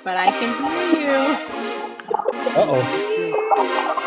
but I can hear you. Uh-oh.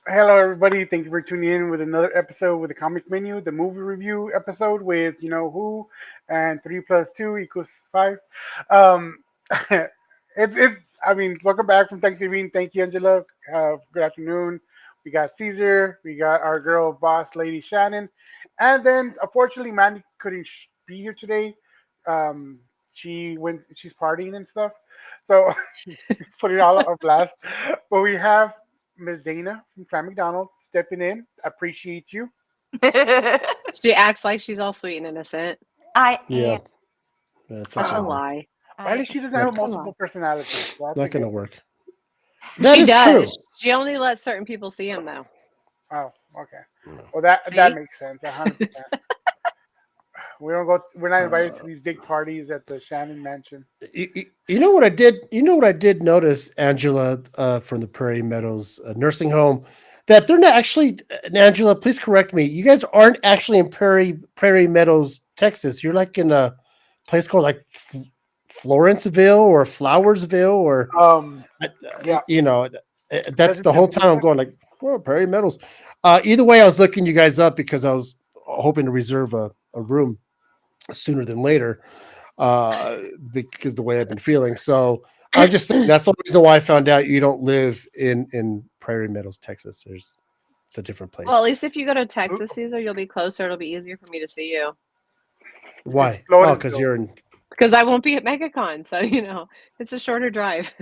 Hello, everybody. Thank you for tuning in with another episode with the Comic Menu, the movie review episode with you know who, and 3 plus 2 equals 5. Um, I mean, welcome back from Thanksgiving. Thank you, Angela. Good afternoon. We got Caesar. We got our girl boss lady Shannon, and then unfortunately, Mandy couldn't be here today. Um, she's partying and stuff, so put it all on blast. But we have Miss Dana from Clan McDonald stepping in. Appreciate you. She acts like she's all sweet and innocent. I Yeah. am. That's Such a not lie. Well, at least she doesn't have Come multiple on. personalities. So that's not a going to good- work. That She is does. true. She only lets certain people see him, though. Oh, okay. Well, that See? makes sense. 100%. We don't go. We're not invited to these big parties at the Shannon Mansion. You know what I did? You know what I did notice, Angela, from the Prairie Meadows nursing home, that they're not actually. And Angela, please correct me. You guys aren't actually in Prairie Meadows, Texas. You're like in a place called like Florenceville or Flowersville or Yeah. you know. That's Does it the whole say- time I'm going like, well, Prairie Meadows. Either way, I was looking you guys up because I was hoping to reserve a room sooner than later, because the way I've been feeling. So I'm just saying that's the reason why I found out you don't live in Prairie Meadows, Texas. It's a different place. Well, at least if you go to Texas, Caesar, you'll be closer. It'll be easier for me to see you. Why? Florida's Oh, because cool. you're in. Because I won't be at MegaCon, so it's a shorter drive.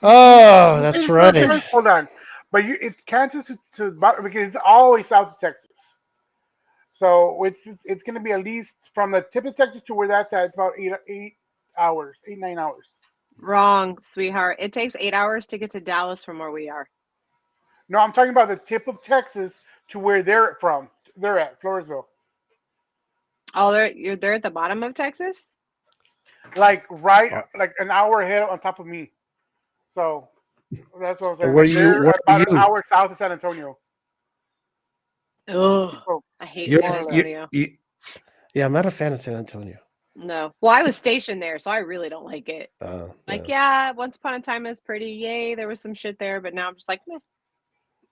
Oh, that's right. Hold on, but it's Kansas to because it's all the way south of Texas. So it's going to be at least from the tip of Texas to where that's at. It's about 8 hours, 9 hours. Wrong, sweetheart. It takes 8 hours to get to Dallas from where we are. No, I'm talking about the tip of Texas to where they're from. They're at Floresville. Oh, they're at the bottom of Texas? Like like an hour ahead on top of me. So that's what I'm saying. Where Like, you- they're where are about an you? hour south of San Antonio. Oh, So, I hate You're, San you Antonio. yeah, I'm not a fan of San Antonio. No. Well, I was stationed there, so I really don't like it. Like, Yeah. yeah, once upon a time it was pretty. Yay, there was some shit there, but now I'm just like, meh.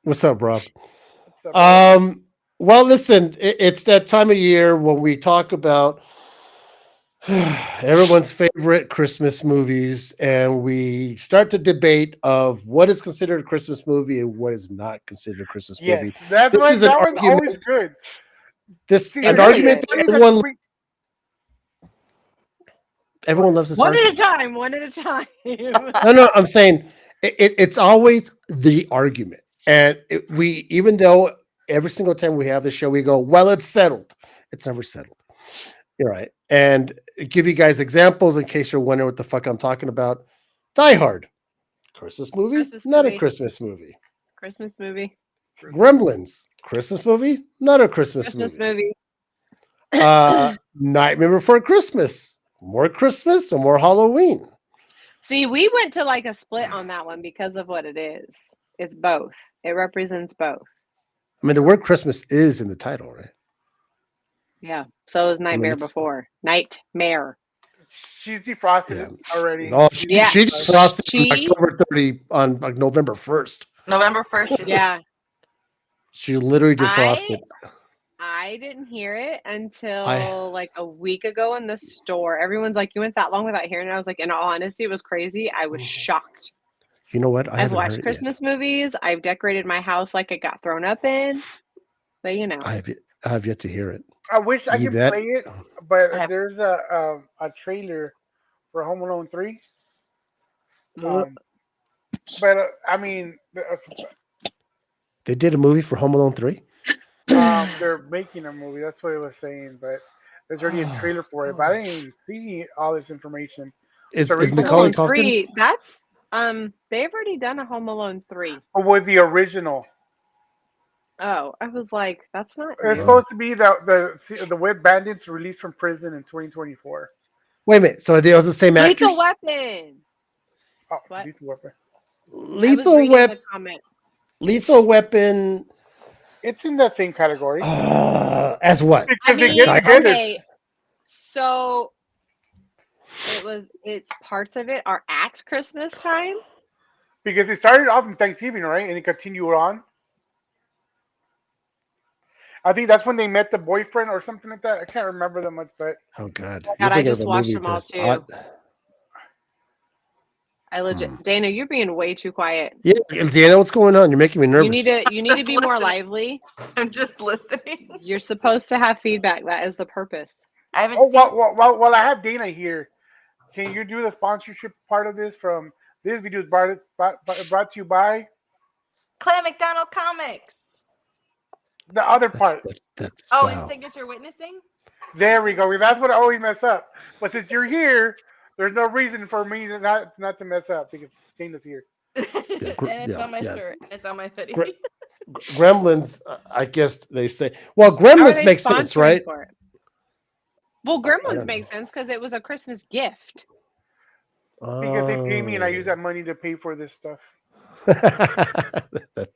What's up, Rob? what's up, Well, listen, it's that time of year when we talk about everyone's favorite Christmas movies, and we start the debate of what is considered a Christmas movie and what is not considered a Christmas Yes, movie. that's This what is an that one's always argument. good. This See, It an really argument is. that everyone loves this One argument. at a time. One at a time. No, I'm saying it's always the argument, and we even though every single time we have the show, we go, "Well, it's settled." It's never settled. You're right, and give you guys examples in case you're wondering what the fuck I'm talking about. Die Hard, Christmas movie, Christmas not a movie. Christmas movie. Christmas movie. Gremlins, Christmas movie, not a Christmas, Christmas movie. movie. Nightmare Before Christmas, more Christmas or more Halloween. See, we went to like a split on that one because of what it is. It's both. It represents both. I mean, the word Christmas is in the title, right? Yeah. So is Nightmare it's- Before. Nightmare. She's defrosted Yeah. it already. Oh, she Yeah. defrosted She- on October 30 on like November 1st. November 1st. Yeah. She literally defrosted. I didn't hear it until like a week ago in the store. Everyone's like, "You went that long without hearing it?" I was like, in all honesty, it was crazy. I was shocked. You know what? I I've haven't watched heard it Christmas movies. I've decorated my house like it got thrown up in. But you know, yet. I have yet to hear it. I wish I Either could that- play it, but I have- there's a trailer for Home Alone 3. But I mean, They did a movie for Home Alone 3. they're making a movie. That's what it was saying. But there's already a trailer for it. But I didn't even see all this information. Is So we- Home Macaulay Alone Culkin? 3, that's they've already done a Home Alone 3. But with the original, Oh, I was like, that's not it's new. supposed to be the Wet Bandits released from prison in 2024. Wait a minute. So are they all the same actors? Lethal Weapon. Oh, What? Lethal Weapon. I was Lethal reading Weapon. the comments. Lethal Weapon. It's in that same category. As what? I Because they mean, get together. okay, so it's parts of it are at Christmas time. Because it started off in Thanksgiving, right? And it continued on. I think that's when they met the boyfriend or something like that. I can't remember that much, but Oh God! God, You're I thinking just of a watched movie them all, that's too. odd. I legit, Dana, you're being way too quiet. Yeah, Dana, what's going on? You're making me nervous. You need to be more Listening. lively. I'm just listening. You're supposed to have feedback. That is the purpose. I haven't oh, seen while I have Dana here, can you do the sponsorship part of this? From this video is brought to you by Claire McDonald Comics. the other part. That's Oh, wow. and Signature Witnessing? There we go. That's what I always mess up. But since you're here, there's no reason for me to not to mess up because Dana's here. And it's yeah, on my yeah. shirt. And it's on my hoodie. Gre- Gremlins, I guess they say. Well, How are Gremlins they makes sense, sponsoring right? for it? Well, don't Gremlins know. makes sense because it was a Christmas gift. Because they pay me and I use that money to pay for this stuff.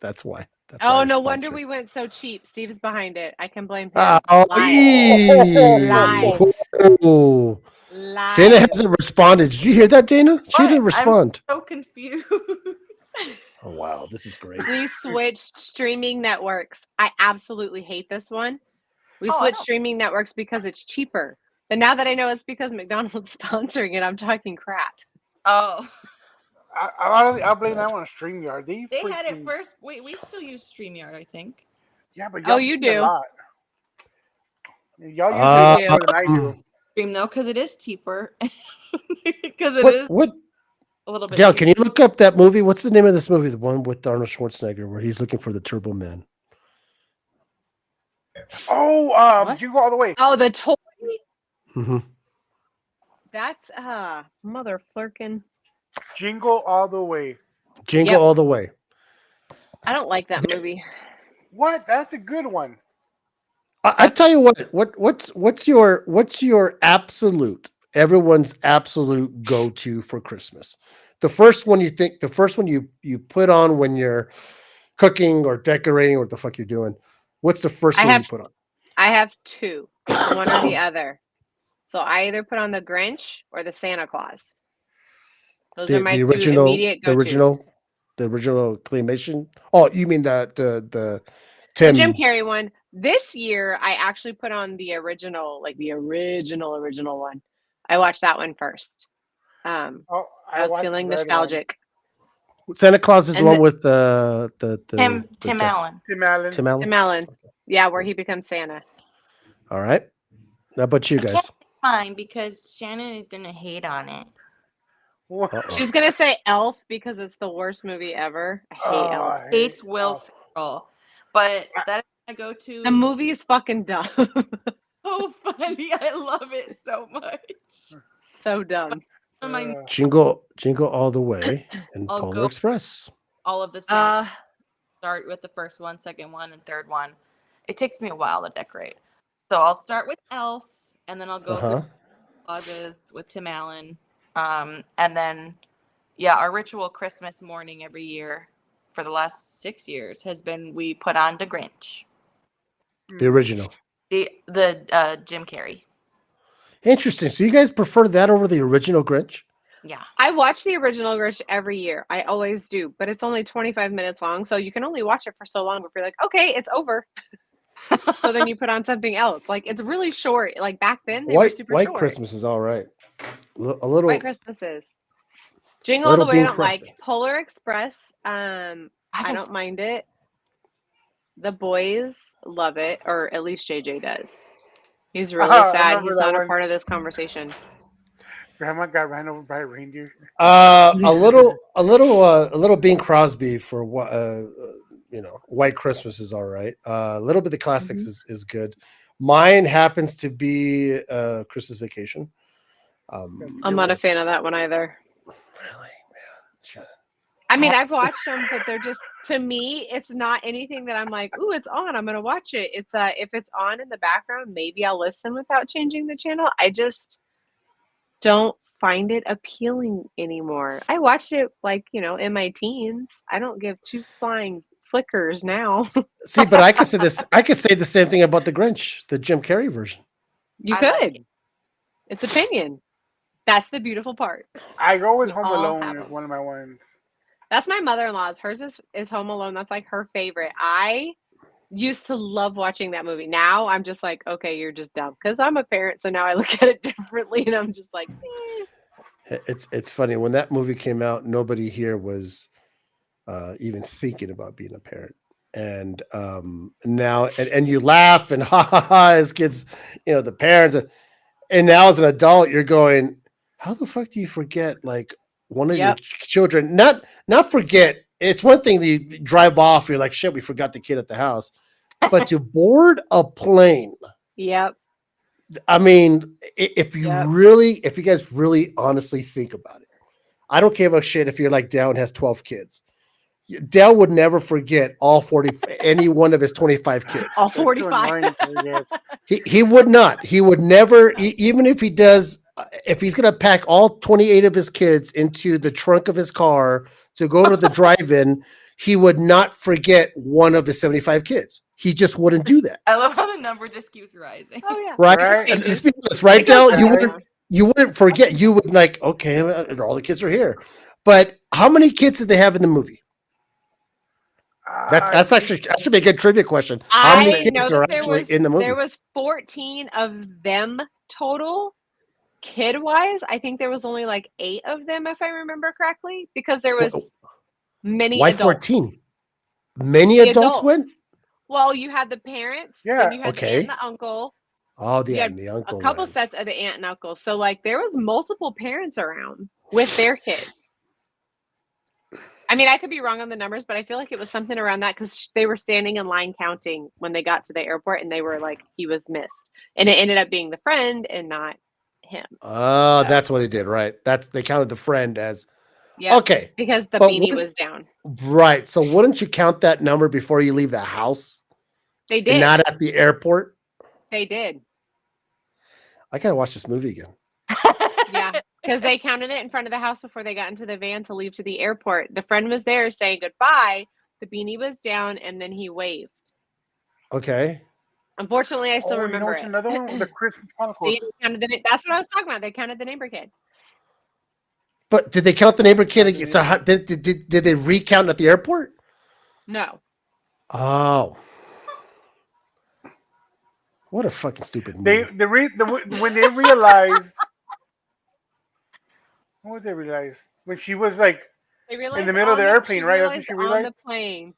That's why. That's Oh, why no they're wonder sponsored. we went so cheap. Steve's behind it. I can blame him. Oh, Lies. oh. Lies. Dana hasn't responded. Did you hear that, Dana? She What? didn't respond. I'm so confused. Oh wow, this is great. We switched streaming networks. I absolutely hate this one. We Oh, I switched don't- streaming networks because it's cheaper. But now that I know it's because McDonald's sponsoring it, I'm talking crap. Oh. I'll blame that one on StreamYard. They had it first. Wait, we still use StreamYard, I think. Yeah, but Oh, y'all you use it a do. lot. Y'all use it Uh, more than I do. Stream though, because it is cheaper. Because it is What a little bit Dale, cheaper. can you look up that movie? What's the name of this movie? The one with Arnold Schwarzenegger where he's looking for the Turbo Man. Oh, What? you go all the way. Oh, the toy? Mm-hmm. That's mother flirkin'. Jingle all the way. Jingle Yep. all the way. I don't like that movie. What? That's a good one. I tell you what's your absolute, everyone's absolute go-to for Christmas? The first one you put on when you're cooking or decorating or what the fuck you're doing. What's the first I one have- you put on? I have two, one or the other. So I either put on the Grinch or the Santa Claus. Those are my two immediate the go-tos. original claymation. Oh, you mean the The Tim? Jim Carrey one. This year, I actually put on the original, like the original one. I watched that one first. Oh, I was watched feeling the red one. nostalgic. Santa Claus is the And one the- with the Tim the- Allen. Tim Allen. Tim Allen. Tim Allen. Yeah, where he becomes Santa. All right. How about you I can't guys? pick mine because Shannon is gonna hate on it. What? Uh-oh. She's gonna say Elf because it's the worst movie ever. I hate Elf. I hate Hates Will Elf. Ferrell, but that is gonna go to The movie is fucking dumb. so funny. I love it so much. So dumb. One of my Jingle all the way and I'll Polar go- Express. all of the Santa Uh, start with the first one, second one, and third one. It takes me a while to decorate, so I'll start with Elf, and then I'll go Uh-huh. through Clauses with Tim Allen, and then our ritual Christmas morning every year for the last 6 years has been we put on The Grinch, The original. the Jim Carrey. Interesting. So you guys prefer that over the original Grinch? Yeah, I watch the original Grinch every year. I always do, but it's only 25 minutes long, so you can only watch it for so long before you're like, okay, it's over. So then you put on something else. Like it's really short. Like back then, they were super White short. Christmas is all right. A little. White Christmases. Jingle All the Little Way, I Bing don't like. Crosby. Polar Express, I don't mind it. The boys love it, or at least JJ does. He's really I sad remember he's that not a one. part of this conversation. Grandma got ran over by a reindeer. A little Bing Crosby for what White Christmas is all right. A little bit of the classics is good. Mine happens to be Christmas Vacation. I'm not a it's- fan of that one either. Really, man. Shut up. I mean, I've watched them, but they're just, to me, it's not anything that I'm like, ooh, it's on, I'm gonna watch it. It's if it's on in the background, maybe I'll listen without changing the channel. I just don't find it appealing anymore. I watched it in my teens. I don't give two flying flickers now. See, but I could say this. I could say the same thing about the Grinch, the Jim Carrey version. You I could. like it. It's opinion. That's the beautiful part. I go with We Home all Alone have as them. one of my ones. That's my mother-in-law's. Hers is Home Alone. That's like her favorite. I used to love watching that movie. Now I'm just like, okay, you're just dumb. Because I'm a parent, so now I look at it differently and I'm just like, It's funny when that movie came out. Nobody here was even thinking about being a parent, and now and you laugh and ha ha ha as kids, the parents, and now as an adult you're going, how the fuck do you forget like one of your Yep. children? Not forget. It's one thing that you drive off, you're like, shit, we forgot the kid at the house, but to board a plane. yep. I mean, if you guys really honestly think about it, I don't give a shit if you're like Dale and has 12 kids. Dale would never forget all 40, any one of his 25 kids. All That's too 45. annoying to forget. He would not. He would never, even if he does, if he's going to pack all 28 of his kids into the trunk of his car to go to the drive-in, he would not forget one of his 75 kids. He just wouldn't do that. I love how the number just keeps rising. Oh yeah. Right? Right. And just be honest, right, It goes Dale? up. You wouldn't forget. You would like, okay, all the kids are here. But how many kids did they have in the movie? That's actually that should be a good trivia question. How many I kids know are that there actually was in the movie? there was 14 of them total. Kid-wise, I think there was only like 8 of them, if I remember correctly, because there was many Why adults. 14? Many The adults went? Well, you had the parents, Yeah. then you had the Okay. aunt and the uncle, Oh, the You aunt had and the uncle. a couple went. sets of the aunt and uncle. So like there was multiple parents around with their kids. I mean, I could be wrong on the numbers, but I feel like it was something around that because they were standing in line counting when they got to the airport, and they were like, he was missed, and it ended up being the friend and not him. Oh, that's what they did, right? They counted the friend as Yeah, okay, because the But beanie what- was down. right. So wouldn't you count that number before you leave the house They and did. not at the airport? They did. I gotta watch this movie again. Yeah, because they counted it in front of the house before they got into the van to leave to the airport. The friend was there saying goodbye. The beanie was down, and then he waved. Okay. Unfortunately, I still You know remember what's it. another one? The Christmas Chronicles. See, they counted that's what I was talking about. They counted the neighbor kid. But did they count the neighbor kid again? So how, did they recount at the airport? No. Oh. What a fucking stupid movie. When they realized What did they realize? When she was like They realized in the middle of the on airplane, she right? That's when realized she on realized. the plane.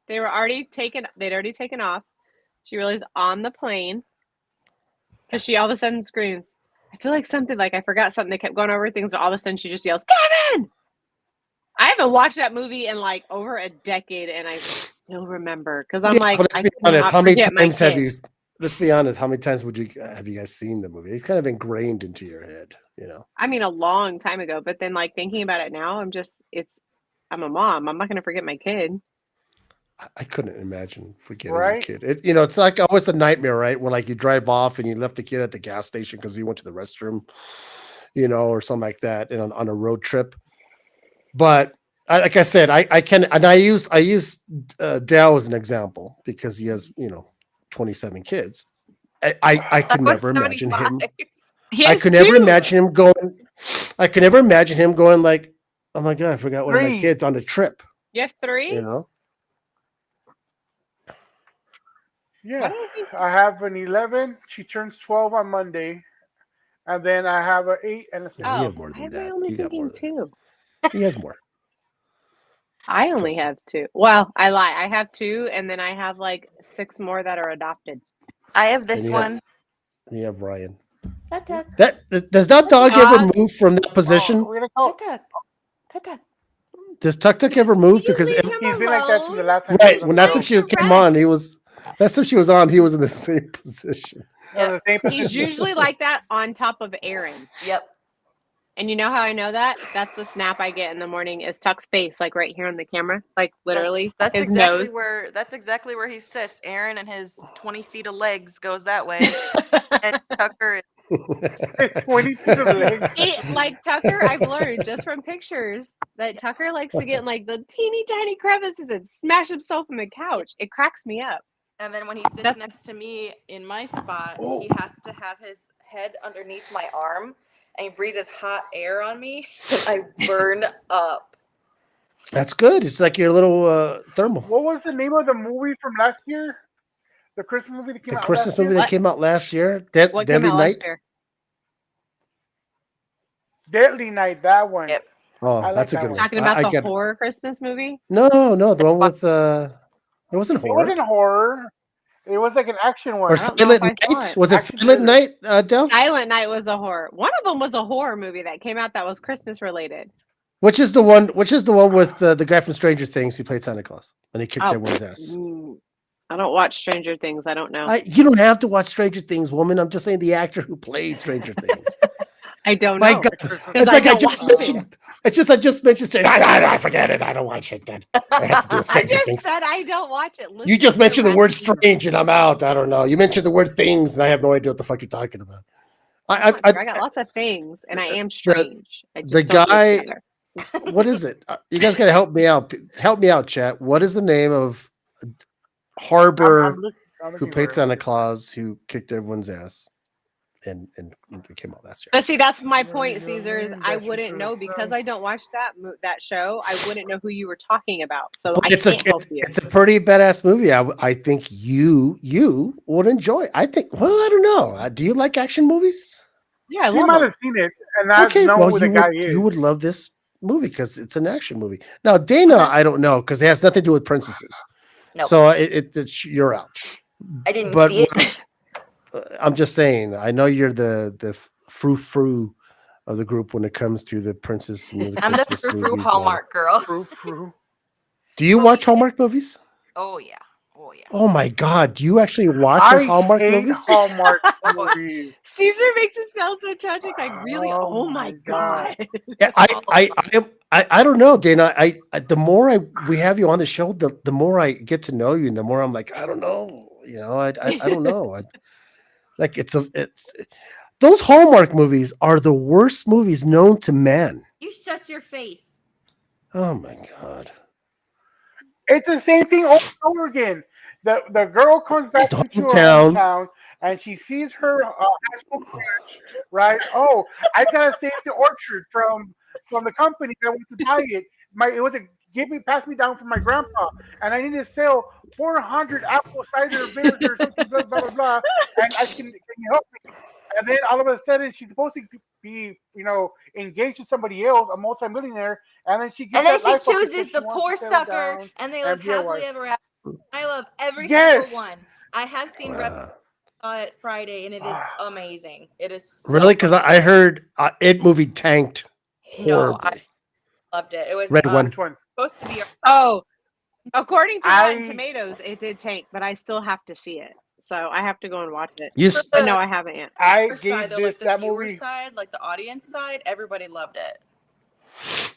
They were already taken. They'd already taken off. She realized on the plane because she all of a sudden screams. I feel like something like I forgot something. They kept going over things, and all of a sudden she just yells, "Kevin!" I haven't watched that movie in like over a decade, and I still remember because I'm like, But I let's be could honest. not How many forget my times have kid. you? Let's be honest. How many times have you guys seen the movie? It's kind of ingrained into your head, you know. I mean, a long time ago, but then like thinking about it now, I'm a mom. I'm not going to forget my kid. I couldn't imagine forgetting your Right? kid. It's like always a nightmare, right? Where like you drive off and you left the kid at the gas station because he went to the restroom, or something like that, and on a road trip. But like I said, I can, and I use Dale as an example because he has 27 kids. I could That was never imagine 75. him. He I has could never two. imagine him going. I could never imagine him going like, oh my god, I forgot one of my 3. kids on a trip. You have three? You know. Yeah. Why do I think I have an 11. She turns 12 on Monday, and then I have an 8 and a 6. No, he Oh, has more why than am I that. only He got more thinking than two? he has more. I only Trust me. have two. Well, I lie. I have two, and then I have like 6 more that are adopted. I have this And you have- one. You have Ryan. Tut-tut. Does that dog ever Dog. move from that position? We're gonna call. Tut-tut. Tut-tut. Does Tuk Tuk ever move? You Because leave him He's been like that since the alone. last time. he right was on when the that's show. if she Correct. came on, he was. That's if she was on. He was in the same position. The same He's position. usually like that on top of Aaron. Yep. And you know how I know that? That's the snap I get in the morning is Tuck's face, like right here on the camera, like literally That's his exactly nose. where he sits. Aaron and his 20 feet of legs goes that way, and Tucker. 20 feet of legs. Like Tucker, I've learned just from pictures that Tucker likes to get in like the teeny tiny crevices and smash himself in the couch. It cracks me up. And then when he sits That's- next to me in my spot, Oh. he has to have his head underneath my arm, and he breathes hot air on me, and I burn up. That's good. It's like your little thermal. What was the name of the movie from last year? The Christmas movie that came The out Christmas last movie year? that What? came out last year, What came Deadly out Night. last year? Deadly Night, that one. Yep. Oh, I like that's a that good one. one. Talking about I the get. horror Christmas movie? No, the one with it wasn't It horror. wasn't horror. It was like an action one. Or I don't know Silent if I saw Night. it. Was it Action Silent thriller. Night, Del? Silent Night was a horror. One of them was a horror movie that came out that was Christmas related. Which is the one with the guy from Stranger Things? He played Santa Claus and he kicked Oh. everyone's ass. I don't watch Stranger Things. I don't know. You don't have to watch Stranger Things, woman. I'm just saying the actor who played Stranger Things. I don't My know. God, Christmas it's I like I don't just watch it. mentioned. It's just I just mentioned Stranger. I forget it. I don't watch it. Then it has to do with I Stranger just Things. said I don't watch it. You Listen just to mentioned the word Rasputin. strange, and I'm out. I don't know. You mentioned the word things, and I have no idea what the fuck you're talking about. I got lots of things, and I am strange. I just the don't put it guy- together. What is it? You guys gotta help me out. Help me out, chat. What is the name of Harbor I'm who looking played for it. Santa Claus who kicked everyone's ass? And it came out last year. But see, that's my Well, point, you know, Caesar. Is man, I that shit wouldn't goes know because down. I don't watch that show. I wouldn't know who you were talking about, so But I can't help you. it's a pretty badass movie. I think you would enjoy. I think. Well, I don't know. Do you like action movies? Yeah, I He love might them. have seen it, and I Okay, know well who the guy is. you would love this movie because it's an action movie. Now Dana, I don't know because it has nothing to do with princesses. Nope. So it's you're out. I didn't But see it. I'm just saying. I know you're the frou of the group when it comes to the princess and the I'm the Christmas frou-frou movies. Hallmark girl. True. Do you watch Hallmark movies? Oh yeah. Oh yeah. Oh my God! Do you actually watch I those Hallmark hate movies? Hallmark movies. Caesar makes it sound so tragic. Like really? Oh Oh, my my god! Yeah, I don't know, Dana. I the more we have you on the show, the more I get to know you, and the more I'm like, I don't know, I don't know. Like it's those Hallmark movies are the worst movies known to man. You shut your face. Oh my God! It's the same thing over and over again. The girl comes back to her Hometown. hometown and she sees her high school crush, right? Oh, I gotta save the orchard from the company that wants to buy it. It was pass me down from my grandpa, and I need to sell 400 apple cider vinegars, blah blah blah, and can you help me? And then all of a sudden she's supposed to be, engaged with somebody else, a multimillionaire, and then she gets And then that she life focus chooses because the she wants poor to settle sucker, down and they and live be a happily wife. ever after. I love every Yes. single one. I have seen Rebel it Friday, and it is amazing. It is so Really? Because funny. I heard it movie tanked No, I horribly. loved it. It was Red one. Which one? supposed to be. Oh, according to Rotten I Tomatoes, it did tank, but I still have to see it. So I have to go and watch it. You For But the no, I haven't yet. I viewer side, gave though, this like the that viewer movie. side, like the audience side, everybody loved it.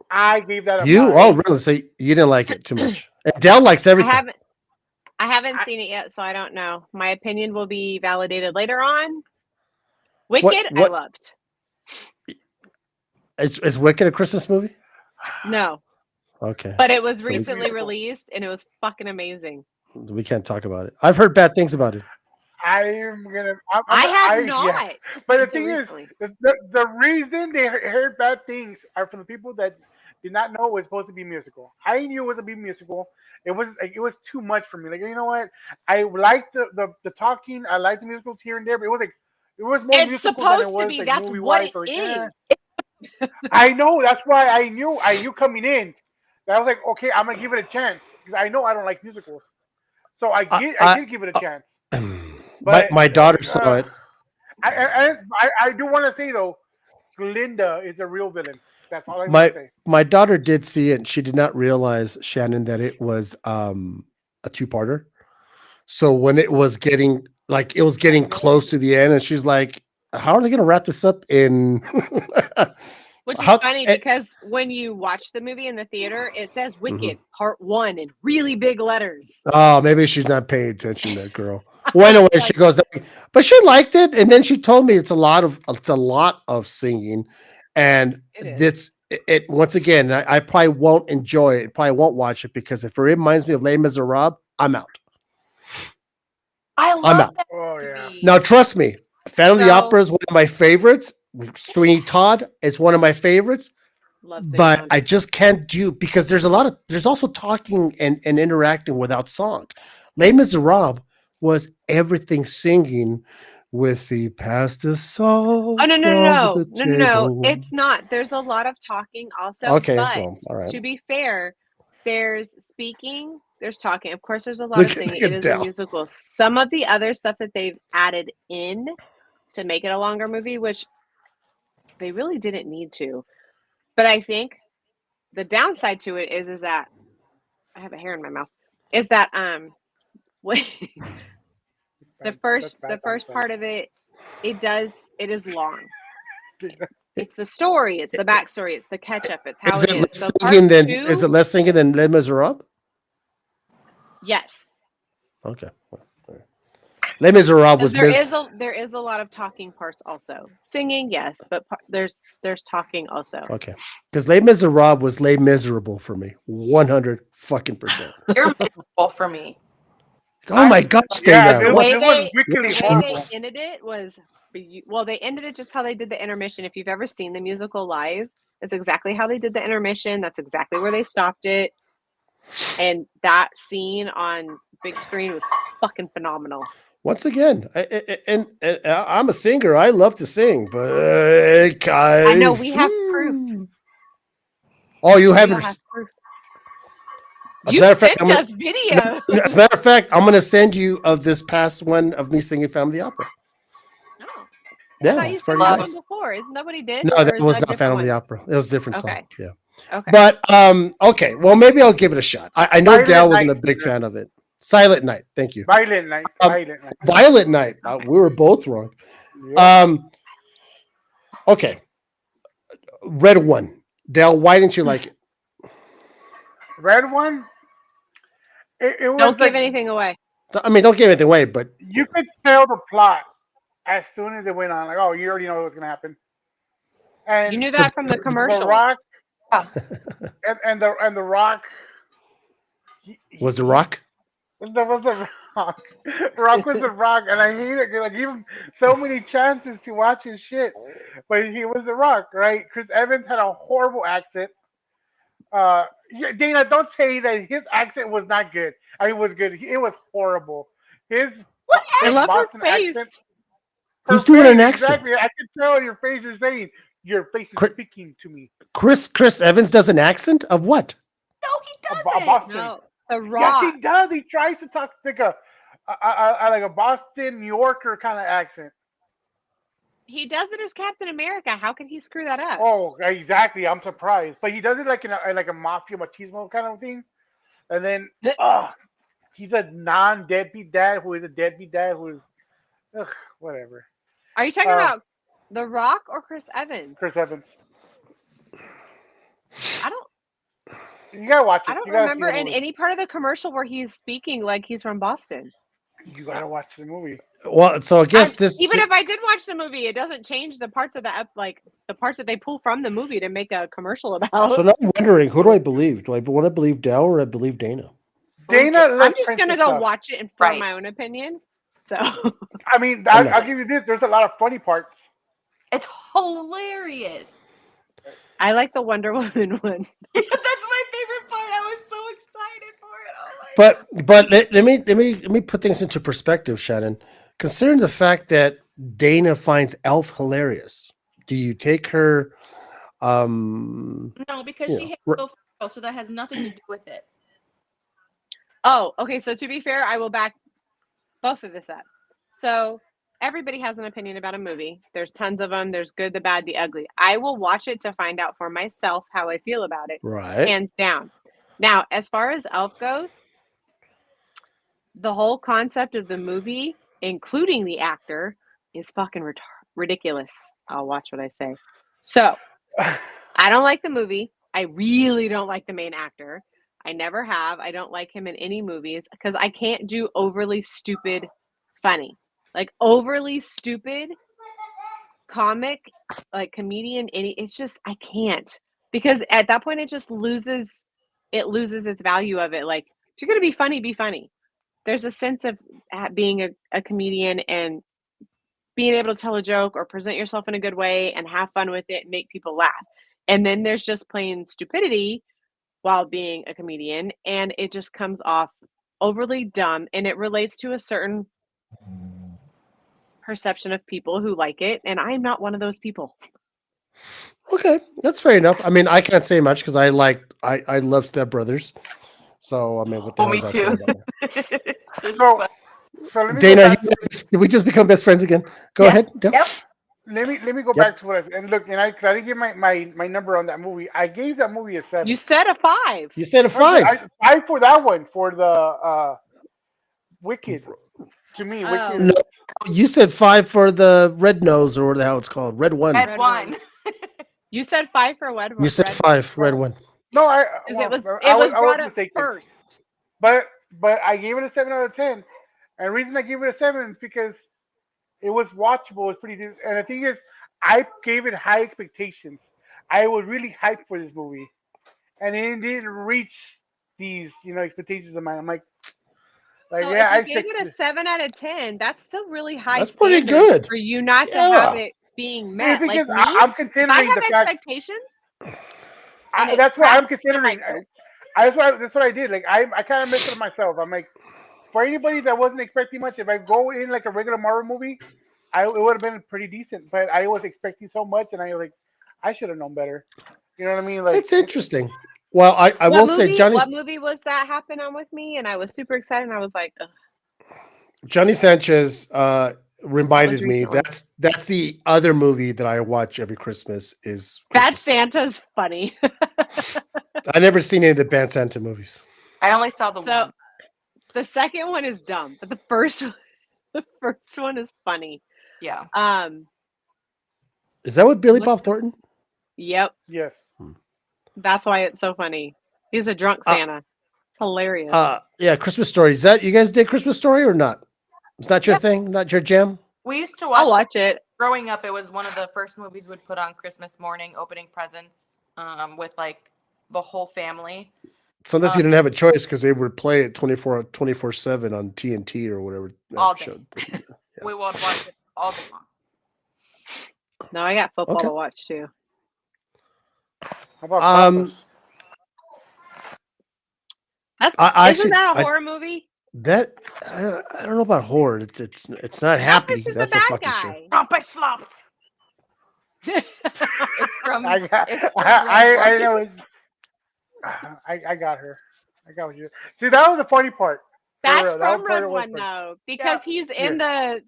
I gave that a you 5. oh really? So you didn't like it too much. And Dell likes I everything. haven't seen it yet, so I don't know. My opinion will be validated later on. Wicked, I what- loved. Is Wicked a Christmas movie? No, Okay. but it was So we- recently released and it was fucking amazing. We can't talk about it. I've heard bad things about it. I'm gonna. I have yeah. not. But the until thing recently. is, the reason they heard bad things are from the people that did not know it was supposed to be musical. I knew it was a be musical. It was too much for me. Like, you know what? I liked the talking. I liked the musicals here and there, but it was more It's musical than it supposed was to be. like That's movie what wise. it So like, is. I know. That's why I knew coming in. That I was like, okay, I'm gonna give it a chance because I know I don't like musicals. So I did give it a chance. But my daughter saw it. I do want to say though, Glinda is a real villain. That's all I want to say. My daughter did see it, and she did not realize, Shannon, that it was a two-parter. So when it was getting close to the end, and she's like, "How are they going to wrap this up in?" Which is How- funny and- because when you watch the movie in the theater, it says Wicked Part 1 in really big letters. Oh, maybe she's not paying attention, that girl. Well, anyway, she goes, but she liked it, and then she told me it's a lot of singing, and It is. this it once again. I probably won't enjoy it. Probably won't watch it because if it reminds me of Les Miserables, I'm out. I I'm love out. that Oh yeah. movie. Now, trust me, Phantom of the So- Opera is one of my favorites. Sweeney Todd is one of my favorites. Love Sweet But Todd. I just can't do because there's also talking and interacting without song. Les Miserables was everything singing with the pasta sauce. Oh no! over the table. It's not. There's a lot of talking also. Okay, but well, all right. to be fair, there's speaking, there's talking. Of course, there's a lot Look of at- singing. look It at is a Dell. musical. Some of the other stuff that they've added in to make it a longer movie, which they really didn't need to. But I think the downside to it is that I have a hair in my mouth. Is that the first part of it, it is long. It's the story, it's the backstory, it's the catch up, it's how Is it it is. less So part singing than 2, is it less singing than Les Miserables? yes. Okay. All right. Les Miserables was There is a lot of talking parts also. Singing, yes, but there's talking also. okay. Because Les Miserables was Les Miserable for me, 100 fucking percent. You're miserable for me. Oh my gosh, Yeah, Dana. The way it was wickedly The way horrible. they ended it was they ended it just how they did the intermission. If you've ever seen the musical live, it's exactly how they did the intermission. That's exactly where they stopped it. And that scene on big screen was fucking phenomenal. Once again, and I'm a singer. I love to sing, but I know we have proof. Oh, you We haven't. have proof. As a You matter of fact, sent I'm us video. As a matter of fact, I'm going to send you of this past one of me singing Phantom of the Opera. No. I Yeah, thought you it's sent pretty that nice. one before. Isn't that what he did? No, Or that is was a not different Phantom of the one? Opera. It was a different Okay. song. Yeah. Okay. But okay, well maybe I'll give it a shot. I know Silent Dal wasn't a Night. big fan of it. Silent Night. Thank you. Violent Night. Violent Night. Violet Night. We were both wrong. Yeah. Okay. Red one. Dal, why didn't you like it? Red one. It was Don't give like, anything away. I mean, don't give anything away, but you could tell the plot as soon as it went on. Like, oh, you already know what's gonna happen. And You knew that from the The commercial. Rock Yeah. and the Rock was The Rock? That was the Rock. Rock was the Rock, and I hate it. 'Cause I gave him so many chances to watch his shit, but he was the Rock, right? Chris Evans had a horrible accent. Yeah, Dana, don't say that his accent was not good. I mean, it was good. It was horrible. His I love her Boston face. accent. Who's Her doing face, an accent? Exactly. I can tell in your face you're saying your face is Chris- speaking to me. Chris Evans does an accent of what? No, A he doesn't. Boston. No, The Yes, Rock. he does. He tries to talk like like a Boston, New Yorker kind of accent. He does it as Captain America. How can he screw that up? Oh, exactly. I'm surprised, but he does it like in a mafia machismo kind of thing. And then, he's a non-deadbeat dad who is a deadbeat dad who is, whatever. Are you talking about The Rock or Chris Evans? Chris Evans. I don't. You gotta watch it. I don't You gotta see remember the in movie. any part of the commercial where he's speaking like he's from Boston. You gotta watch the movie. Well, so I guess this. Even if I did watch the movie, it doesn't change the parts of the parts that they pull from the movie to make a commercial about. So now I'm wondering, who do I believe? Do I want to believe Dell or I believe Dana? Dana, I'm just gonna go watch. watch it and form Right. my own opinion. So I mean, I'm not. I'll give you this. There's a lot of funny parts. It's hilarious. I like the Wonder Woman one. That's my favorite part. I was so excited for it. Oh my But let me put things into perspective, Shannon. Considering the fact that Dana finds Elf hilarious, do you take her? No, because Yeah. she hates Will Ferrell, so that has nothing to do with it. Oh, okay. So to be fair, I will back both of this up. So everybody has an opinion about a movie. There's tons of them. There's good, the bad, the ugly. I will watch it to find out for myself how I feel about it. Right. Hands down. Now, as far as Elf goes, the whole concept of the movie, including the actor, is fucking ridiculous. I'll watch what I say. So, I don't like the movie. I really don't like the main actor. I never have. I don't like him in any movies because I can't do overly stupid funny. Like overly stupid comic, like comedian, it's just I can't. Because at that point it just loses its value of it. Like if you're gonna be funny, be funny. There's a sense of being a comedian and being able to tell a joke or present yourself in a good way and have fun with it and make people laugh. And then there's just plain stupidity while being a comedian, and it just comes off overly dumb, and it relates to a certain perception of people who like it, and I'm not one of those people. Okay, that's fair enough. I mean, I can't say much because I love Step Brothers. So I mean, what the hell Me is that saying too. about that? It's So, fun. so let me Dana, go back, did we just become best friends again? Go Yeah. ahead. Yep. Yep. let me go back to what I said. And look, cause I didn't give my number on that movie. I gave that movie a 7. You said a 5. You said a 5. I for that one for the Wicked. To me, Oh. Wicked. No, you said 5 for the Red Nose or the hell it's called, Red One. Red Red one. You said 5 for Red. You said 5, Red One. No, It was was brought up mistaken. first. But I gave it a 7 out of 10. And the reason I gave it a 7 is because it was watchable. It was pretty good. And the thing is, I gave it high expectations. I was really hyped for this movie, and it didn't reach these expectations of mine. I'm like So yeah, I if you gave expected it a 7 out of 10, that's still really high. That's pretty standards good. for you not to Yeah. have it being met. Like because me, I'm if considering I have the fact expectations, and it that's what I'm cracks, considering. I'm like, That's what I did. Like I kind of messed it up myself. I'm like, for anybody that wasn't expecting much, if I go in like a regular Marvel movie, it would have been pretty decent. But I was expecting so much, and I should have known better. You know what I mean? Like It's interesting. Well, I will say what movie was that happened on with me? And I was super excited. And I was like, ugh. Johnny Sanchez reminded me recently. that's the other movie that I watch every Christmas is Bad Christmas. Santa's funny. I never seen any of the Bad Santa movies. I only saw the So one. the second one is dumb, but the first one is funny. Yeah. Is that with Billy What- Bob Thornton? Yep, yes. that's why it's so funny. He's a drunk Santa. It's hilarious. Yeah, Christmas Story. Is that you guys did Christmas Story or not? Is that your thing? Not your jam? We used to watch, I'll watch it. growing up. It was one of the first movies we'd put on Christmas morning, opening presents with like the whole family. Sometimes you didn't have a choice because they would play it 24/7 on TNT or whatever. that All day. show. We would watch it all day long. No, I got football Okay. to watch too. How about Um, That's I isn't that a actually- horror movie? That I don't know about horror. It's not happy. Elvis is That's the for bad fucking sure. guy. my slops. It's from. I got, It's from Red I One. know. I got her. I got you. See, that was the funny part. For That's real, that was from part Red of One part. though, because he's in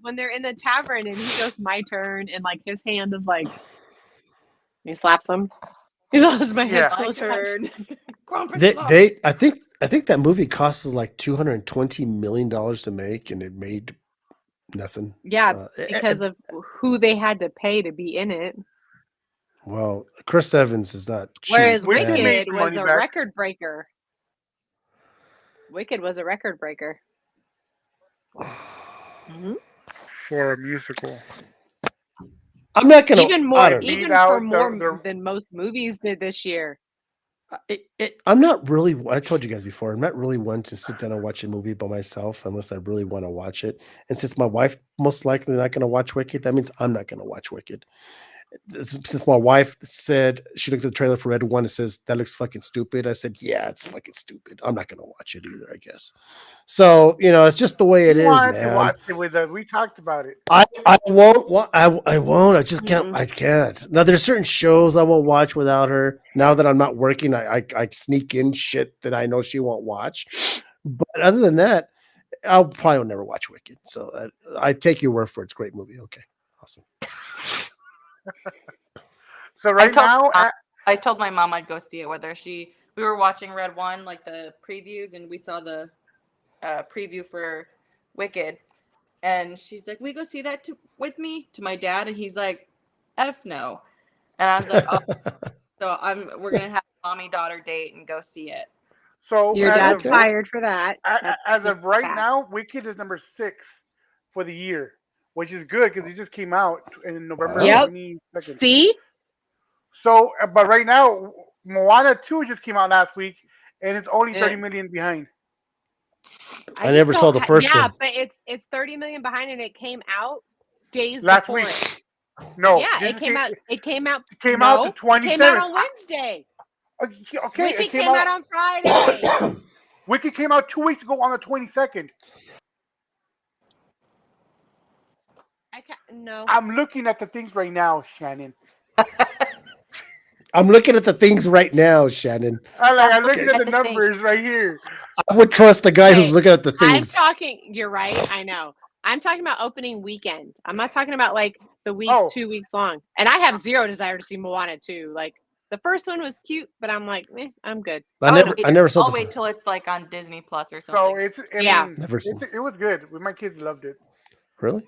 when they're in the tavern and he goes, "My turn," and like his hand is like, he slaps him. He's all, "Is my head Yeah. still My attached?" turn. Grumpy They, slops. they, I think that movie cost us like $220 million to make, and it made nothing. Yeah, because of who they had to pay to be in it. Well, Chris Evans is not cheap. Whereas Wicked and- made Wicked the was money a back. record breaker. Wicked was a record breaker. Mhm. For a musical. I'm not gonna. Even I more, don't know. even Beat out for the- more the- than most movies did this year. I'm not really. I told you guys before. I'm not really one to sit down and watch a movie by myself unless I really want to watch it. And since my wife most likely not going to watch Wicked, that means I'm not going to watch Wicked. Since my wife said she looked at the trailer for Red One, it says that looks fucking stupid. I said, yeah, it's fucking stupid. I'm not going to watch it either, I guess. So it's just the way it You is, wanted to man. watch it with us. We talked about it. I won't. I won't. I just can't. I can't. Now there's certain shows I won't watch without her. Now that I'm not working, I sneak in shit that I know she won't watch. But other than that, I'll probably never watch Wicked. So I take your word for it. It's a great movie. Okay, awesome. So right now, I told my mom I'd go see it. We were watching Red One, like the previews, and we saw the preview for Wicked, and she's like, "We go see that with me to my dad," and he's like, "F no," and I was like, "Oh." So we're gonna have a mommy daughter date and go see it. so Your as dad's of, fired for that. as Just of right bad. now, Wicked is number 6 for the year, which is good because it just came out in November Yep. 22nd. See, So, but right now, Moana 2 just came out last week, and it's only 30 million behind. I just never saw don't the first yeah, one. but it's 30 million behind, and it came out days Last before week. it. No, Yeah, this it came out. It came out. It came no, out the It came out 27th. on Wednesday. Okay, Wicked it came out on Friday. Wicked came out 2 weeks ago on the 22nd. I can't. No. I'm looking at the things right now, Shannon. I'm looking at the things right now, Shannon. I'm looking Okay. at the numbers right here. I would trust the guy who's Hey, looking at the I'm things. talking. You're right. I know. I'm talking about opening weekend. I'm not talking about like the week, Oh. 2 weeks long. And I have zero desire to see Moana 2. Like the first one was cute, but I'm like, I'm good. I never saw. I'll wait till it's like on Disney Plus or So something. Never seen. it was good. My kids loved it. Really?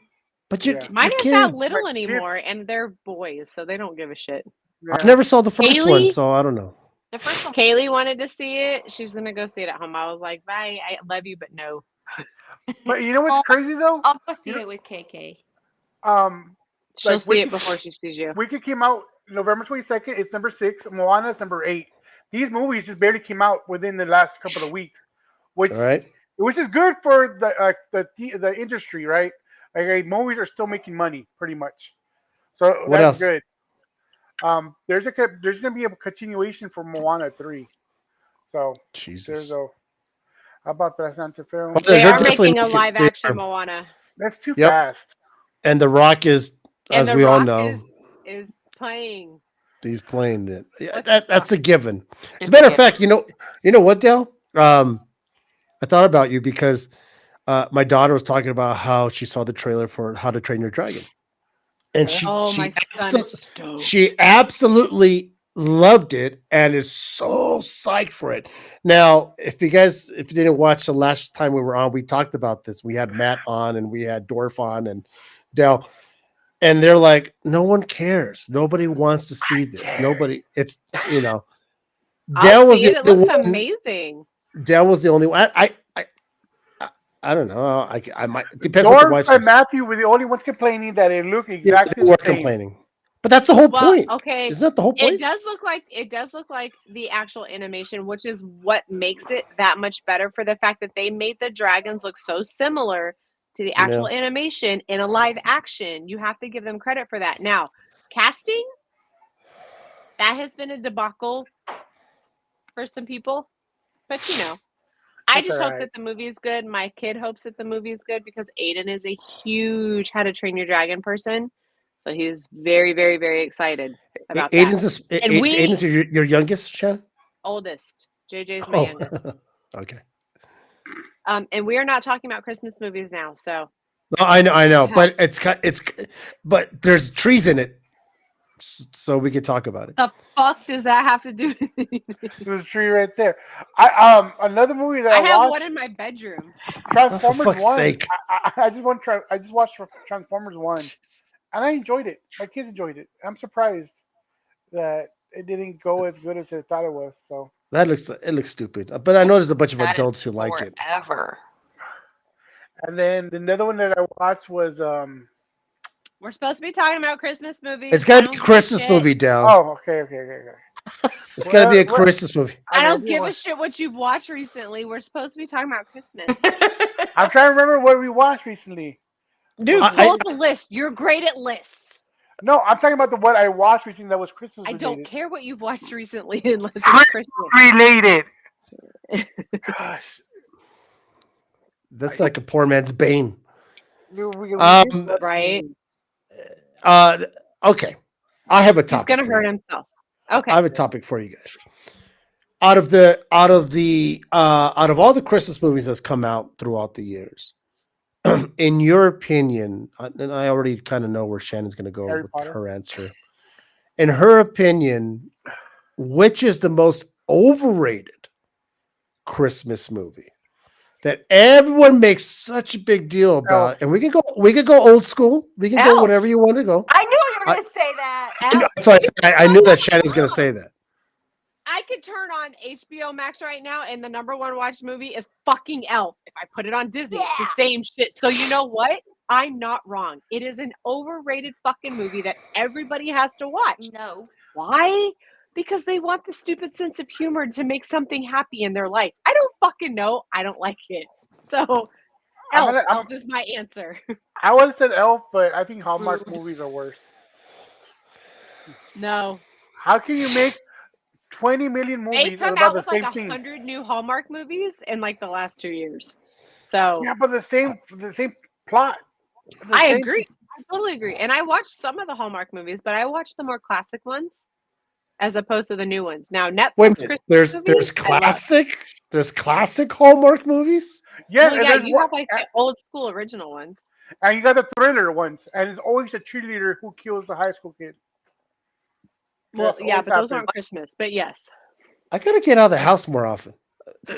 But your Mine your aren't kids. that little My anymore, kids- and they're boys, so they don't give a shit. Yeah. I never saw the first one, Haley? so I don't know. The first one. Kaylee wanted to see it. She's gonna go see it at home. I was like, bye. I love you, but no. But you know what's crazy though? I'll go see You know- it with KK. She'll Like, see it Wicked- before she sees you. Wicked came out November 22nd. It's number 6. Moana is number 8. These movies just barely came out within the last couple of weeks, which All right. is good for the industry, right? Like movies are still making money pretty much, so What that's else? good. There's gonna be a continuation for Moana 3. So Jesus. there's a how about that Santa film? Well, They they're are definitely making a making- live they action are. Moana. That's too Yep. fast. And The Rock is, And as The we all Rock know, is playing. he's playing it. Yeah, What's that's a given. As It's a matter a of fact, you know what, Dale? I thought about you because my daughter was talking about how she saw the trailer for How to Train Your Dragon, and My son is stoked. she absolutely loved it and is so psyched for it. Now, if you didn't watch the last time we were on, we talked about this. We had Matt on and we had Dorf on and Dell, and they're like, no one cares. Nobody wants to see this. Nobody. It's Dell I'll was see it. the It only looks one. amazing. Dell was the only one. I don't know. I might depends what the Dorf wife and says. Matthew were the only ones complaining that it looked Yeah, exactly they were the same. complaining, but that's the whole Well, point. okay. Isn't that the whole point? It does look like the actual animation, which is what makes it that much better for the fact that they made the dragons look so similar to the actual animation in a live action. You have to give them credit for that. Now, casting, that has been a debacle for some people, but I That's just all hope right. that the movie is good. My kid hopes that the movie is good because Aiden is a huge How to Train Your Dragon person. So he was very, very, very excited about Aiden's that. And we- Aiden's your youngest, Shannon? Oldest. JJ's my youngest. Okay. And we are not talking about Christmas movies now. So No, I know, Yeah. but but there's trees in it, so we could talk about it. the fuck does that have to do with anything? There's a tree right there. Another movie that I I, have watched, one in my bedroom. Transformers fuck's 1. sake. I just watched Transformers 1, and I enjoyed it. My kids enjoyed it. I'm surprised that it didn't go as good as I thought it was. So It looks stupid, but I know there's a bunch of That is adults who like it. Forever. and then another one that I watched was We're supposed to be talking about Christmas movies. It's got I to be a don't Christmas give a shit. movie, Down. oh okay. It's got to be a What- Christmas movie. I don't do give a want- shit what you've watched recently. We're supposed to be talking about Christmas. I'm trying to remember what we watched recently. Dude, I- pull up the list. You're great at lists. No, I'm talking about what I watched recently that was Christmas I related. don't care what you've watched recently unless it's Christmas. Related. Gosh. That's like a poor man's Bane. We Right? Okay, I have a He's topic. gonna for hurt you. himself. Okay. I have a topic for you guys. Out of all the Christmas movies that's come out throughout the years, in your opinion, and I already kind of know where Shannon's going to go Harry with Potter. her answer. In her opinion, which is the most overrated Christmas movie that everyone makes such a big deal about? And we can go old school. We can go Elf. whatever you want to go. I knew you were going to say that. That's why I knew that Shannon was going to say that. I could turn on HBO Max right now, and the number one watched movie is fucking Elf. If I put it on Disney, it's the same shit. So you know what? I'm not wrong. It is an overrated fucking movie that everybody has to watch. No. Why? Because they want the stupid sense of humor to make something happy in their life. I don't fucking know. I don't like it. So Elf is my answer. I would have said Elf, but I think Hallmark movies are worse. No. How can you make 20 million They movies come about out the with like same thing? 100 new Hallmark movies in like the last 2 years. So Yeah, but the same plot. The I same- agree. I totally agree. And I watched some of the Hallmark movies, but I watched the more classic ones as opposed to the new ones. Now Netflix Wait a minute. Christmas There's movies, classic Hallmark movies. Yeah, well, and yeah, there's you one- have like the old school original ones. and you got the thriller ones, and it's always the cheerleader who kills the high school kid. Well, That's yeah, always but those happens. aren't Christmas. But yes. I gotta get out of the house more often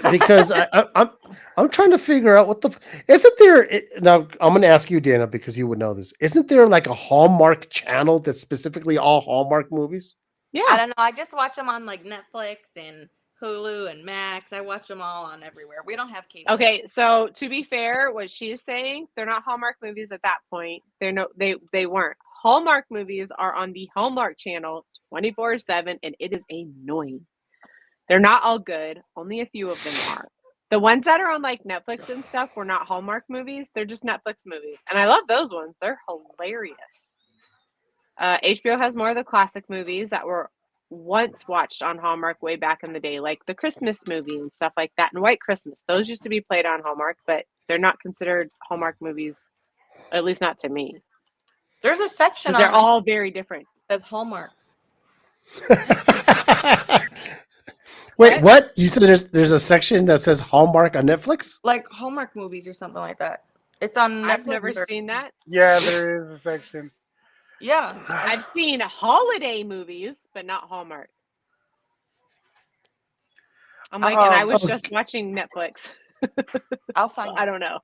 because I'm trying to figure out isn't there now. I'm gonna ask you, Dana, because you would know this. Isn't there like a Hallmark channel that's specifically all Hallmark movies? I Yeah. don't know. I just watch them on like Netflix and Hulu and Max. I watch them all on everywhere. We don't have cable. Okay, so to be fair, what she's saying, they're not Hallmark movies at that point. They weren't. Hallmark movies are on the Hallmark channel 24/7, and it is annoying. They're not all good. Only a few of them are. The ones that are on like Netflix and stuff were not Hallmark movies. They're just Netflix movies. And I love those ones. They're hilarious. HBO has more of the classic movies that were once watched on Hallmark way back in the day, like the Christmas movie and stuff like that, and White Christmas. Those used to be played on Hallmark, but they're not considered Hallmark movies, at least not to me. There's a section 'Cause on they're all very different. that says Hallmark. Wait, what? You said there's a section that says Hallmark on Netflix? Like Hallmark movies or something like that. It's on Netflix. I've never seen that. Yeah, there is a section. Yeah. I've seen holiday movies, but not Hallmark. I'm like, and I was Oh, just watching Netflix. I'll find I it. don't know.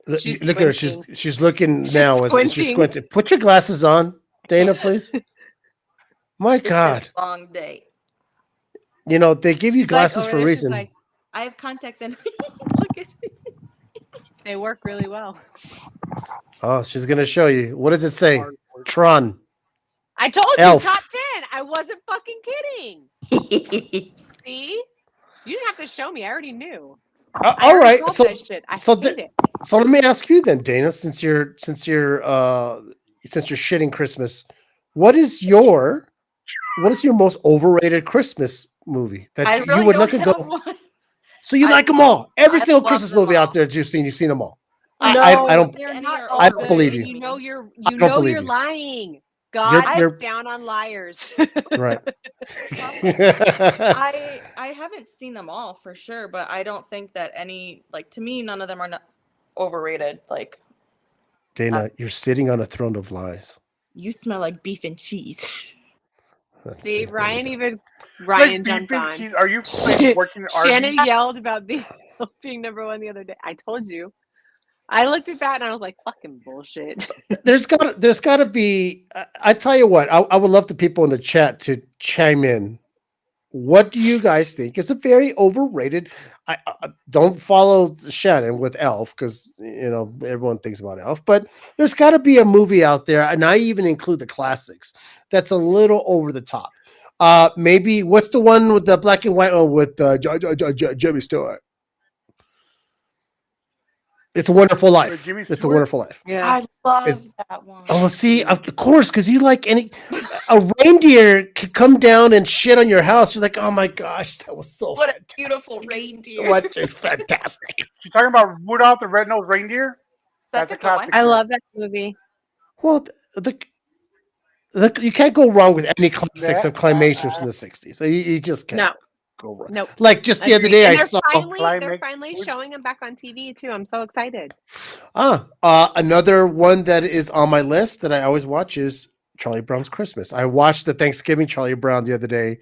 Look She's at her. squinting. She's looking She's now. She's squinting. squinting. Put your glasses on, Dana, please. My It's been God. a long day. You know, they give you She's like glasses over for a there, she's reason. like, I have contacts and look at me. they work really well. Oh, she's going to show you. What does it say? Tron. I told Elf. you top 10. I wasn't fucking kidding. See? You didn't have to show me. I already knew. I All already right. called So, that shit. I so hate the- it. so let me ask you then, Dana, since you're shitting Christmas, what is your most overrated Christmas movie that I you really would don't look and have go? one. So you I like them all? Every I single love Christmas them movie all. out there that you've seen them all. I don't. they're Any not are all I don't good. believe And you. you know you're I don't believe you're you. lying. God You're is down on liars. right. I haven't seen them all for sure, but I don't think that any, like, to me, none of them are not overrated. Like, Dana, you're sitting on a throne of lies. you smell like beef and cheese. See, There Ryan you go. even Like Ryan beef jumped and on. cheese. Are you like working at Shannon Arby's? yelled about the being number one the other day. I told you. I looked at that and I was like, "Fucking bullshit." There's got to be. I tell you what, I would love the people in the chat to chime in. What do you guys think? It's a very overrated. I don't follow Shannon with Elf because everyone thinks about Elf, but there's got to be a movie out there, and I even include the classics that's a little over the top. Maybe what's the one with the black and white one with Jimmy Stewart? It's a Wonderful Life. Jimmy It's a Stewart? Wonderful Life. Yeah. I love It's- that one. Oh, see, of course, because you like a reindeer could come down and shit on your house. You're like, oh my gosh, that was so What a fantastic. beautiful reindeer. What is fantastic. She's talking about Rudolph the Red-Nosed Reindeer? That's That's a a good one. classic. I love that movie. Well, you can't go wrong with any classics of claymation from the 60s. So you just can't No, go wrong. nope. Like just the other Agreed. day, And I saw they're Climate- finally showing him back on TV too. I'm so excited. another one that is on my list that I always watch is Charlie Brown's Christmas. I watched the Thanksgiving Charlie Brown the other day,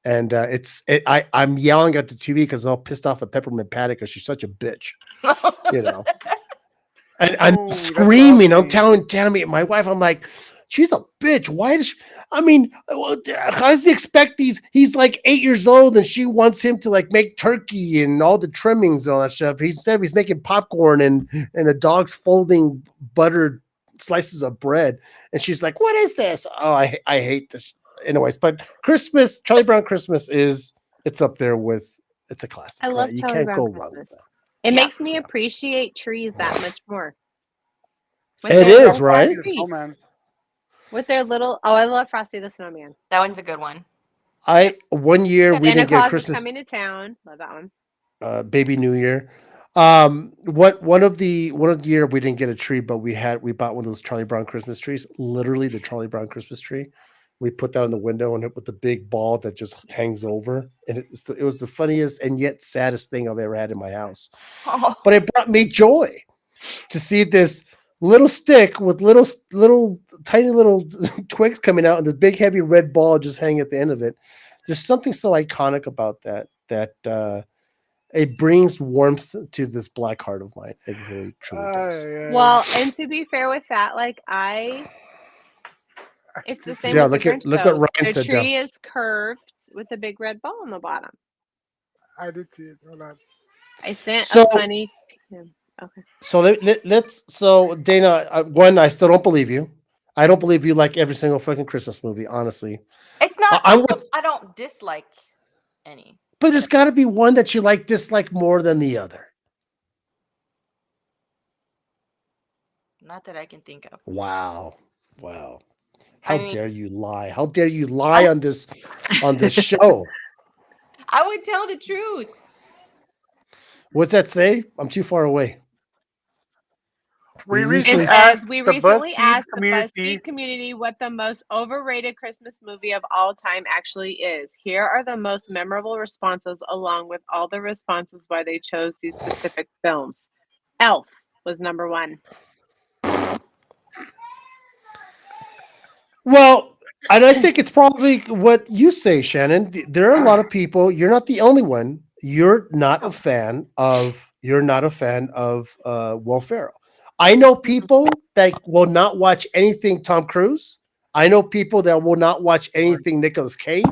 and I'm yelling at the TV because I'm all pissed off at Peppermint Patty because she's such a bitch, you know. And I'm Ooh, that's screaming. I'm lovely. telling me my wife. I'm like, she's a bitch. Why does she? I mean, how does he expect these? He's like 8 years old, and she wants him to like make turkey and all the trimmings and all that stuff. Instead, he's making popcorn and the dog's folding buttered slices of bread, and she's like, "What is this? Oh, I hate this." Anyways, but Christmas, Charlie Brown Christmas it's up there with it's a classic. I love right? You Charlie can't Brown go wrong with Christmas. that. It Yeah. makes me appreciate trees that much more. With It their is, little right? Frosty the tree. Snowman. With their little, I love Frosty the Snowman. That one's a good one. One year we Santa didn't get Claus is Christmas. coming to town. Love that one. Baby New Year. One of the year we didn't get a tree, but we bought one of those Charlie Brown Christmas trees. Literally the Charlie Brown Christmas tree. We put that on the window and it with the big ball that just hangs over, and it was the funniest and yet saddest thing I've ever had in my house. Oh, But it brought me joy to see this little stick with little tiny little twigs coming out and this big heavy red ball just hanging at the end of it. There's something so iconic about that it brings warmth to this black heart of mine. It really truly does. Well, and to be fair with that, like it's the same. Yeah, with look the at Grinch, what though. Ryan The said tree is curved with a big red ball on the bottom. I did see it. Hold on. I sent So- a funny. Okay. So let's. So Dana, one, I still don't believe you. I don't believe you like every single fucking Christmas movie, honestly. it's not. I'm with- I don't dislike any. But there's got to be one that you dislike more than the other. Not that I can think of. Wow. How I mean- dare you lie? How dare you lie on this show? I would tell the truth. What's that say? I'm too far away. We We recently It recently asked says we the recently BuzzFeed asked the community. BuzzFeed community what the most overrated Christmas movie of all time actually is. Here are the most memorable responses, along with all the responses why they chose these specific films. Elf was number one. Well, and I think it's probably what you say, Shannon. There are a lot of people. You're not the only one. You're not a fan of Will Ferrell. I know people that will not watch anything Tom Cruise. I know people that will not watch anything Nicolas Cage.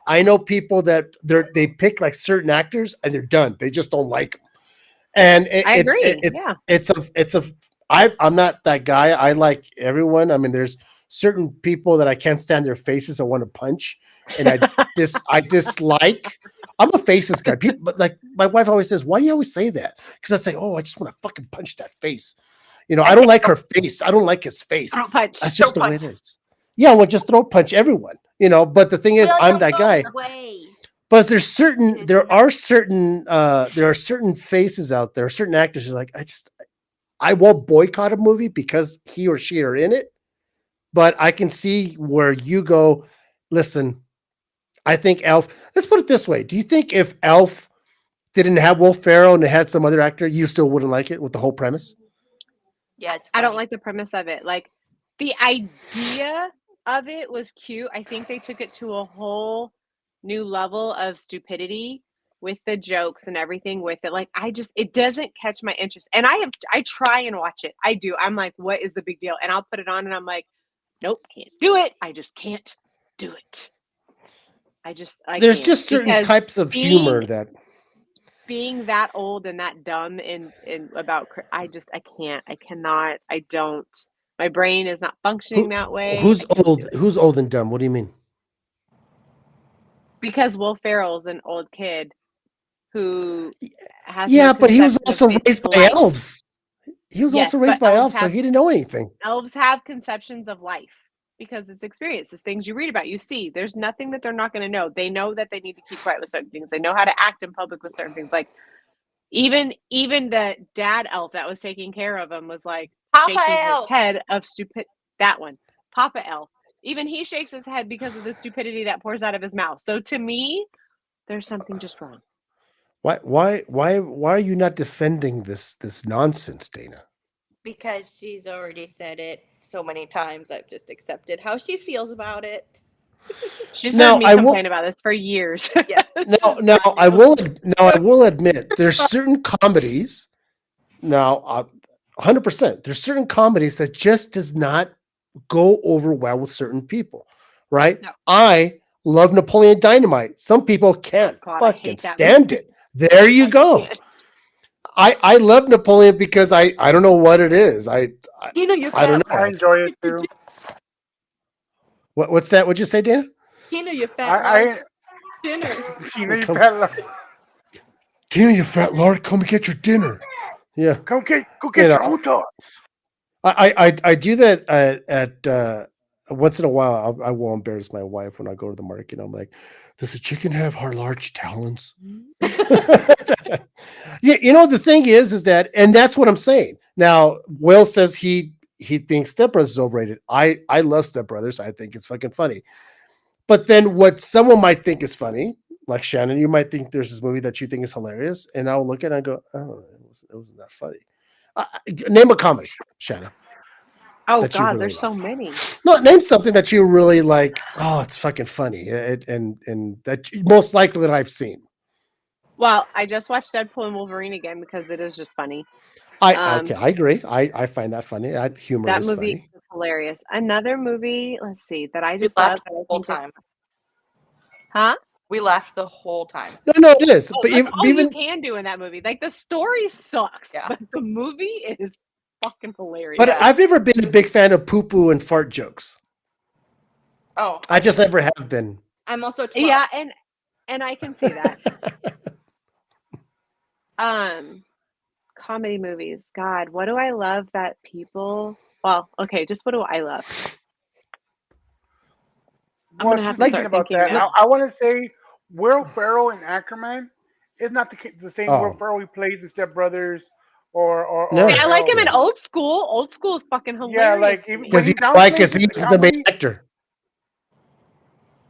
I know people that they pick like certain actors and they're done. They just don't like them. And I agree. I'm not that guy. I like everyone. I mean, there's certain people that I can't stand their faces. I want to punch, and I dislike. I'm a faces guy. People, but like my wife always says, "Why do you always say that?" Because I say, "Oh, I just want to fucking punch that face." I don't like her face. I don't like his face. Throat punch. That's just the Throat way it punch. is. Yeah, I would just throat punch everyone. But the thing is, I'm that guy. But there are certain faces out there, certain actors who are like, I won't boycott a movie because he or she are in it, but I can see where you go, listen, I think Elf, let's put it this way. Do you think if Elf didn't have Will Ferrell and it had some other actor, you still wouldn't like it with the whole premise? Yeah, it's I don't funny. like the premise of it. Like the idea of it was cute. I think they took it to a whole new level of stupidity with the jokes and everything with it. Like it doesn't catch my interest. And I try and watch it. I do. I'm like, what is the big deal? And I'll put it on and I'm like, nope, can't do it. I just can't do it. There's can't, just certain because types of humor that being that old and that dumb in about I cannot, I don't, my brain is not functioning that way. Who's I can't do old? it. Who's old and dumb? What do you mean? Because Will Ferrell's an old kid who has Yeah, no but he was conception also of raised basic by life. elves. He was Yes, also raised but by elves elves, so have he didn't know anything. elves have conceptions of life because it's experience. It's things you read about, you see. There's nothing that they're not going to know. They know that they need to keep quiet with certain things. They know how to act in public with certain things. Like even the dad elf that was taking care of him was like Papa shaking Elf. his head of stupid. That one, Papa Elf. Even he shakes his head because of the stupidity that pours out of his mouth. So to me, there's something just wrong. Why are you not defending this nonsense, Dana? Because she's already said it so many times. I've just accepted how she feels about it. She's Now, heard me I will- complain about this for years. Yeah. Now I will admit there's certain comedies. Now, 100%. There's certain comedies that just does not go over well with certain people, right? No. I love Napoleon Dynamite. Some people can't God, I fucking hate that stand movie. it. There you I go. can't. I love Napoleon because I don't know what it is. You know, you I don't fat know. I enjoy it too. What's that? What'd you say, Dan? Tina, you fat I lard. Dinner. Tina, you Come- fat lord. Tina, you fat lard, come and get your dinner. Yeah. Go get You your know. hot dogs. I do that at once in a while. I will embarrass my wife when I go to the market. I'm like, does a chicken have large talons? Yeah, the thing is that, and that's what I'm saying. Now, Will says he thinks Step Brothers is overrated. I love Step Brothers. I think it's fucking funny. But then what someone might think is funny, like Shannon, you might think there's this movie that you think is hilarious, and I'll look at it and go, oh, it wasn't that funny. Name a comedy, Shannon. Oh that you God, really there's so love. many. No, name something that you really like. Oh, it's fucking funny, and that most likely that I've seen. Well, I just watched Deadpool and Wolverine again because it is just funny. I agree. I find that funny. Humor That is movie funny. is hilarious. Another movie, let's see, that I We just love. laughed the whole time. Huh? We laughed the whole time. No, it is. Oh, But that's all even you can do in that movie. Like the story sucks, Yeah. but the movie is fucking hilarious. but Yeah. I've never been a big fan of poo poo and fart jokes. Oh, I just never have been. I'm also 12. Yeah, and I can see that. Comedy movies. God, what do I love that people? Well, okay, just what do I love? I'm Well, gonna have she's to thinking start about thinking that. now. I want to say Will Ferrell in Ackerman is not the same Oh. Will Ferrell he plays in Step Brothers or No. See, I like him in Harold. Old School. Old School is fucking hilarious. Yeah, like to even me. Because When he's he like, downplays he's the the main comedy- actor.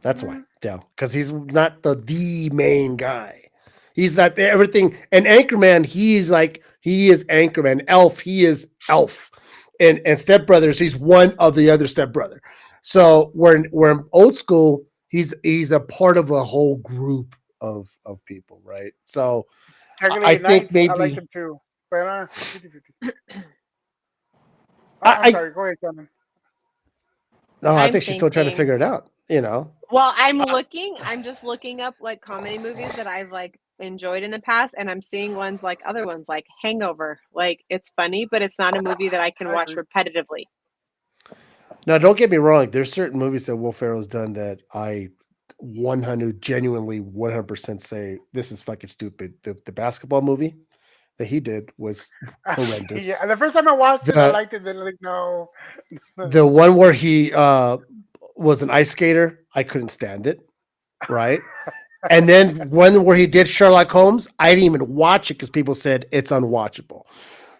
That's why, Dale. Because he's not the main guy. He's not there. Everything. And Anchorman, he is Anchorman. Elf, he is Elf. And Step Brothers, he's one of the other Step Brother. So we're in Old School, he's a part of a whole group of people, right? So I think I like maybe him too. But 50-50. I- I'm sorry. Go ahead, Shannon. no, I I'm think she's still trying to thinking- figure it out. Well, I'm just looking up like comedy movies that I've like enjoyed in the past, and I'm seeing ones like other ones like Hangover. Like it's funny, but it's not a movie that I can I watch agree. repetitively. Now, don't get me wrong. There's certain movies that Will Ferrell's done that I 100% say this is fucking stupid. The basketball movie that he did was horrendous. Yeah, the first time I watched it, I The- liked it. Then like, no. The one where he was an ice skater, I couldn't stand it. Right. And then one where he did Sherlock Holmes, I didn't even watch it because people said it's unwatchable.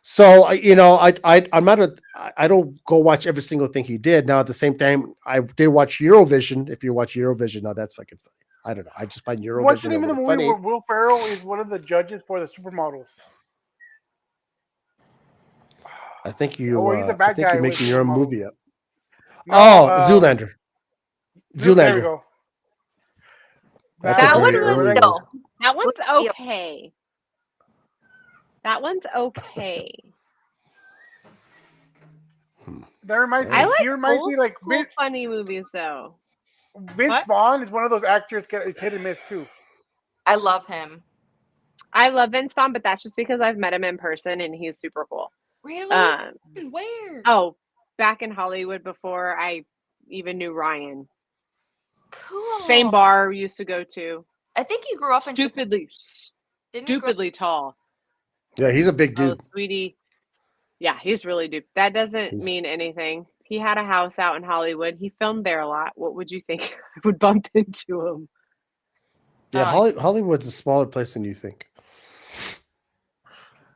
So I'm not I don't go watch every single thing he did. Now at the same time, I did watch Eurovision. If you watch Eurovision, now that's fucking funny. I don't know. I just find What's the Eurovision a name of the little movie funny. where Will Ferrell is one of the judges for the supermodels? I think Or he's a I bad think guy you're with making your own supermodels. movie up. No, Zoolander. There we Zoolander. go. That's a That very one was early Leo. one. That one's Leo. okay. That one's okay. That reminds me. I like he reminds old me like school funny movies though. Vince What? Vaughn is one of those actors. It's hit and miss too. I love him. I love Vince Vaughn, but that's just because I've met him in person and he's super cool. Really? Um, Where? oh, back in Hollywood before I even knew Ryan. Cool. Same bar we used to go to. I think you grew up in Chicago. Stupidly, Didn't you grow up- stupidly tall. Yeah, he's a big Oh, dude. sweetie. Yeah, he's really dude. That doesn't He's- mean anything. He had a house out in Hollywood. He filmed there a lot. What would you think I would bump into him? Yeah, Oh. Hollywood's a smaller place than you think.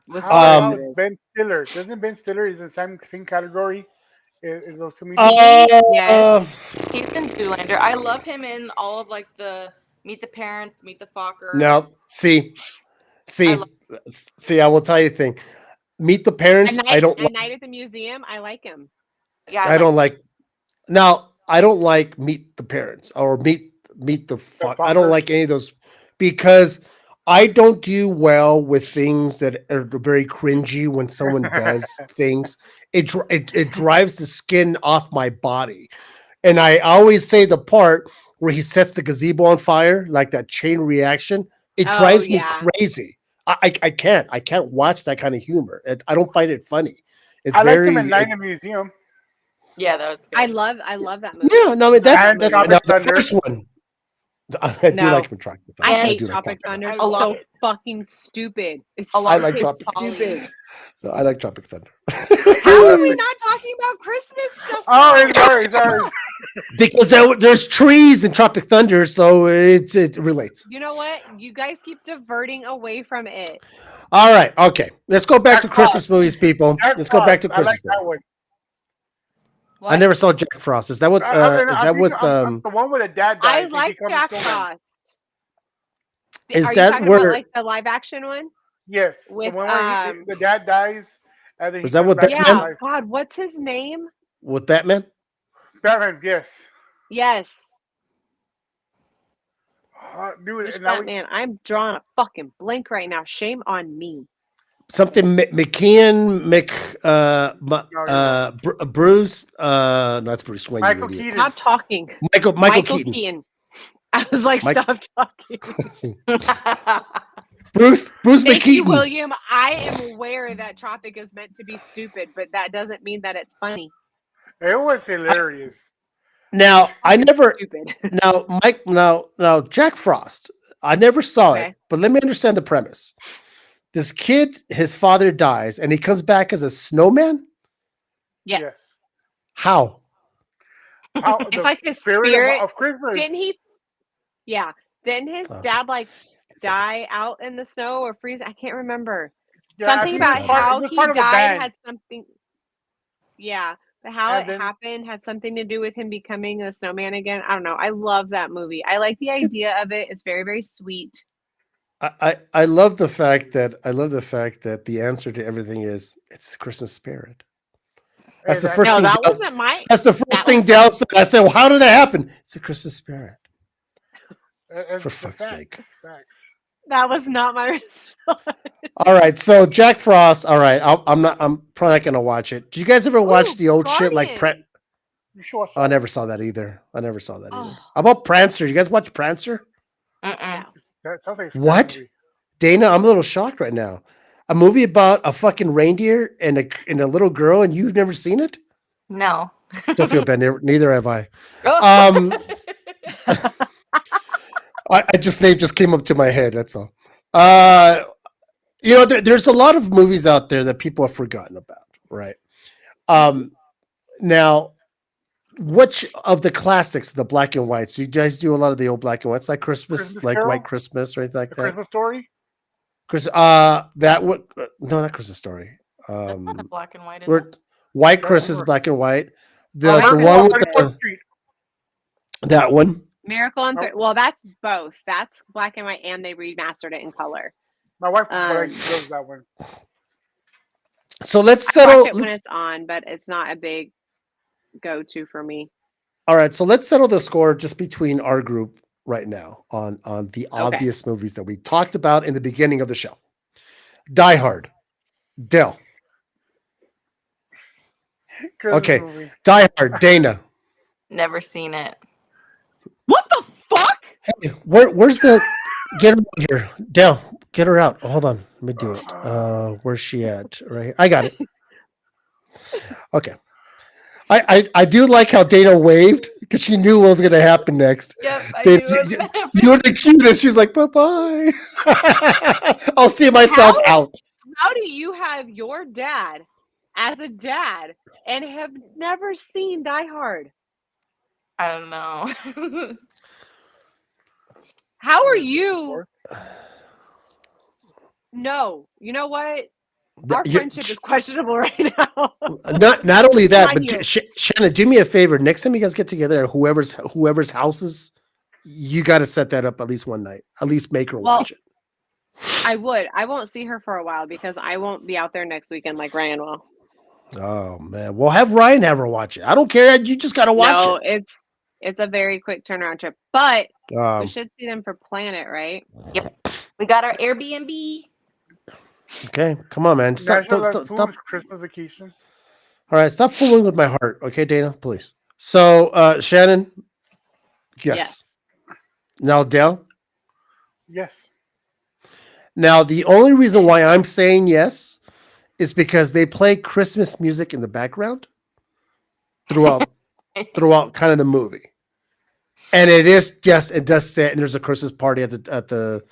With How Um, about Ben Stiller? Doesn't Ben Stiller is in the same category? Is those comedians? Yes. He's in Zoolander. I love him in all of like the Meet the Parents, Meet the Focker. Now, see, I love- I will tell you a thing. Meet the Parents. A I don't. Night at the Museum. I like him. Yeah, I don't like. Now, I don't like Meet the Parents or Meet the Fuck. I don't Fuckers. like any of those because I don't do well with things that are very cringy when someone does things. It drives the skin off my body, and I always say the part where he sets the gazebo on fire, like that chain reaction. It Oh, drives me yeah. crazy. I can't watch that kind of humor. I don't find it funny. It's I like very him in Night in the Museum. Yeah, that was good. I love that movie. yeah. No, I mean, that's And Tropic now, the Thunder. first one. I do No. like him in Tropic Thunder. I hate do like Tropic Thunder. I So love fucking stupid. It's A lot I of like kids Tropic follow you. stupid. No, I like Tropic Thunder. How are we not talking about Christmas stuff? Oh, now? sorry. Because there's trees in Tropic Thunder, so it relates. You know what? You guys keep diverting away from it. All right, okay. Let's go back to Jack Christmas Frost. movies, people. Jack Let's go back to Frost, I Christmas. like that one. I never saw Jack Frost. Is that what? Is that what? The one where the dad dies? I and like becomes a Jack snowman. Frost. Is Are that you talking where- about like the live action one? Yes, With, the one where the dad dies. And then Was he that comes what back to Batman? Yeah. life. God, what's his name? With Batman? Batman, yes. Yes. Dude, Which and now Batman? I'm drawing a fucking blank right now. Shame on me. Something McKeon, No, Bruce. No, that's Bruce Wayne. you Michael idiot. Keaton. Stop talking. Michael Keaton. I was like, Mike- stop talking. Bruce Thank you, McKeaton. William. I am aware that Tropic is meant to be stupid, but that doesn't mean that it's funny. It was hilarious. Now I It's never. stupid. Now Mike. Now Jack Frost. I never saw it, Okay. but let me understand the premise. This kid, his father dies, and he comes back as a snowman. Yes. How? How, It's the like the spirit spirit. of Christmas. Didn't he? Yeah. Didn't his Oh. dad like die out in the snow or freeze? I can't remember. Yeah, I Something think it was about part- it how was he part of a died band. had something. Yeah. But how And it then- happened had something to do with him becoming a snowman again. I don't know. I love that movie. I like the idea of it. It's very, very sweet. I love the fact that the answer to everything is it's the Christmas spirit. That's the Exactly. first No, thing. that Dell- wasn't my. That's the first that thing was- Dell said. I said, "Well, how did that happen?" It's the Christmas spirit. It's For the fuck's facts, sake. facts. That was not my response. All right, so Jack Frost. All right, I'm probably not gonna watch it. Did you guys ever watch Ooh, the old shit like Guardian. You sure? I never saw that either. How Oh. about Prancer? You guys watch Prancer? Mm-mm. That sounds like a scary What? movie. Dana, I'm a little shocked right now. A movie about a fucking reindeer and a little girl, and you've never seen it? No. Don't feel bad. Neither have I. Oh. Um, I just name just came up to my head. That's all. There's a lot of movies out there that people have forgotten about, right? Now, which of the classics, the black and whites? You guys do a lot of the old black and whites, like Christmas, Christmas like Carol? White Christmas or anything like The that. Christmas Story. That would no, not Christmas Story. That's not a black and white, is We're it? White Christmas, Right. black and white. Oh, The Miracle one on with 34th Street. that one. Miracle on Nope. well, that's both. That's black and white, and they remastered it in color. My wife loves that one. So let's I settle. watch it when it's on, but it's not a big go-to for me. All right, so let's settle the score just between our group right now on the obvious movies that we talked about in the beginning of the show. Die Hard, Dell. Christmas Okay, movie. Die Hard, Dana. Never seen it. What the fuck? Hey, where's the get her out here, Dell? Get her out. Hold on, let me do it. Where's she at? Right here. I got it. Okay. I do like how Dana waved because she knew what was going to happen next. Yep, I Dana, knew it was gonna happen. you were the cutest. She's like, bye-bye. I'll see myself out. How do you have your dad as a dad and have never seen Die Hard? I don't know. How are you? No, you know what? Our friendship is questionable right now. Not only that, On but Shannon, do me a favor. Next time you guys get together at whoever's houses, you got to set that up at least one night. At least make her watch it. I would. I won't see her for a while because I won't be out there next weekend like Ryan will. Oh man, well have Ryan have her watch it. I don't care. You just got to watch it. It's a very quick turnaround trip, but Um, we should see them for Planet, right? Yep. We got our Airbnb. Okay, come on, man. Stop. National Stop. Lampoon's Christmas Vacation. All right, stop fooling with my heart, okay, Dana, please. So, Shannon, yes. Now, Dell. Yes. Now, the only reason why I'm saying yes is because they play Christmas music in the background throughout kind of the movie, and it does say, and there's a Christmas party at the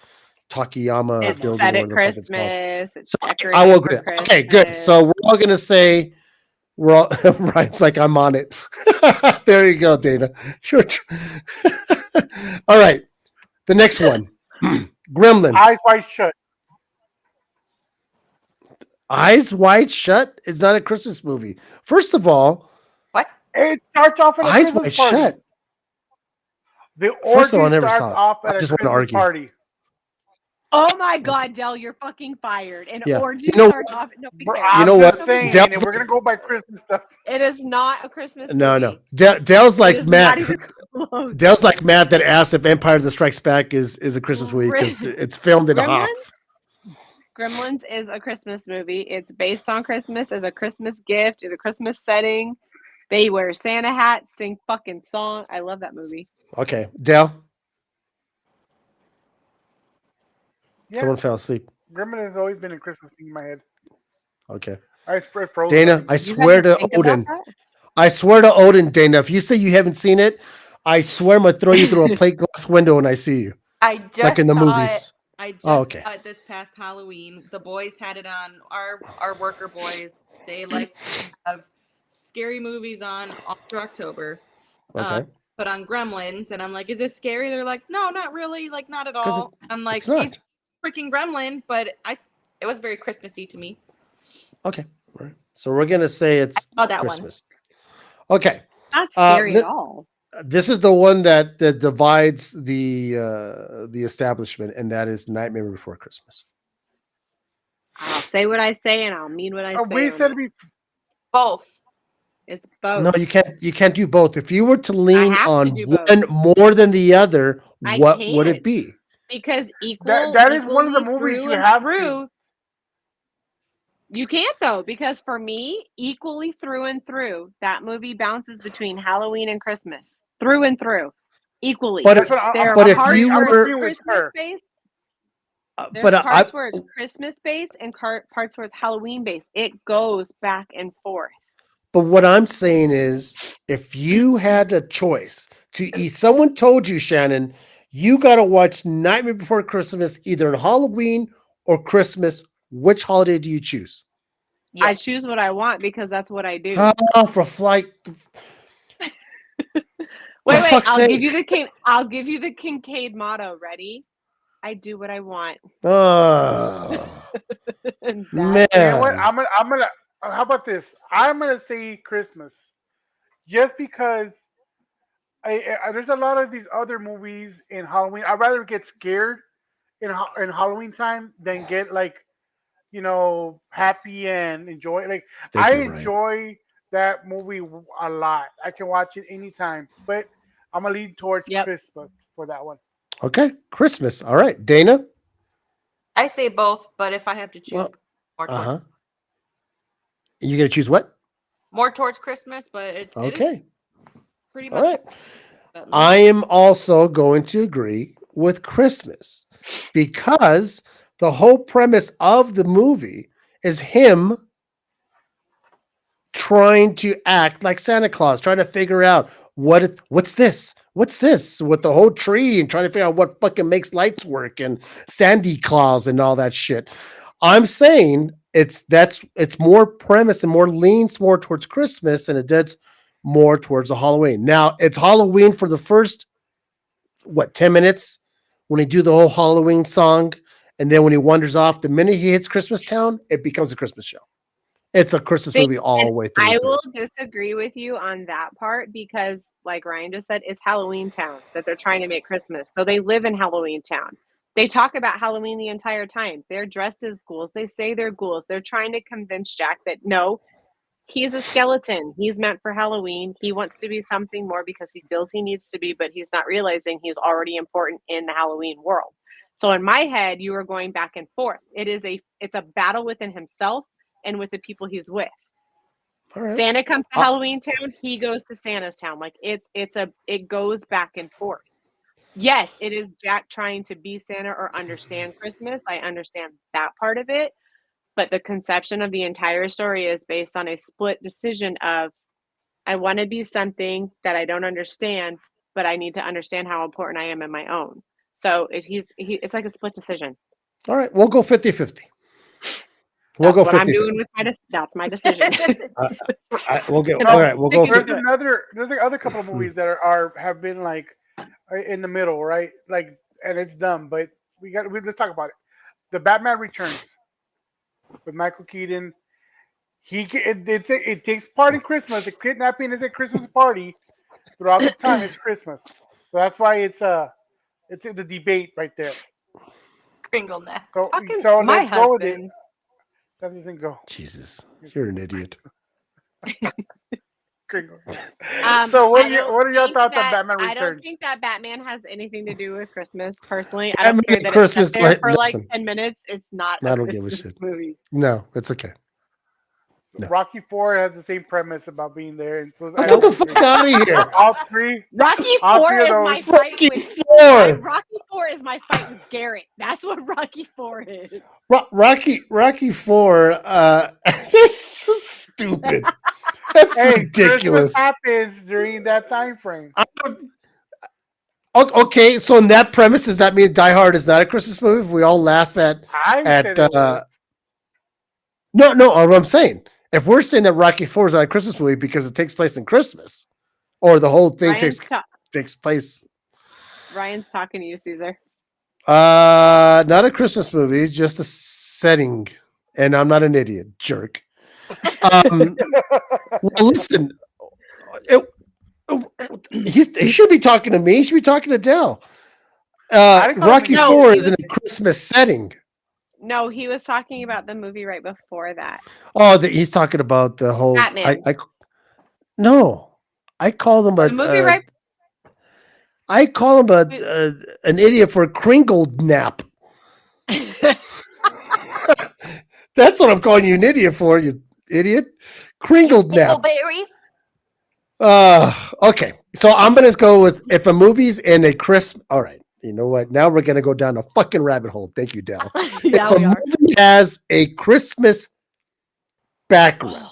Takayama It's building. set or at whatever the fuck it's called. Christmas. It's So decorated I will for agree. Okay, good. Christmas. So we're all gonna say we're all Ryan's like I'm on it. There you go, Dana. Sure. All right. The next one. Gremlins. Eyes Wide Shut. Eyes Wide Shut is not a Christmas movie. First of all, What? It starts off at a Eyes Christmas Wide party. Shut. The First of all, I orgy never starts saw it. off I at a just wanna Christmas argue. party. Oh my God, Dell, you're fucking fired. And Yeah. orgy You know starts off. Nobody Bro, cares. You I'm know just what? saying, Dell's- if we're gonna go by Christmas stuff. It is not a Christmas No, movie. no. Dell's It like is Matt. not even close. Dell's like Matt that asked if Empire the Strikes Back is a Christmas movie because it's filmed in Gremlins? half. Gremlins is a Christmas movie. It's based on Christmas as a Christmas gift in a Christmas setting. They wear Santa hats, sing fucking song. I love that movie. Okay, Dell. Yeah, Someone fell asleep. Gremlin has always been a Christmas thing in my head. Okay. I spread frozen. Dana, I You swear had to think about Odin. that? I swear to Odin, Dana. If you say you haven't seen it, I swear I'm gonna throw you through a plate glass window when I see you. I just Like in the saw movies. It. I just okay. saw it this past Halloween. The boys had it on. Our worker boys. They like to have scary movies on all through October. Okay. Put on Gremlins, and I'm like, "Is it scary?" They're like, "No, not really. Like, not at all." I'm like, it's not. "He's freaking Gremlin," but it was very Christmassy to me. Okay. All right. So we're gonna say it's I saw that one. Christmas. Okay. Not scary th- at all. This is the one that divides the establishment, and that is Nightmare Before Christmas. I'll say what I say and I'll mean what I say. We on said it. we Both. It's both. No, you can't do both. If you were to lean have to on do one more than the other, I what would it can't. be? Because equal. that is one of the equally movies through you and have through. to. You can't though, because for me, equally through and through, that movie bounces between Halloween and Christmas, through and through, equally. But That's what there but are if parts you where it's were- agreeing with Christmas her. based. There's but parts where it's Christmas based and parts where it's Halloween based. It goes back and forth. But what I'm saying is, if you had a choice to eat, someone told you, Shannon, you got to watch Nightmare Before Christmas either on Halloween or Christmas. Which holiday do you choose? I Yes. choose what I want because that's what I do. Oh, for flight. Wait, fuck's I'll sake. give you the I'll give you the Kincaid motto. Ready? I do what I want. Oh. And Man. You know what? I'm gonna. How about this? I'm gonna say Christmas, just because there's a lot of these other movies in Halloween. I'd rather get scared in Halloween time than get like happy and enjoy. Like Thank I you, Ryan. enjoy that movie a lot. I can watch it anytime, but I'm gonna lean towards Yep. Christmas for that one. Okay, Christmas. All right, Dana. I say both, but if I have to choose, Well, more towards, You gonna choose what? more towards Christmas, but it is Okay. pretty All much. right. about I am also going to agree with Christmas because the whole premise of the movie is him trying to act like Santa Claus, trying to figure out what's this with the whole tree and trying to figure out what fucking makes lights work and Sandy Claus and all that shit. I'm saying it's more premise and leans more towards Christmas and it does more towards the Halloween. Now it's Halloween for the first 10 minutes when he do the whole Halloween song, and then when he wanders off, the minute he hits Christmas Town, it becomes a Christmas show. It's a Christmas movie all the way through. I will disagree with you on that part because, like Ryan just said, it's Halloween Town that they're trying to make Christmas. So they live in Halloween Town. They talk about Halloween the entire time. They're dressed as ghouls. They say they're ghouls. They're trying to convince Jack that no, he's a skeleton. He's meant for Halloween. He wants to be something more because he feels he needs to be, but he's not realizing he's already important in the Halloween world. So in my head, you are going back and forth. It's a battle within himself and with the people he's with. All right. Santa comes to Halloween Town, he goes to Santa's town. Like it goes back and forth. Yes, it is Jack trying to be Santa or understand Christmas. I understand that part of it. But the conception of the entire story is based on a split decision of I want to be something that I don't understand, but I need to understand how important I am in my own. So it's like a split decision. All right, we'll go 50-50. We'll go 50-50. I'm doing with that's my decision. We'll go. There's the other couple of movies that have been like in the middle, right? Like, and it's dumb, but let's talk about it. The Batman Returns with Michael Keaton. It takes part in Christmas. The kidnapping is a Christmas party. Throughout the time, it's Christmas. So that's why it's in the debate right there. Kringle neck. So my let's go with it. husband. That doesn't go. Jesus, you're an idiot. So what are your thoughts on Batman Returns? I don't think that Batman has anything to do with Christmas. Personally, I Batman don't care that Christmas, it's there for nothing. like 10 minutes. It's not I a don't give a Christmas shit. movie. No, it's okay. No. Rocky IV has the same premise about being there. And so Get the fuck out of here. All three. Rocky All IV three of is those. my fight Rocky with IV. Rocky IV is my fight with Garrett. That's what Rocky IV is. Rocky IV. That's so stupid. That's ridiculous. Christmas happens during that time frame. Okay, so in that premise, does that mean Die Hard is not a Christmas movie? If we all laugh at No, what I'm saying. If we're saying that Rocky IV is not a Christmas movie because it takes place in Christmas, or the whole thing takes place. Ryan's talking to you, Caesar. Not a Christmas movie, just a setting. And I'm not an idiot, jerk. Well, listen, he should be talking to me. He should be talking to Dell. Rocky IV is in a Christmas setting. No, he was talking about the movie right before that. Oh, he's talking about the whole Batman. I call them the movie right. I call him an idiot for a Kringle nap. That's what I'm calling you an idiot for, you idiot. Kringle nap. Okay. So I'm gonna go with if a movie's in a crisp. All right. You know what? Now we're gonna go down a fucking rabbit hole. Thank you, Dell. Yeah, if a movie has a Christmas background,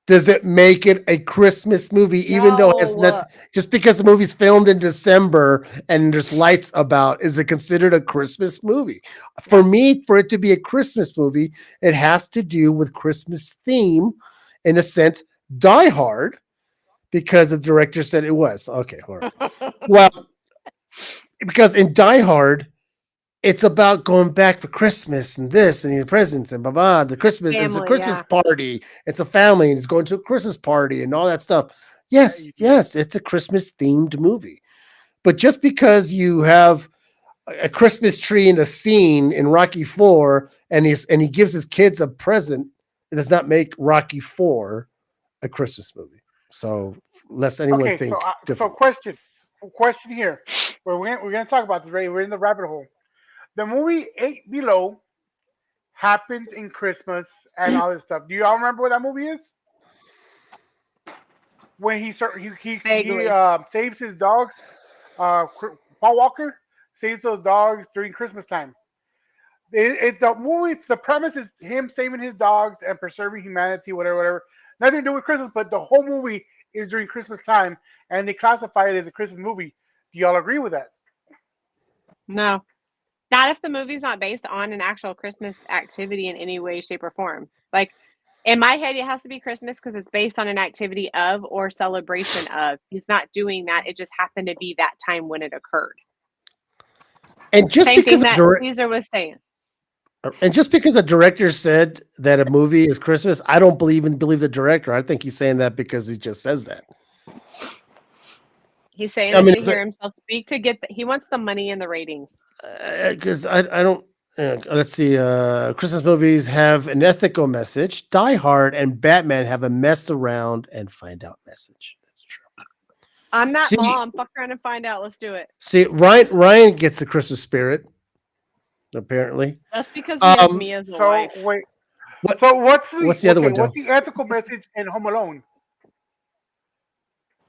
does it make it a Christmas movie, even though it's not just because the movie's filmed in December and there's lights about? Is it considered a Christmas movie? For me, for it to be a Christmas movie, it has to do with Christmas theme, in a sense. Die Hard, because the director said it was. Okay, all right. Well, because in Die Hard, it's about going back for Christmas and this and your presents and blah blah. The Christmas it's a Family, Christmas yeah. party. It's a family and it's going to a Christmas party and all that stuff. Yes, easy. yes, it's a Christmas themed movie. But just because you have a Christmas tree in a scene in Rocky 4 and he gives his kids a present, it does not make Rocky 4 a Christmas movie. So lest anyone Okay, think so different. question here. We're gonna talk about this. Right, we're in the rabbit hole. The movie Eight Below happens in Christmas and all this stuff. Do you all remember what that movie is? When he Vaguely. saves his dogs. Paul Walker saves those dogs during Christmas time. The movie, the premise is him saving his dogs and preserving humanity, whatever. Nothing to do with Christmas, but the whole movie is during Christmas time, and they classify it as a Christmas movie. Do y'all agree with that? No. Not if the movie's not based on an actual Christmas activity in any way, shape, or form. Like, in my head, it has to be Christmas because it's based on an activity of or celebration of. He's not doing that. It just happened to be that time when it occurred. And just Same thing because that Caesar was saying. a director said that a movie is Christmas, I don't believe the director. I think he's saying that because he just says that. He's saying to hear himself speak to get he wants the money and the ratings. Because I don't. Let's see. Christmas movies have an ethical message. Die Hard and Batman have a mess around and find out message. That's true. I'm not mom. Fuck around and find out. Let's do it. See, Ryan gets the Christmas spirit. Apparently, that's because he has me as a wife. Wait. So what's the other one? What's the ethical message in Home Alone?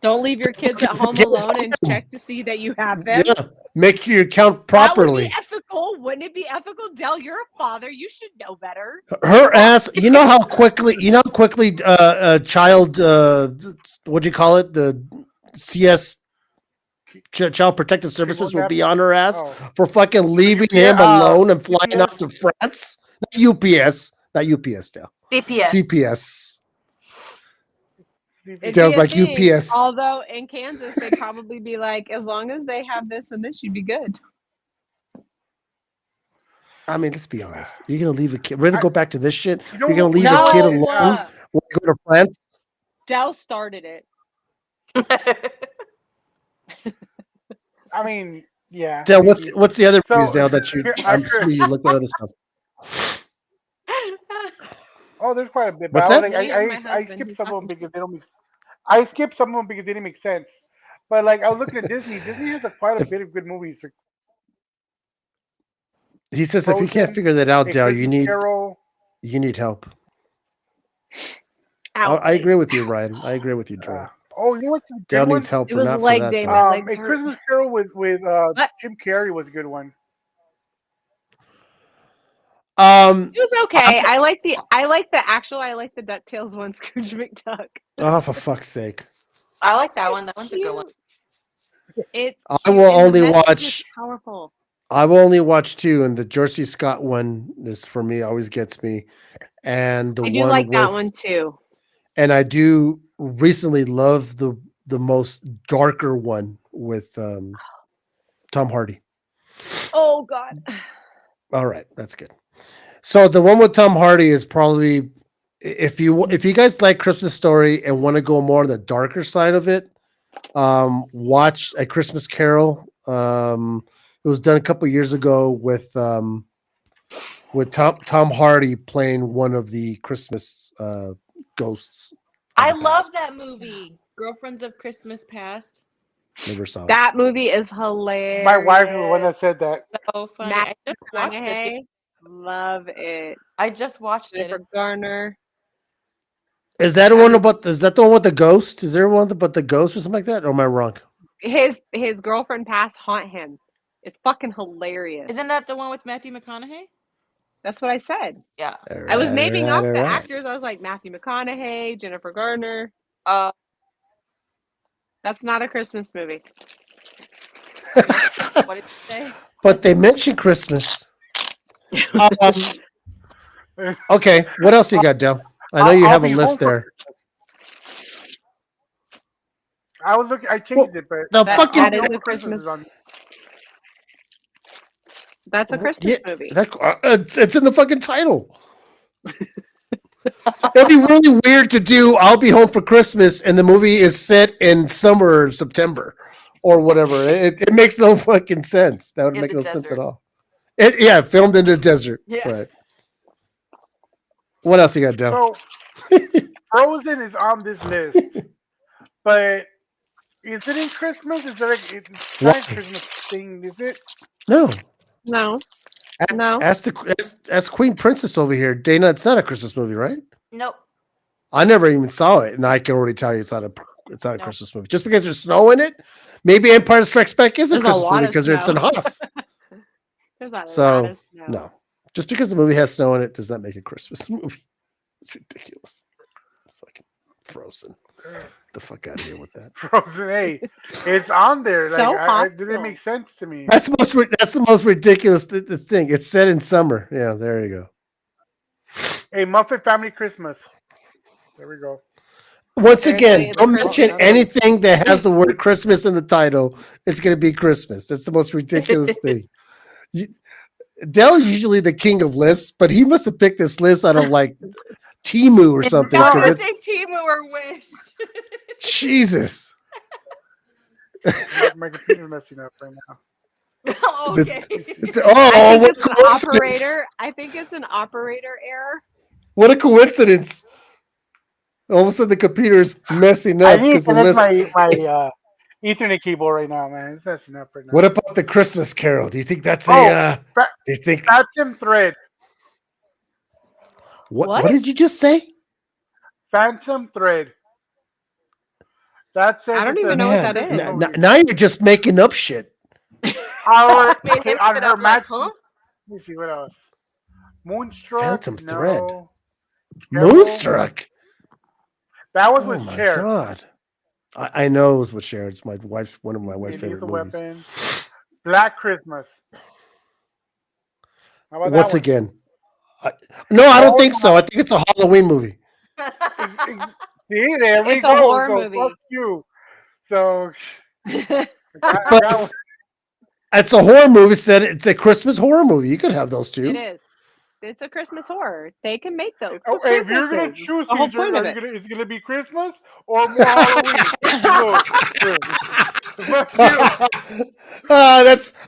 Don't leave your kids at home alone and check to see that you have them. Yeah, make sure you count properly. That would be ethical. Wouldn't it be ethical? Del, you're a father. You should know better. Her ass. You know how quickly. Child. What do you call it? The CS. Child Protective Services will be on her ass for fucking leaving him alone and flying off to France. Not UPS, Dale. CPS. It sounds like UPS. Although in Kansas, they'd probably be like, as long as they have this and this, you'd be good. I mean, let's be honest. You're gonna leave a kid. We're gonna go back to this shit. You're gonna leave a kid alone. When you go to France. Dell started it. I mean, yeah. Dell, what's the other movies, Dell, that you? I'm sure you looked at other stuff. Oh, there's quite a bit. What's but that? I skipped some of them because they don't make. I skipped some of them because they didn't make sense. But like I was looking at Disney. Disney has quite a bit of good movies. He says Frozen, if you can't figure that out, Dell, you need help. I agree with you, Ryan. I agree with you, Drew. You know what? Dell needs help. It was not leg for that, day. A Christmas Carol with Jim Carrey was a good one. It was okay. I like the DuckTales one, Scrooge McDuck. Oh, for fuck's sake! I like that one. That one's a good one. I will only watch. Powerful. I will only watch two, and the Jersey Scott one is for me. Always gets me, and the I do like that one too. And I do recently love the most darker one with Tom Hardy. Oh God! All right, that's good. So the one with Tom Hardy is probably if you guys like Christmas Story and want to go more on the darker side of it, watch A Christmas Carol. It was done a couple years ago with Tom Hardy playing one of the Christmas ghosts. I love that movie, Girlfriends of Christmas Past. Never saw that movie is hilarious. My wife is the one that said that. So funny. I just watched it. Love it. I just watched Jennifer Garner. Is that the one with the ghost? Is there one about the ghost or something like that? Or am I wrong? His girlfriend past haunt him. It's fucking hilarious. Isn't that the one with Matthew McConaughey? That's what I said. Yeah. I was naming off the actors. I was like Matthew McConaughey, Jennifer Garner. That's not a Christmas movie. What did you say? But they mentioned Christmas. Okay, what else you got, Del? I know you have a list there. I was looking. I changed it, but that is a Christmas. That's a Christmas movie. It's in the fucking title. It'd be really weird to do I'll Be Home for Christmas and the movie is set in summer or September or whatever. It makes no fucking sense. That would In make the no sense at desert. all. Filmed in the desert. Yeah. Right. What else you got, Del? So Frozen is on this list, but is it in Christmas? Is it like it's not a Why? Christmas thing? Is it? No. No. No. Ask Queen Princess over here. Dana, it's not a Christmas movie, right? Nope. I never even saw it, and I can already tell you it's not a No. Christmas movie. Just because there's snow in it, maybe Empire Strikes Back is a There's a Christmas lot movie of because it's in snow. Hoth. There's a So, lot of snow. No. Just because the movie has snow in it does not make it a Christmas movie. It's ridiculous. Fucking Frozen. The fuck out of here with that. Frozen. Hey, it's on there. Like, So it hostile. didn't make sense to me. That's the most ridiculous thing. It's set in summer. Yeah, there you go. Hey, Muppet Family Christmas. There we go. Once Apparently again, it's don't Christmas. mention anything that has the word Christmas in the title. It's going to be Christmas. That's the most ridiculous thing. Dell usually the king of lists, but he must have picked this list out of like Temu or something. No, 'cause it's it's a Temu or Wish. Jesus. My computer's messing up right now. Okay. I think What it's an coincidence. operator. I think it's an operator error. What a coincidence. All of a sudden the computer is messing I up need because to the connect list. my Ethernet cable right now, man. It's messing up right now. What about the Christmas Carol? Do you think that's Fa- do you think Phantom Thread. what did you just say? Phantom Thread. That's it. I don't even know what that is. Now you're just making up shit. Our, Made okay, him on sit her up like, match. huh? Let me see what else. Moonstruck. Phantom no. Thread. Carol. Moonstruck. That was Oh with my Cher. god. I know it was with Cher. It's one of my wife's favorite Lethal movies. Weapon. Black Christmas. How about Once that again. No, I don't Oh, think so. I think it's a Halloween movie. one? See, there we It's a go. horror So movie. fuck you. So But that it's a horror movie. It's a Christmas horror movie. You could have those two. It is. It's a Christmas horror. They can make those. oh, for if you're gonna Christmases. choose, The whole Caesar, point of are it. you gonna, is it gonna be Christmas or more Halloween? Fuck you.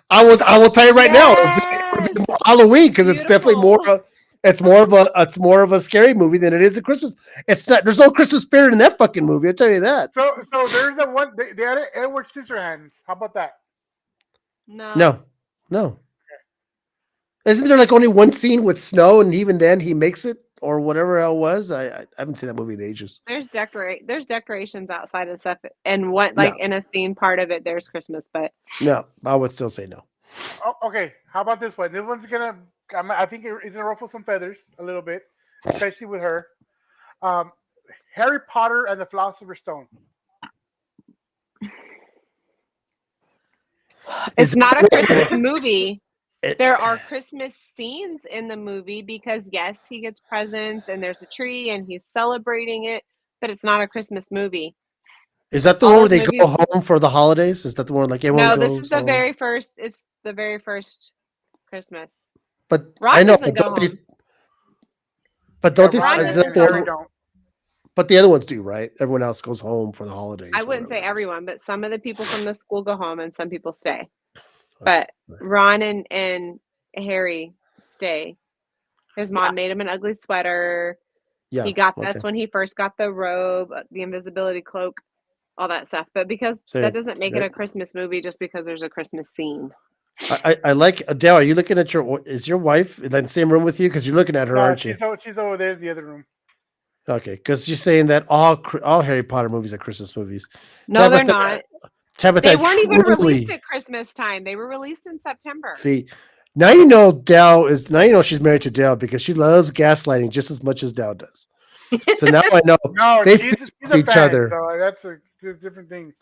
I will tell you right now. It would be more Halloween because it's definitely Beautiful. it's more of a scary movie than it is a Christmas. It's not. There's no Christmas spirit in that fucking movie. I'll tell you that. So there's the one they had Edward Scissorhands. How about that? No. Isn't there like only one scene with snow, and even then he makes it or whatever it was? I haven't seen that movie in ages. There's decorations outside and stuff, and what like in a scene part of it, there's Christmas, but No, I would still say no. Oh, okay. How about this one? This one's gonna. I think it's gonna ruffle some feathers a little bit, especially with her. Harry Potter and the Philosopher's Stone. it's not a Christmas movie. There are Christmas scenes in the movie because yes, he gets presents and there's a tree and he's celebrating it, but it's not a Christmas movie. Is that the All one where those they movies- go home for the holidays? Is that the one like everyone No, goes? this is the home? very first. It's the very first Christmas. But Ron I know. doesn't go home. But don't these? Ron Is doesn't that go the, home. don't. but the other ones do, right? Everyone else goes home for the holidays. I or wouldn't say whatever it is. everyone, but some of the people from the school go home and some people stay. But Ron and Harry stay. His mom made him an ugly sweater. Yeah, He got that's when he first got the robe, the invisibility cloak, all that stuff. But because So, that doesn't make it yeah. a Christmas movie just because there's a Christmas scene. I like Adele. Are you looking at is your wife in the same room with you? Because you're looking at her, aren't you? She's over there in the other room. Okay, because you're saying that all Harry Potter movies are Christmas movies. No, they're Tabitha- not. Tabitha, They weren't even truly- released at Christmas time. They were released in September. See, now you know she's married to Dell because she loves gaslighting just as much as Dell does. So now I know No, they she's feed a each fan, other. So that's a different thing.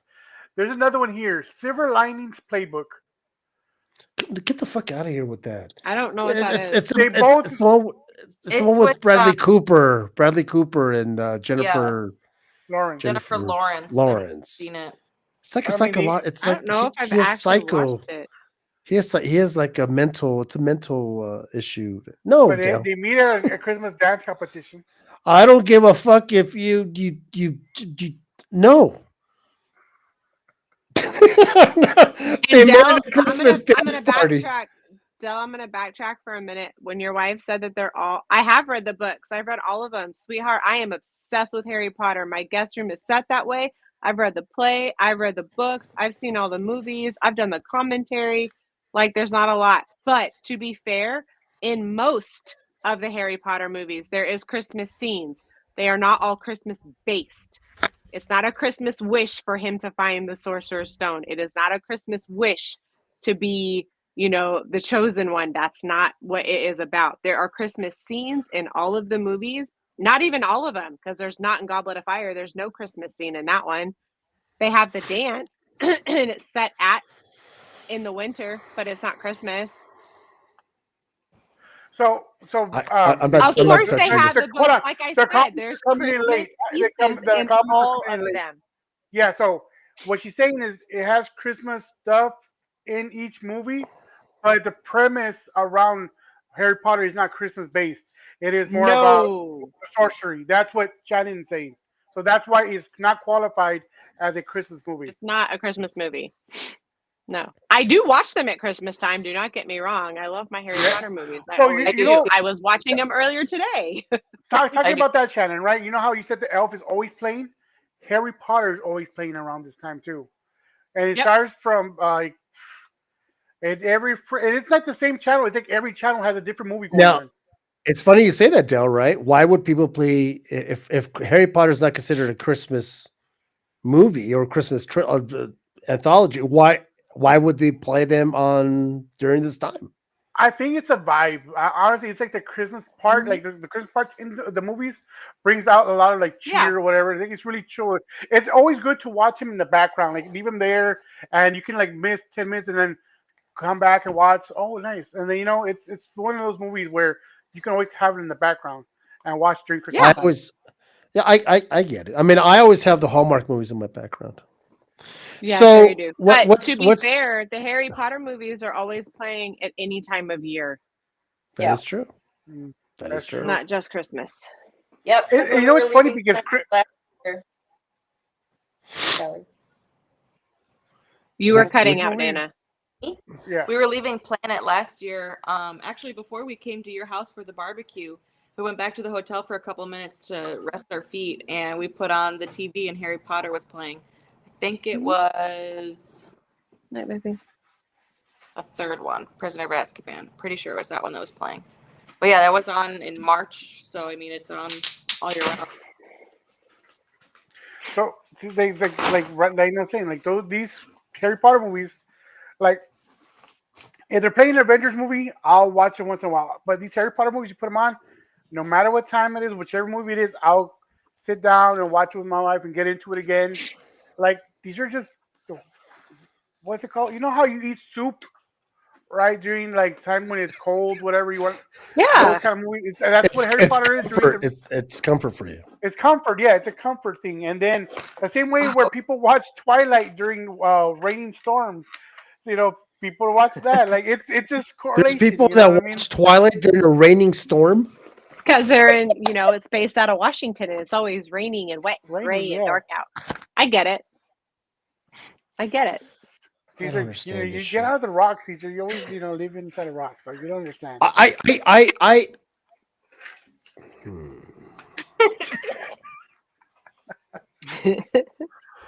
There's another one here. Silver Linings Playbook. Get the fuck out of here with that. I don't know what that is. It's They the both- one It's with with, Bradley Cooper. Bradley Cooper and Jennifer Lawrence. Jennifer Jennifer Lawrence. Lawrence. Seen it. It's like a I mean, psychological. It's I like don't know if I've she's actually psycho. watched it. He has like a mental issue. No, But Dale. they meet at a Christmas dance competition. I don't give a fuck if you no. They And met Dell, at a Christmas I'm dance gonna party. backtrack. Dell, I'm gonna backtrack for a minute. When your wife said that they're all, I have read the books. I've read all of them, sweetheart. I am obsessed with Harry Potter. My guest room is set that way. I've read the play. I've read the books. I've seen all the movies. I've done the commentary. Like, there's not a lot. But to be fair, in most of the Harry Potter movies, there is Christmas scenes. They are not all Christmas based. It's not a Christmas wish for him to find the Sorcerer's Stone. It is not a Christmas wish to be, the chosen one. That's not what it is about. There are Christmas scenes in all of the movies, not even all of them, because there's not in Goblet of Fire. There's no Christmas scene in that one. They have the dance, and it's set in the winter, but it's not Christmas. So I'm not- Of I'm not course, they touching have this. the Hold on. books. Like I The comics said, there's are coming in Christmas late. pieces The in comics are all coming in of late. them. Yeah, so what she's saying is it has Christmas stuff in each movie, but the premise around Harry Potter is not Christmas based. It is more about No. sorcery. That's what Shannon's saying. So that's why it's not qualified as a Christmas movie. It's not a Christmas movie. No. I do watch them at Christmas time. Do not get me wrong. I love my Harry Potter movies. I So always you do. know- I was watching them earlier today. Talking I do. about that, Shannon, right? You know how you said the elf is always playing? Harry Potter is always playing around this time too. And it Yep. starts from and it's not the same channel. I think every channel has a different movie going Now- on. It's funny you say that, Dell, right? Why would people play if Harry Potter is not considered a Christmas movie or Christmas anthology? Why would they play them on during this time? I think it's a vibe. Honestly, it's like the Christmas part, Mhm. like the Christmas parts in the movies brings out a lot of like cheer Yeah. or whatever. I think it's really chill. It's always good to watch him in the background, like leave him there, and you can like miss 10 minutes and then come back and watch. Oh, nice! And then it's one of those movies where you can always have it in the background and watch during Christmas. I time. always, yeah, I get it. I mean, I always have the Hallmark movies in my background. Yeah, So, sure you do. what- But to be what's- fair, the Harry Potter movies are always playing at any time of year, That Yeah. is true. Mm, That that's is true. true. not just Christmas. Yep. 'cause And when you know we it's were funny leaving because Planet last year- Sorry. You were Which cutting out, movies? Dana. Yeah. We were leaving Planet last year. Actually, before we came to your house for the barbecue, we went back to the hotel for a couple minutes to rest our feet, and we put on the TV, and Harry Potter was playing. I think it was Night, baby. a third one, Prisoner of Azkaban. Pretty sure it was that one that was playing. But yeah, that was on in March, so I mean it's on all year round. So they like I'm saying, like these Harry Potter movies, like if they're playing an Avengers movie, I'll watch it once in a while. But these Harry Potter movies, you put them on, no matter what time it is, whichever movie it is, I'll sit down and watch it with my wife and get into it again. Like these are just what's it called? You know how you eat soup, right? During like time when it's cold, whatever you want. Yeah. Those kind of movies. That's what Harry Potter is. During comfort. It's comfort for you. It's comfort, yeah, it's a comfort thing. And then the same way where people watch Twilight during raining storms, people watch that. Like it's just correlation. There's people you know that what I watch mean? Twilight during a raining storm. Because they're in, it's based out of Washington and it's always raining and wet, and Raining, gray, and yeah. dark out. I get it. I Caesar, don't understand you this get shit. out of the rocks, Caesar. You always, live inside a rock, so you don't understand. I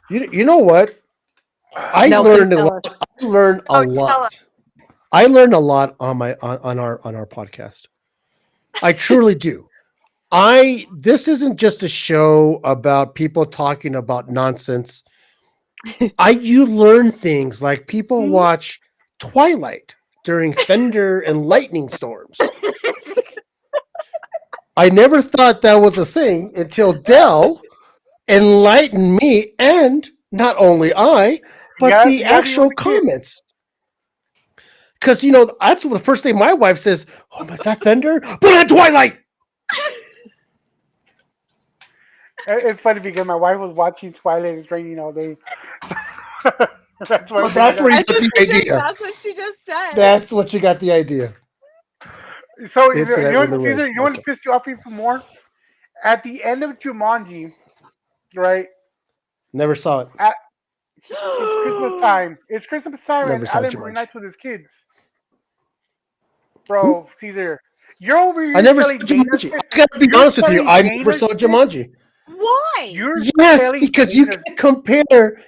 you know what? I No, learned please a tell lot. us. I learned a Oh, tell lot. us. I learned a lot on our podcast. I truly do. This isn't just a show about people talking about nonsense. You learn things like people Mhm. watch Twilight during thunder and lightning storms. I never thought that was a thing until Dell enlightened me, and not only I, but Yeah, the yeah, the actual only kid. comments. Because that's what the first thing my wife says. Oh, is that thunder? Put on Twilight. It's funny because my wife was watching Twilight. It's raining all day. That's why. So that's where you got the idea. That's what she just said. That's what you got the idea. So Internet you with know, the Caesar, ring. you want to Okay. piss you off even more? At the end of Jumanji, right? Never saw it. It's Christmas time. It's Christmas time, Never and saw Alan Jumanji. reunites with his kids. Bro, Caesar, you're over here I never saw telling Dana Jumanji. shit. I gotta be You're honest with you. telling I Dana never saw shit? Jumanji. Why? You're Yes, telling because you Dana- can compare.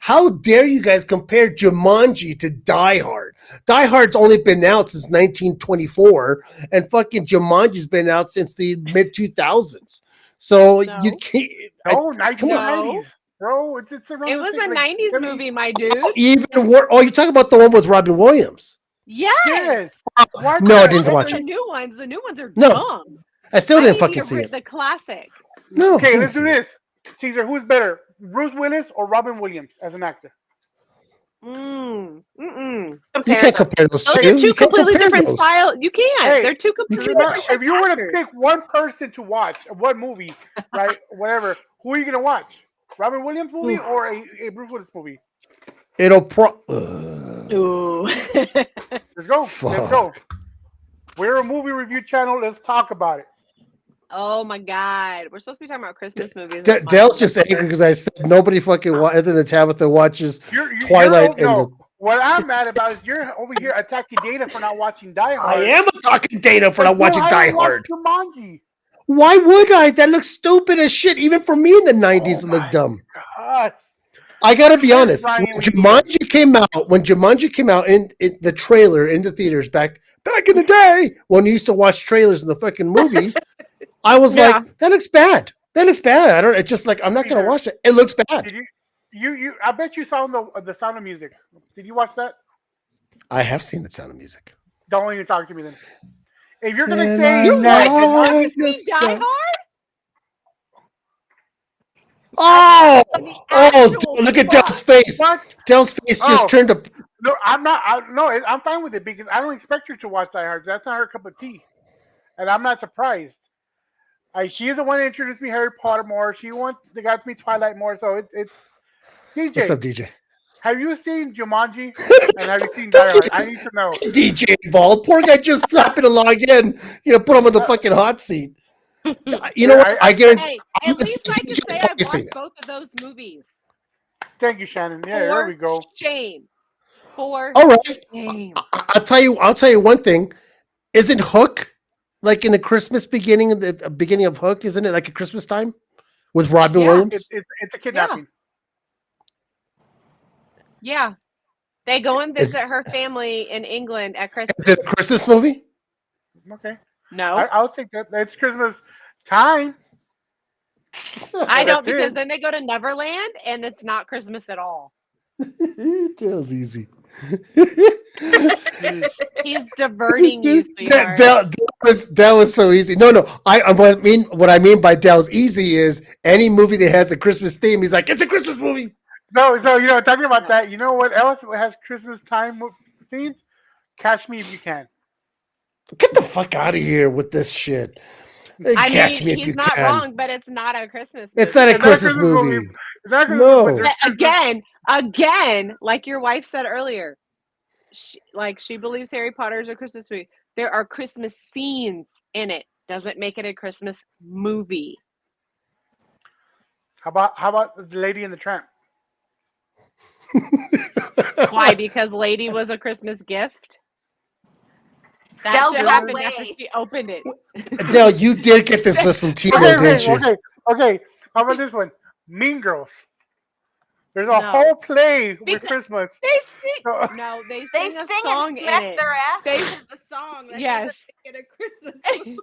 How dare you guys compare Jumanji to Die Hard? Die Hard's only been out since 1924, and fucking Jumanji's been out since the mid 2000s. So No. you can't. No, come on. 1990s, bro. It's around. It the was same, a like, 90s 70s. movie, my dude. Even worse. Oh, you're talking about the one with Robin Williams? Yes. Yes. Why No, I can't didn't watch The it. new ones. The new ones are No. dumb. I still I didn't need fucking see it. The classic. No. Okay, didn't let's do see it. this. Caesar, who's better, Bruce Willis or Robin Williams as an actor? Mm. Mm-mm. You Compare can't them. compare those Those two. are two You can't completely compare different those. styles. You can't. Hey, They're two completely Remember, different if you were to actors. pick one person to watch one movie, right, whatever, who are you gonna watch? Robin Williams movie Ooh. or a Bruce Willis movie? It'll pro. Ooh. Let's go. Fuck. Let's go. We're a movie review channel. Let's talk about it. Oh my God. We're supposed to be talking about Christmas movies. Dale's just angry because I said nobody fucking other than Tabitha watches You're Twilight and no. What I'm mad about is you're over here attacking Dana for not watching Die I Hard. am talking Dana for But not watching you Die haven't watched Hard. Jumanji. Why would I? That looks stupid as shit. Even for me in the 90s, Oh it looked my dumb. God. I gotta be honest. Ryan When Reynolds. Jumanji came out in the trailer in the theaters back in the day when you used to watch trailers in the fucking movies, I was Yeah. like, that looks bad. That looks bad. I don't. It's just like I'm not gonna watch it. It looks bad. Did you? I bet you saw the Sound of Music. Did you watch that? I have seen The Sound of Music. Don't even talk to me then. If you're gonna And say I You that like know Jumanji, the Die Hard? Oh, actual look at plot. Dell's face. what? Dell's face just Oh. turned to. No, I'm not. I'm fine with it because I don't expect her to watch Die Hard. That's not her cup of tea, and I'm not surprised. She is the one that introduced me Harry Potter more. She got me Twilight more. So it's DJ. What's up, DJ? Have you seen Jumanji? And have you seen Die Hard? I need to know. DJ involved. Poor guy just happened to log in. Put him on the fucking hot seat. You know what? I guarantee. Hey, I'm at gonna least say I can DJ say I've probably seen watched it. both of those movies. Thank you, Shannon. Yeah, there we go. Shame. For All right. shame. I'll tell you one thing. Isn't Hook like in the Christmas beginning of the beginning of Hook? Isn't it like a Christmas time with Robin Yeah. Williams? It's a kidnapping. Yeah. They go and Is- visit her family in England at Christmas. Is it a Christmas movie? Okay, No, I'll take that. It's Christmas time. I don't That's it. because then they go to Neverland and it's not Christmas at all. Dale's easy. He's diverting you, sweetheart. Dell was so easy. No. What I mean by Dell's easy is any movie that has a Christmas theme. He's like, it's a Christmas movie. No, so talking about that. You know what else has Christmas time scenes? Catch Me If You Can. Get the fuck out of here with this shit. Catch me if he's you not can. wrong, but it's not a Christmas movie. It's not a It's not a Christmas Christmas movie. movie. It's not Christmas No. movie. There's Christmas- Again, like your wife said earlier, she believes Harry Potter is a Christmas movie. There are Christmas scenes in it. Doesn't make it a Christmas movie. How about the Lady and the Tramp? Why? Because Lady was a Christmas gift. That Del should Rey. happen after she opened it. Dell, you did get this list from Timo, didn't you? Okay. How about this one? Mean Girls. There's a No. whole play with Because- Christmas. They sing. So- No, they They sing a sing song and in smack it. their ass They- to the song. That Yes. doesn't make it a Christmas movie.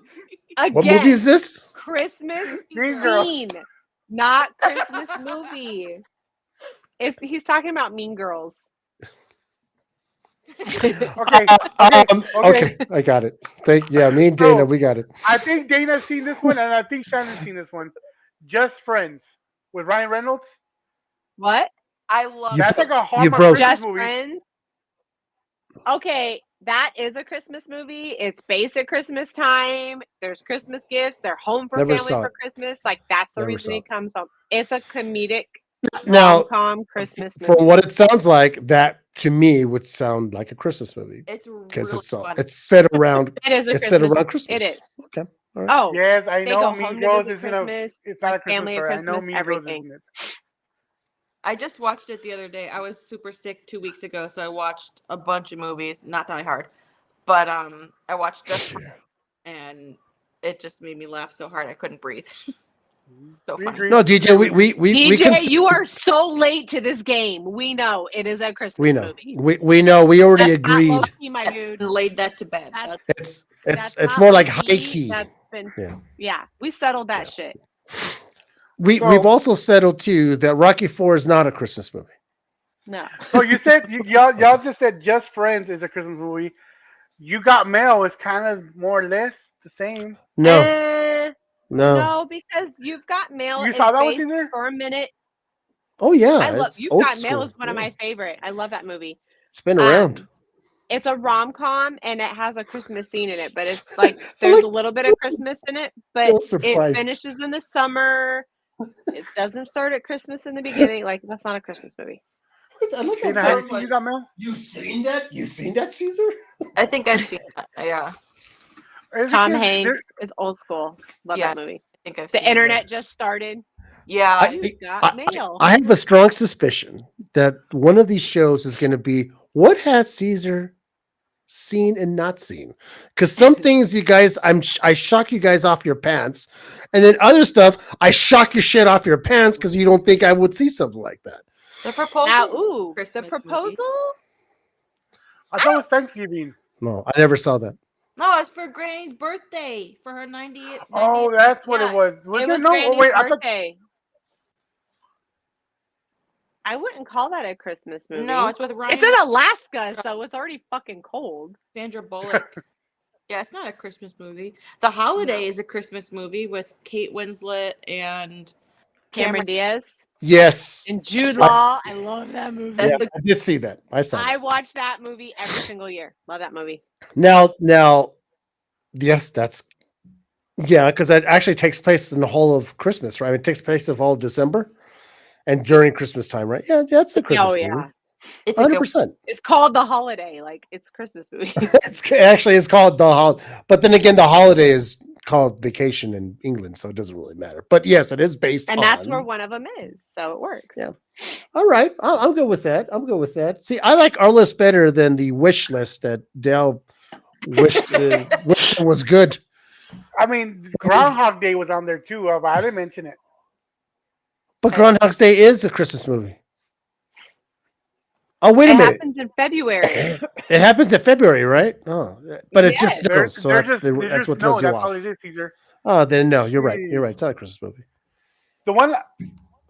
Again, What movie is this? Christmas Mean Girls. scene, not Christmas movie. He's talking about Mean Girls. Okay. Okay, I got it. Me and Dana, So- we got it. I think Dana's seen this one, and I think Shannon's seen this one. Just Friends with Ryan Reynolds. What? I love You That's it. like a you Hallmark broke- Christmas Just movie. Friends. Okay, that is a Christmas movie. It's basic Christmas time. There's Christmas gifts. They're home for Never family saw for it. Christmas. Like that's the Never reason saw he it. comes home. It's a comedic Now, Rom-com Christmas movie. from what it sounds like, that to me would sound like a Christmas movie It's because really it's so, funny. it's set around It is a it's set Christmas. around Christmas. It is. Okay. Oh, Yes, I they know. go Mean home to Girls visit is, you know, Christmas, it's not a like Christmas family at story. I know Christmas, Mean Girls everything. isn't it? I just watched it the other day. I was super sick 2 weeks ago, so I watched a bunch of movies. Not Die Hard, but I watched Just Friends, and it just made me laugh so hard I couldn't breathe. So We funny. agree. No, DJ, we DJ, you are so late to this game. We know it is a Christmas we know. movie. We know. We already That's not agreed. low-key, my dude. And laid that to bed. That's- That's It's That's not more like low-key. high key. That's been Yeah. we settled that Yeah. shit. We've also settled too that Rocky IV is not a Christmas movie. No. So you said y'all just said Just Friends is a Christmas movie. You Got Mail is kind of more or less the same. No, No, no. because You've Got Mail You is saw that one, based Caesar? for a minute. Oh yeah, I love it's You've old Got Mail school. is one of Yeah. my favorite. I love that movie. It's been around. It's a rom-com and it has a Christmas scene in it, but it's like there's a little bit of Christmas in it, but So it surprised. finishes in the summer. It doesn't start at Christmas in the beginning. Like that's not a Christmas movie. I look Tina, have you seen You Got Mail? You seen that? You seen that, Caesar? I think I've seen that. Yeah, Is it Tom kids? Hanks is old school. Love Yeah. that movie. I think I've The seen that. internet just started. Yeah, You've Got Mail. I have a strong suspicion that one of these shows is going to be what has Caesar seen and not seen? Because some things you guys, I shock you guys off your pants, and then other stuff I shock your shit off your pants because you don't think I would see something like that. the proposal. Now, ooh, the Christmas proposal. I thought it was Thanksgiving. No, I never saw that. No, it's for Granny's birthday for her 90th. Oh, that's what Yeah, it was. Was It it? was No, Granny's oh, wait. I thought birthday. I wouldn't call that a Christmas movie. No, it's with Ryan. It's in Alaska, so it's already fucking cold. Sandra Bullock. Yeah, it's not a Christmas movie. The Holiday is a Christmas movie with Kate Winslet and Cameron Diaz Yes, and Jude Law. I love that movie. That's yeah, the- I did see that. I saw. I That. watch that movie every single year. Love that movie. Now, yes, that's because it actually takes place in the whole of Christmas, right? It takes place of all of December and during Christmas time, right? Yeah, that's a Christmas Oh yeah, movie. It's a good 100%. it's called The Holiday. Like it's Christmas movie. It's called the holiday, but then again, the holiday is called vacation in England, so it doesn't really matter. But yes, it is based And on. that's where one of them is, so it works. Yeah. All right, I'm good with that. I'm good with that. See, I like our list better than the wish list that Dale wished was good. I mean, Groundhog Day was on there too, but I didn't mention it. But Groundhog's Day is a Christmas movie. Oh, wait a It minute. happens in February. It happens in February, right? Oh, but it's Yeah. just snow, so that's what throws you That's off. all it is, Caesar. Oh, then no, you're right. You're right. It's not a Christmas movie. The one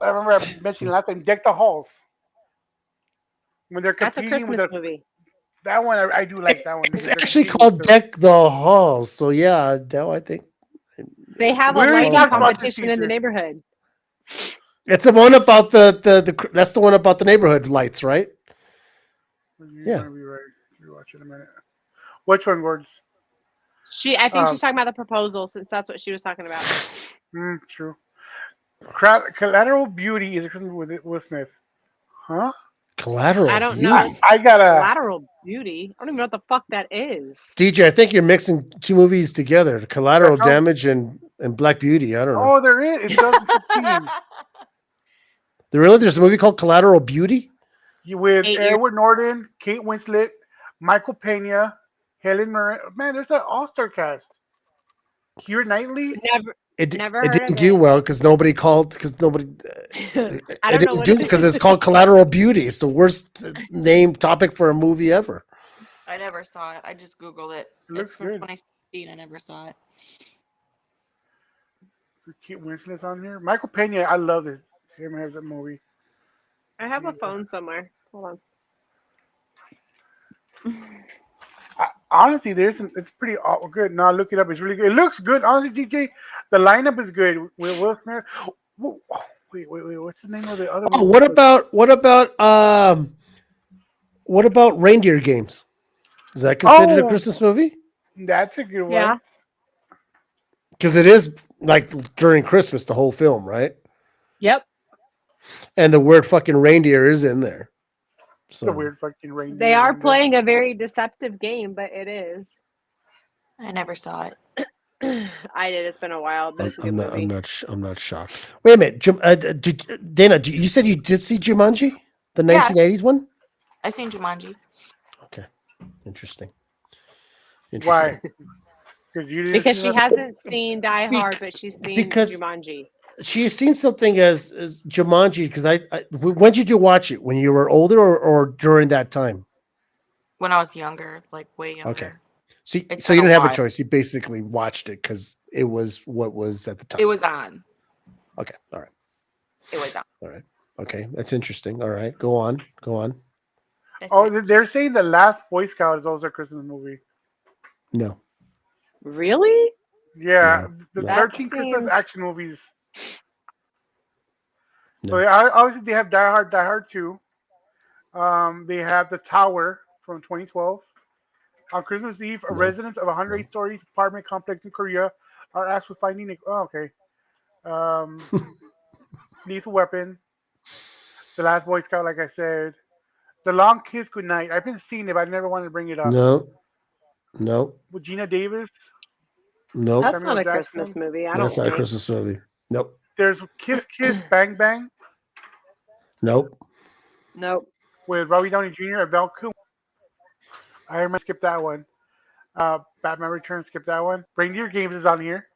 I remember I mentioned last time, Deck the Halls. When they're That's a competing with Christmas the, movie. that one, I do like that one. It's They're actually competing called with the- Deck the Halls. So yeah, Dell, I think They have a We already lighting talked about this, competition in the Caesar. neighborhood. it's the one about the that's the one about the neighborhood lights, right? You're Yeah. gonna be right. Rewatch in a minute. Which one, Gords? I think she's talking about the proposal, since that's what she was talking about. True. Collateral Beauty is a Christmas with Will Smith. Huh? Collateral. I don't Beauty. know. I gotta. Collateral Beauty. I don't even know what the fuck that is. DJ, I think you're mixing two movies together: Collateral That's how- Damage and Black Beauty. I don't know. Oh, there is. It's 2015. There's a movie called Collateral Beauty. With 8 years. Edward Norton, Kate Winslet, Michael Pena, Helen Mirren. Man, there's an all-star cast. Keira Knightley. Never It heard didn't of do it. well because nobody called because nobody. I It don't know didn't what do it because is. it's called Collateral Beauty. It's the worst name topic for a movie ever. I never saw it. I just Googled it. Looks It's from good. 2016. I never saw it. Kate Winslet's on here. Michael Pena. I love it. Him has that movie. I have a phone somewhere. Hold on. Honestly, it's pretty good. Now look it up. It's really good. It looks good. Honestly, DJ, the lineup is good. With Will Smith. Wait. What's the name of the other Oh, one? what about Reindeer Games? Is that considered a Christmas movie? That's a good one. Yeah. Because it is like during Christmas, the whole film, right? Yep. And the word fucking reindeer is in there. So The weird fucking reindeer. They are in there. playing a very deceptive game, but it is. I never saw it. I did. It's been a while, but it's a good I'm not. movie. I'm not shocked. Wait a minute, Dana. You said you did see Jumanji, the Yeah. 1980s one. I've seen Jumanji. Okay, interesting. Why? Because Because she hasn't seen Die Hard, but she's seen because- Jumanji. She's seen something as Jumanji because when did you watch it? When you were older or during that time? When I was younger, like way younger. Okay. So It's you been a didn't have a while. choice. You basically watched it because it was what was at the time. It was on. Okay. All right. It was on. All right. Okay. That's interesting. All right. Go on. That's Oh, it. they're saying the Last Boy Scout is also a Christmas movie. No. Really? Yeah, the No. 13 That Christmas seems- action movies. No. So obviously they have Die Hard 2. They have The Tower from 2012. On Christmas Eve, No. residents of a 108-story apartment complex in Korea are asked with finding a... Oh, okay. Lethal Weapon. The Last Boy Scout, like I said. The Long Kiss Goodnight. I've been seeing it, but I never wanted to bring it up. No. With Gina Davis. Nope. That's Samuel not a Jackson. Christmas movie. I That's don't not a think. Christmas movie. Nope. There's Kiss Kiss Bang Bang Nope. Nope. with Robbie Downey Jr. and Val Kilmer. Iron Man, skip that one. Batman Returns, skip that one. Reindeer Games is on here.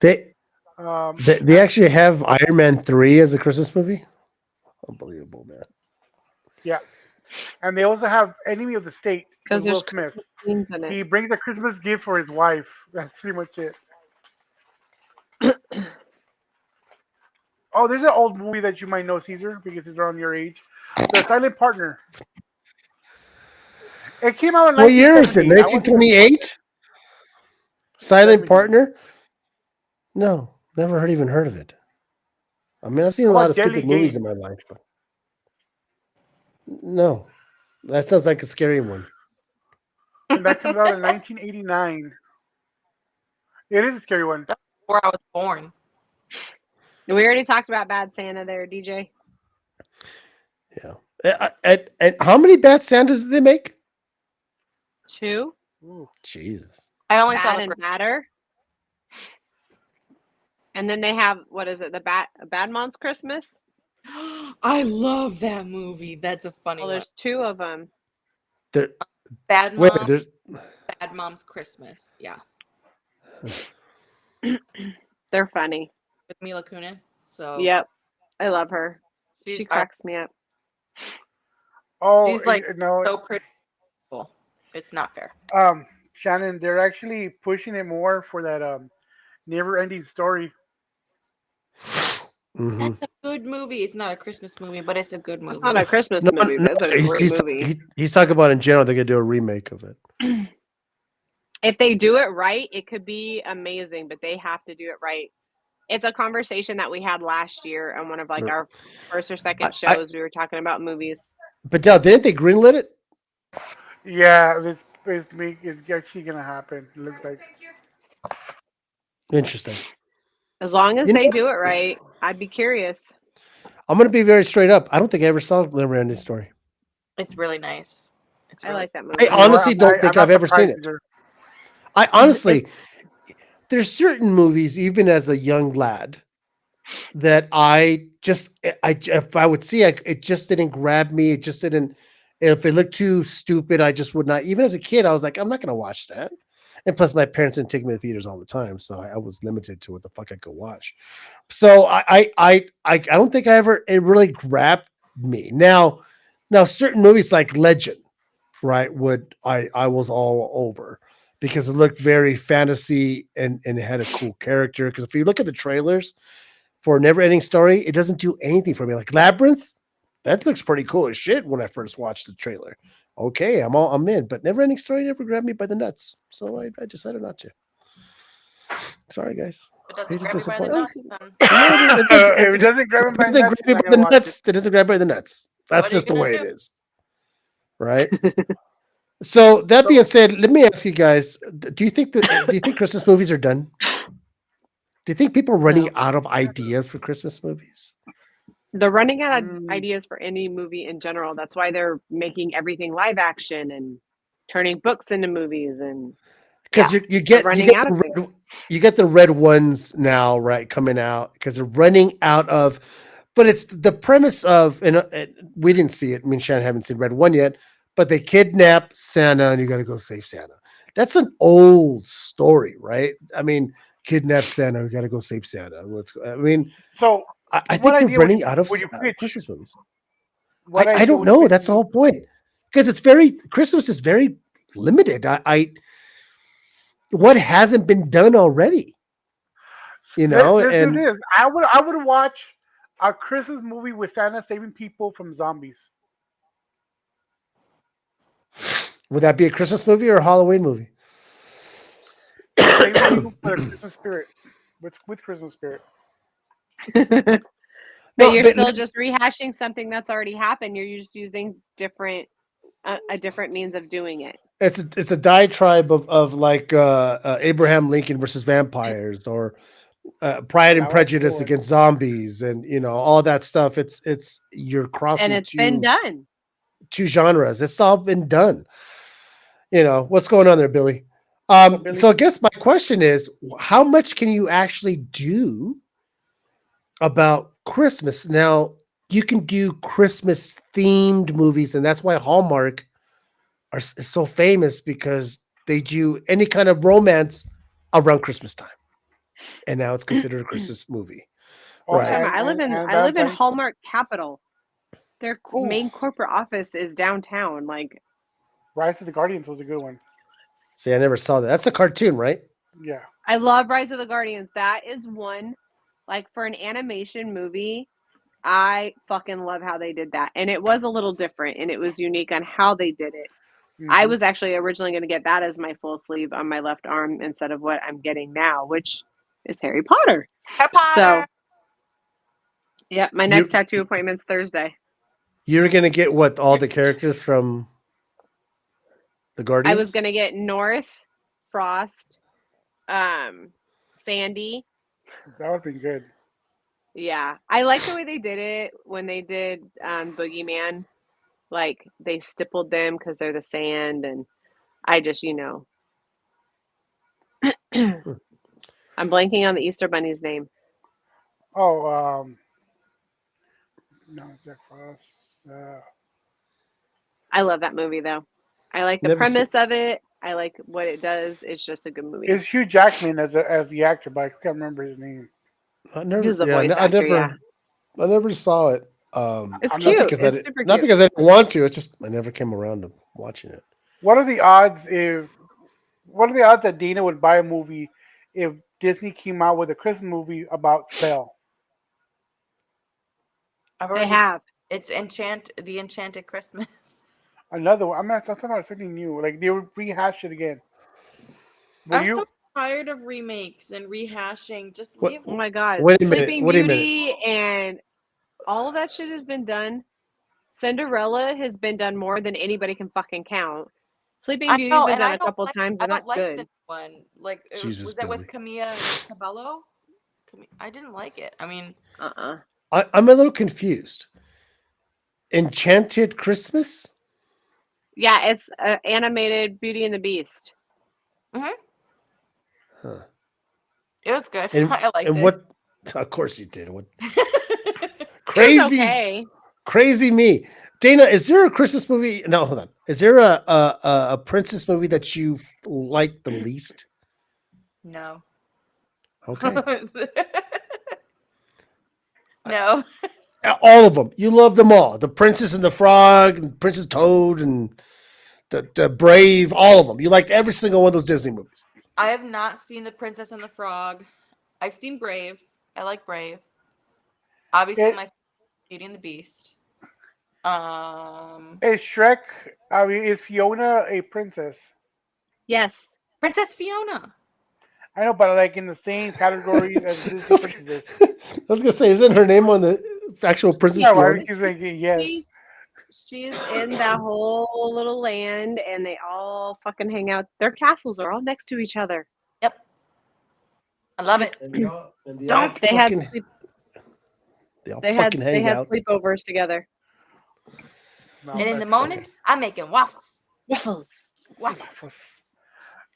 They Um, they actually have Iron Man 3 as a Christmas movie. Unbelievable, man. yeah. And they also have Enemy of the State with 'Cause Will there's Smith. Scenes in it. He brings a Christmas gift for his wife. That's pretty much it. Oh, there's an old movie that you might know, Caesar, because it's around your age. The Silent Partner. It came out in What year is it? 1970. I wasn't even- 1928? Silent 70. Partner? No, never even heard of it. I mean, I've seen a How lot about of stupid Deadly movies Game? in my life, but no, that sounds like a scary one. And that comes out in 1989. It is a scary one. Before I was born. We already talked about Bad Santa there, DJ. Yeah. And how many Bad Santas did they make? 2. Ooh. Jesus. I only saw Bad the and first. Badder. And then they have, what is it? The Bad Moms Christmas. I love that movie. That's a funny Well, one. there's 2 of them. There. Bad Wait, Mom, there's. Bad Mom's Christmas. Yeah, They're funny. with Mila Kunis. So Yep. I love her. she's She cracks me up. Oh, She's like no. so pretty. Cool. It's not fair. Shannon, they're actually pushing it more for that never-ending story. Mhm. That's a good movie. It's not a Christmas movie, but it's a good movie. It's not a Christmas No, movie, but it's a he's, great he's, movie. he's talking about in general. They're gonna do a remake of it. If they do it right, it could be amazing, but they have to do it right. It's a conversation that we had last year on one of like our first or second shows. We were talking about movies. But Del, didn't they greenlit it? Yeah, it's actually gonna happen. It looks like. Interesting. As long as You they know- do it right, I'd be curious. I'm gonna be very straight up. I don't think I ever saw Never Ending Story. It's really nice. It's I really like that movie. I You know what? honestly don't think not I've ever seen surprised it. either. I honestly, there's certain movies, even as a young lad, that if I would see, it just didn't grab me. It just didn't. If it looked too stupid, I just would not. Even as a kid, I was like, I'm not gonna watch that. And plus, my parents didn't take me to theaters all the time, so I was limited to what the fuck I could watch. So I don't think it really grabbed me. Now certain movies like Legend, right? I was all over because it looked very fantasy and it had a cool character. Because if you look at the trailers for Never Ending Story, it doesn't do anything for me. Like Labyrinth, that looks pretty cool as shit when I first watched the trailer. Okay, I'm in, but Never Ending Story never grabbed me by the nuts, so I decided not to. Sorry, guys. It doesn't Hate to grab you by the disappoint. nuts. If it doesn't grab him by It the doesn't nuts, grab me he's not by the gonna watch nuts. It doesn't grab me by the nuts. That's What are you just the gonna way do? it is, right? So that being said, let me ask you guys: do you think Christmas movies are done? Do you think people are running No. out of ideas for Christmas movies? They're running out of Mm. ideas for any movie in general. That's why they're making everything live action and turning books into movies. And Because yeah, you they're get running out of the things. red, you get the red ones now, right, coming out because they're running out of. But it's the premise of, and we didn't see it. Me and Shannon haven't seen Red One yet, but they kidnap Santa, and you got to go save Santa. That's an old story, right? I mean, kidnap Santa, we got to go save Santa. I mean, So, I what think they're idea would running you out of would you pitch? Christmas movies. What I idea don't would you know. pitch That's the to me? whole point. Because it's very Christmas is very limited. I what hasn't been done already, Let's do and this. I would watch a Christmas movie with Santa saving people from zombies. would that be a Christmas movie or a Halloween movie? Saving people for the Christmas spirit. With Christmas spirit. But No, you're but still just rehashing something that's already happened. You're just using a different means of doing it. it's a diatribe of like Abraham Lincoln versus vampires, or Pride and That was a good Prejudice one. against zombies, and all that stuff. It's you're And crossing it's been done. two genres. It's all been done. What's going on there, Billy? Billy? So I guess my question is, how much can you actually do about Christmas? Now, you can do Christmas themed movies, and that's why Hallmark is so famous, because they do any kind of romance around Christmas time, and now it's considered a Christmas movie. Oh, Right. Talking about- I live in Valentine's. Hallmark Capital. Their Ooh. main corporate office is downtown. Like, Rise of the Guardians was a good one. See, I never saw that. That's a cartoon, right? Yeah. I love Rise of the Guardians. That is one, like, for an animation movie. I fucking love how they did that, and it was a little different, and it was unique on how they did it. I Mhm. was actually originally going to get that as my full sleeve on my left arm instead of what I'm getting now, which is Harry Potter. Harry Potter. So, yeah, my next tattoo appointment's Thursday. You're gonna get what, all the characters from the Guardians? I was going to get North, Frost, Sandy. That would be good. Yeah, I like the way they did it when they did Boogeyman. Like, they stippled them because they're the sand, and I just, I'm blanking on the Easter Bunny's name. Oh, no, Jack Frost. I love that movie, though. I like the Never premise of it. I like what it does. It's just a good movie. It's Hugh Jackman as the actor, but I can't remember his name. I never, He was the yeah, voice I actor, never, yeah. I never saw it. It's I'm not cute. because I It's didn't, super not cute. because I didn't want to. It's just I never came around to watching it. What are the odds that Dana would buy a movie if Disney came out with a Christmas movie about Belle? I've They already have. It's the Enchanted Christmas. Another one. I'm talking about something new. Like they would rehash it again. Would I'm you? so tired of remakes and rehashing. Just What- leave. Oh my God. Wait a minute, Sleeping wait a minute. Beauty and all of that shit has been done. Cinderella has been done more than anybody can fucking count. Sleeping I Beauty's know, been and done I a don't couple like. times I and don't not like good. the one. Like, Jesus, was that with Billy. Camilla Cabello? I didn't like it. I mean, Uh-uh. I'm a little confused. Enchanted Christmas? Yeah, it's animated Beauty and the Beast. Huh. it was good. And, I liked and it. what? Of course you did. What? It was Crazy, okay. crazy me. Dana, is there a Christmas movie? No, hold on. Is there a princess movie that you like the least? No. Okay. No. All of them. You love them all. The Princess and the Frog, and Princess Toad, and the Brave. All of them. You liked every single one of those Disney movies. I have not seen The Princess and the Frog. I've seen Brave. I like Brave. Obviously, my Beauty and the Beast. Is Shrek? I mean, is Fiona a princess? Yes. Princess Fiona. I know, but like in the same category as Disney princesses. I was gonna say, isn't her name on the actual Princess Yeah, why Fiona? would you think yes? She's in that whole little land, and they all fucking hang out. Their castles are all next to each other. Yep. I love it. And they all They had They all They fucking had hang out. sleepovers together. No, And in the that's morning, I'm making waffles. Waffles. Waffles.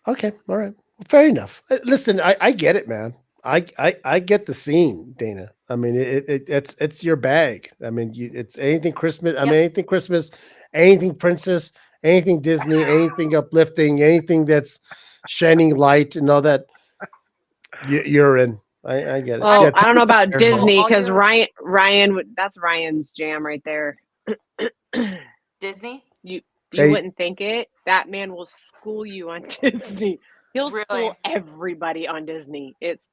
Okay, all right. Well, fair enough. Listen, I get it, man. I get the scene, Dana. I mean, it's your bag. I mean, it's anything Christmas. I mean, Yep. anything Christmas, anything princess, anything Disney, anything uplifting, anything that's shining light and all that. You're in. I get it. Well, Yeah, I don't know about fair. Disney All because your- Ryan, that's Ryan's jam right there. Disney? You Hey. wouldn't think it. That man will school you on Disney. He'll Really? school everybody on Disney. It's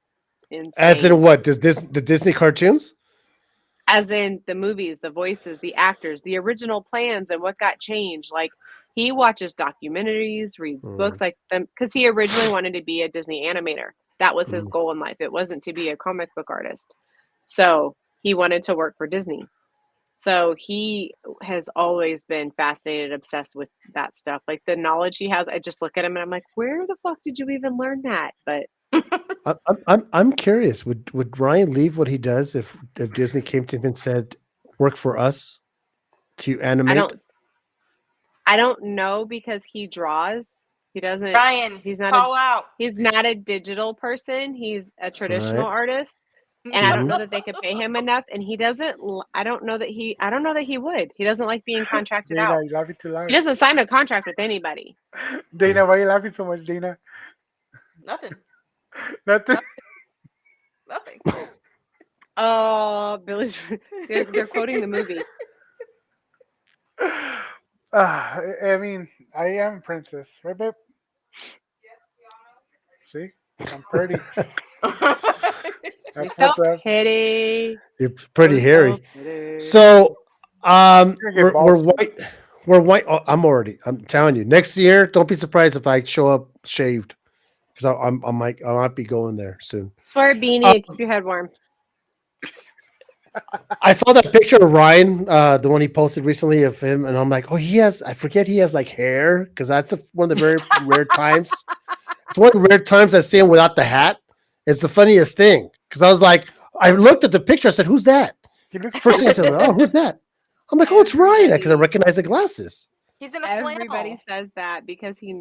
insane. As in what? Does the Disney cartoons? As in the movies, the voices, the actors, the original plans, and what got changed. Like he watches documentaries, reads books, like them, because he originally wanted to be a Disney animator. That was his goal in life. It wasn't to be a comic book artist. So he wanted to work for Disney. So he has always been fascinated, obsessed with that stuff. Like the knowledge he has, I just look at him and I'm like, where the fuck did you even learn that? But I'm curious. Would Ryan leave what he does if Disney came to him and said, "Work for us to animate"? I don't know because he draws. He doesn't. Ryan, He's not call out. He's not a digital person. He's a traditional Right. artist. And I don't know that they could pay him enough. And he doesn't. I don't know that he would. He doesn't like being contracted Dana, out. you laughing too loud. He doesn't sign a contract with anybody. Dana, why are you laughing so much, Dana? Nothing. Nothing. Nothing. Oh, Billy's. They're quoting the movie. I mean, I am a princess, right, babe? See, I'm pretty. You're That's so what's up. pretty. You're pretty You're hairy. so pretty. So, You're gonna get we're bald. white. We're white. Oh, I'm telling you. Next year, don't be surprised if I show up shaved, because I might be going there soon. Swear a beanie to keep your head warm. I saw that picture of Ryan, the one he posted recently of him, and I'm like, oh, I forget he has like hair, because that's one of the very rare times. It's one of the rare times I see him without the hat. It's the funniest thing, because I was like, I looked at the picture, I said, who's that? He looks First thing I said, oh, who's that? I'm like, oh, it's Ryan, because I recognize the glasses. He's in a Everybody flannel. says that because he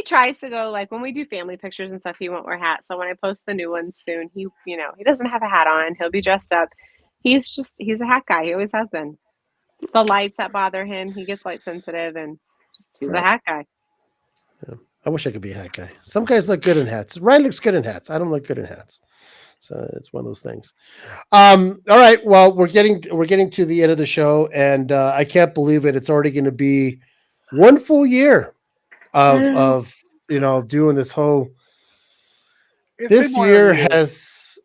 tries to go, like when we do family pictures and stuff, he won't wear hats. So when I post the new ones soon, he doesn't have a hat on. He'll be dressed up. He's a hat guy. He always has been. The lights that bother him, he gets light sensitive and he's a hat guy. I wish I could be a hat guy. Some guys look good in hats. Ryan looks good in hats. I don't look good in hats. So it's one of those things. All right. Well, we're getting to the end of the show, and I can't believe it. It's already going to be one full year of doing this whole. It's This been more year than a year. has.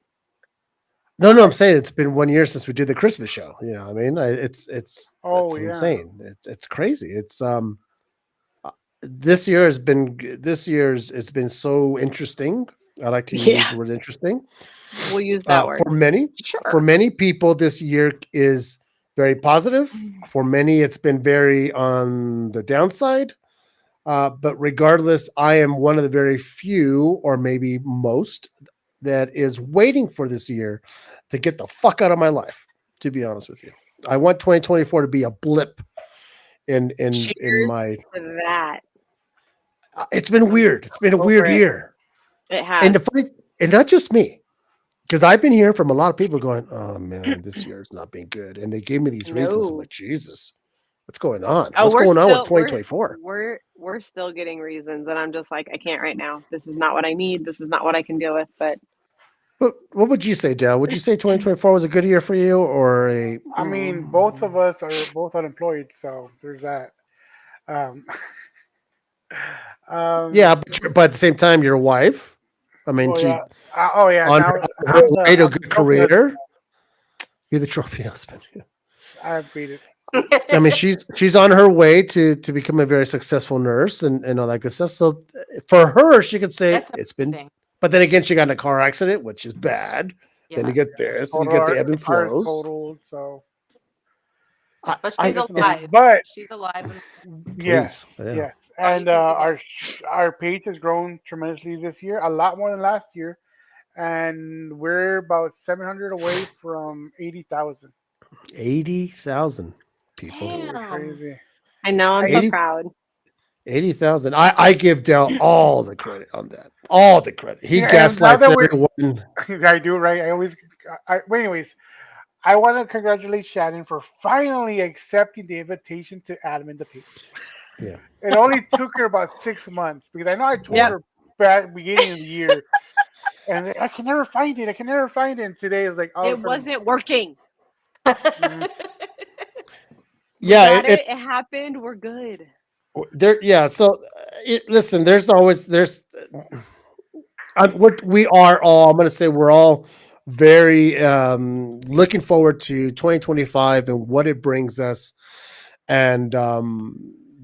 No, I'm saying it's been 1 year since we did the Christmas show. You know, what I mean, it's. Oh, that's what yeah. I'm saying. It's crazy. It's This year's it's been so interesting. I like to use the word interesting. We'll use that word. For many people, this year is very positive. For many, it's been very on the downside. But regardless, I am one of the very few, or maybe most, that is waiting for this year to get the fuck out of my life. To be honest with you, I want 2024 to be a blip in Cheers my. to that. It's been weird. It's been a weird year. It has. And the funny, and not just me, because I've been hearing from a lot of people going, "Oh man, this year's not been good," and they gave me these reasons. I'm like, Jesus, what's going on? What's going on with 2024? We're still getting reasons, and I'm just like, I can't right now. This is not what I need. This is not what I can deal with. But what would you say, Dale? Would you say 2024 was a good year for you, or a? I mean, both of us are both unemployed, so there's that. Yeah, but at the same time, your wife. I mean, Oh she yeah. Oh yeah. on Now, her way to a good career. You're the trophy husband. I beat it. I mean, she's on her way to become a very successful nurse and all that good stuff. So for her, she could say That's it's been. amazing. But then again, she got in a car accident, which is bad. Then you Yes. get this, and you get the ebb and flows. Totaled, so But she's I- alive. but She's alive. yes, Please, yeah. yes, Oh, you and can do our page has grown tremendously this year, a lot more than last year, and we're about 700 away from 80,000. 80,000 people. We're Damn. crazy. I know. I'm so 80 proud. 80,000. I give Dell all the credit on that. All the credit. He Yeah, and now gaslights that we're, everyone. I do right. I always. Well, anyways, I want to congratulate Shannon for finally accepting the invitation to admin the page. Yeah. It only took her about 6 months because I know I told Yep. her back beginning of the year, and I can never find it. I can never find it. And today is like all of It a sudden, wasn't working. mm, We Yeah, got it. It happened. We're good. there. Yeah. So, listen. There's always what we are all. I'm going to say we're all very looking forward to 2025 and what it brings us. And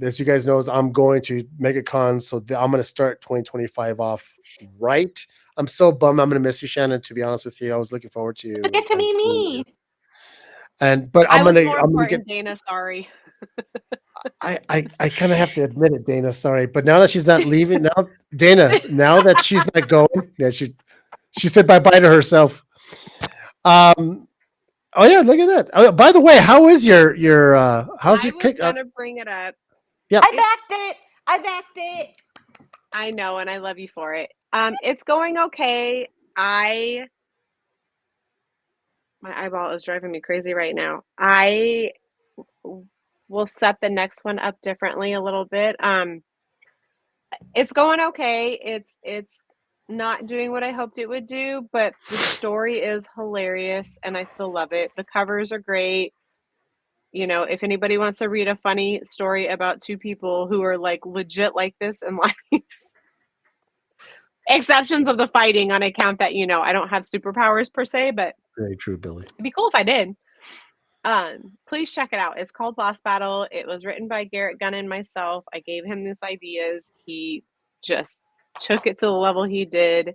as you guys know, I'm going to MegaCon, so I'm going to start 2025 off right. I'm so bummed. I'm going to miss you, Shannon. To be honest with you, I was looking forward to Get to meet seeing you. me. But I was more I'm gonna important, get. Dana. Sorry. I kind of have to admit it, Dana. Sorry, but now that she's not leaving, now Dana, now that she's not going, yeah, she said bye bye to herself. Um. Oh yeah, look at that. Oh, by the way, how is your how's I your was kick? gonna bring it up. Yeah, I backed it. I backed it. I know, and I love you for it. It's going okay. My eyeball is driving me crazy right now. I will set the next one up differently a little bit. It's going okay. It's not doing what I hoped it would do, but the story is hilarious and I still love it. The covers are great. You know, if anybody wants to read a funny story about two people who are like legit like this and like exceptions of the fighting on account that, you know, I don't have superpowers per se, but very true, Billy. it'd be cool if I did. Please check it out. It's called Boss Battle. It was written by Garrett Gunn and myself. I gave him these ideas. He just took it to the level he did.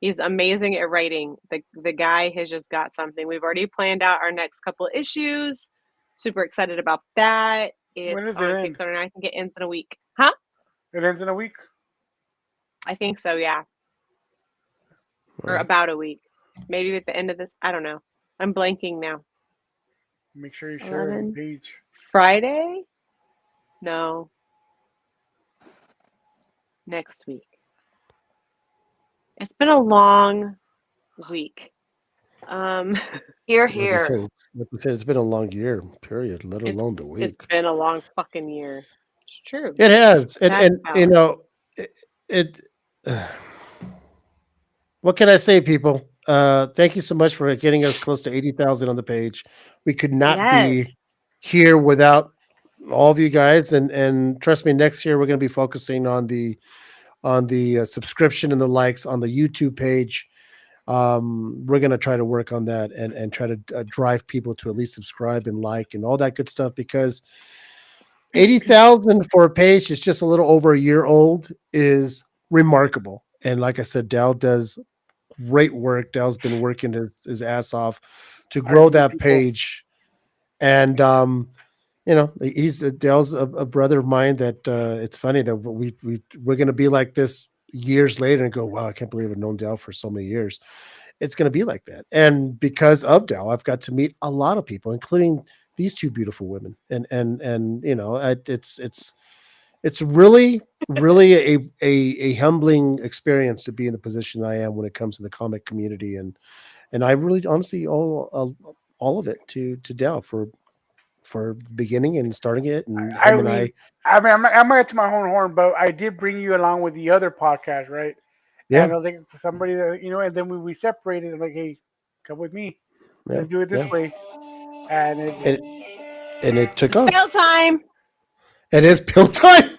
He's amazing at writing. The guy has just got something. We've already planned out our next couple issues. Super excited about that. It's when does on it end? Kickstarter and I think it ends in a week. Huh? It ends in a week. I think so, yeah. Or about a week. Maybe at the end of this. I don't know. I'm blanking now. Make sure you share it on 11. the page. Friday? No. Next week. It's been a long week. Here, Like we here. said, it's been a long year, period. Let It's- alone the week. It's been a long fucking year. It's true. It has, and That's you know, it what can I say, people? Thank you so much for getting us close to 80,000 on the page. We could not Yes. be here without all of you guys, and trust me, next year we're going to be focusing on the subscription and the likes on the YouTube page. We're going to try to work on that and try to drive people to at least subscribe and like and all that good stuff, because 80,000 for a page is just a little over a year old is remarkable. And like I said, Dal does great work. Dal's been working his ass off to grow that people. page. And, you know, Dale's a brother of mine that it's funny that we're going to be like this years later and go, wow, I can't believe I've known Dale for so many years. It's going to be like that. And because of Dale, I've got to meet a lot of people, including these two beautiful women. And you know, it's really a humbling experience to be in the position I am when it comes to the comic community. And I really honestly owe all of it to Dale for beginning and starting it. And him and I I'm not to my own horn, but I did bring you along with the other podcast, right? yeah, And I was like, for somebody that, you know, and then we separated. I'm like, hey, come with me. yeah, Let's do it this yeah. way. And it took off. Fail time. It is pill time.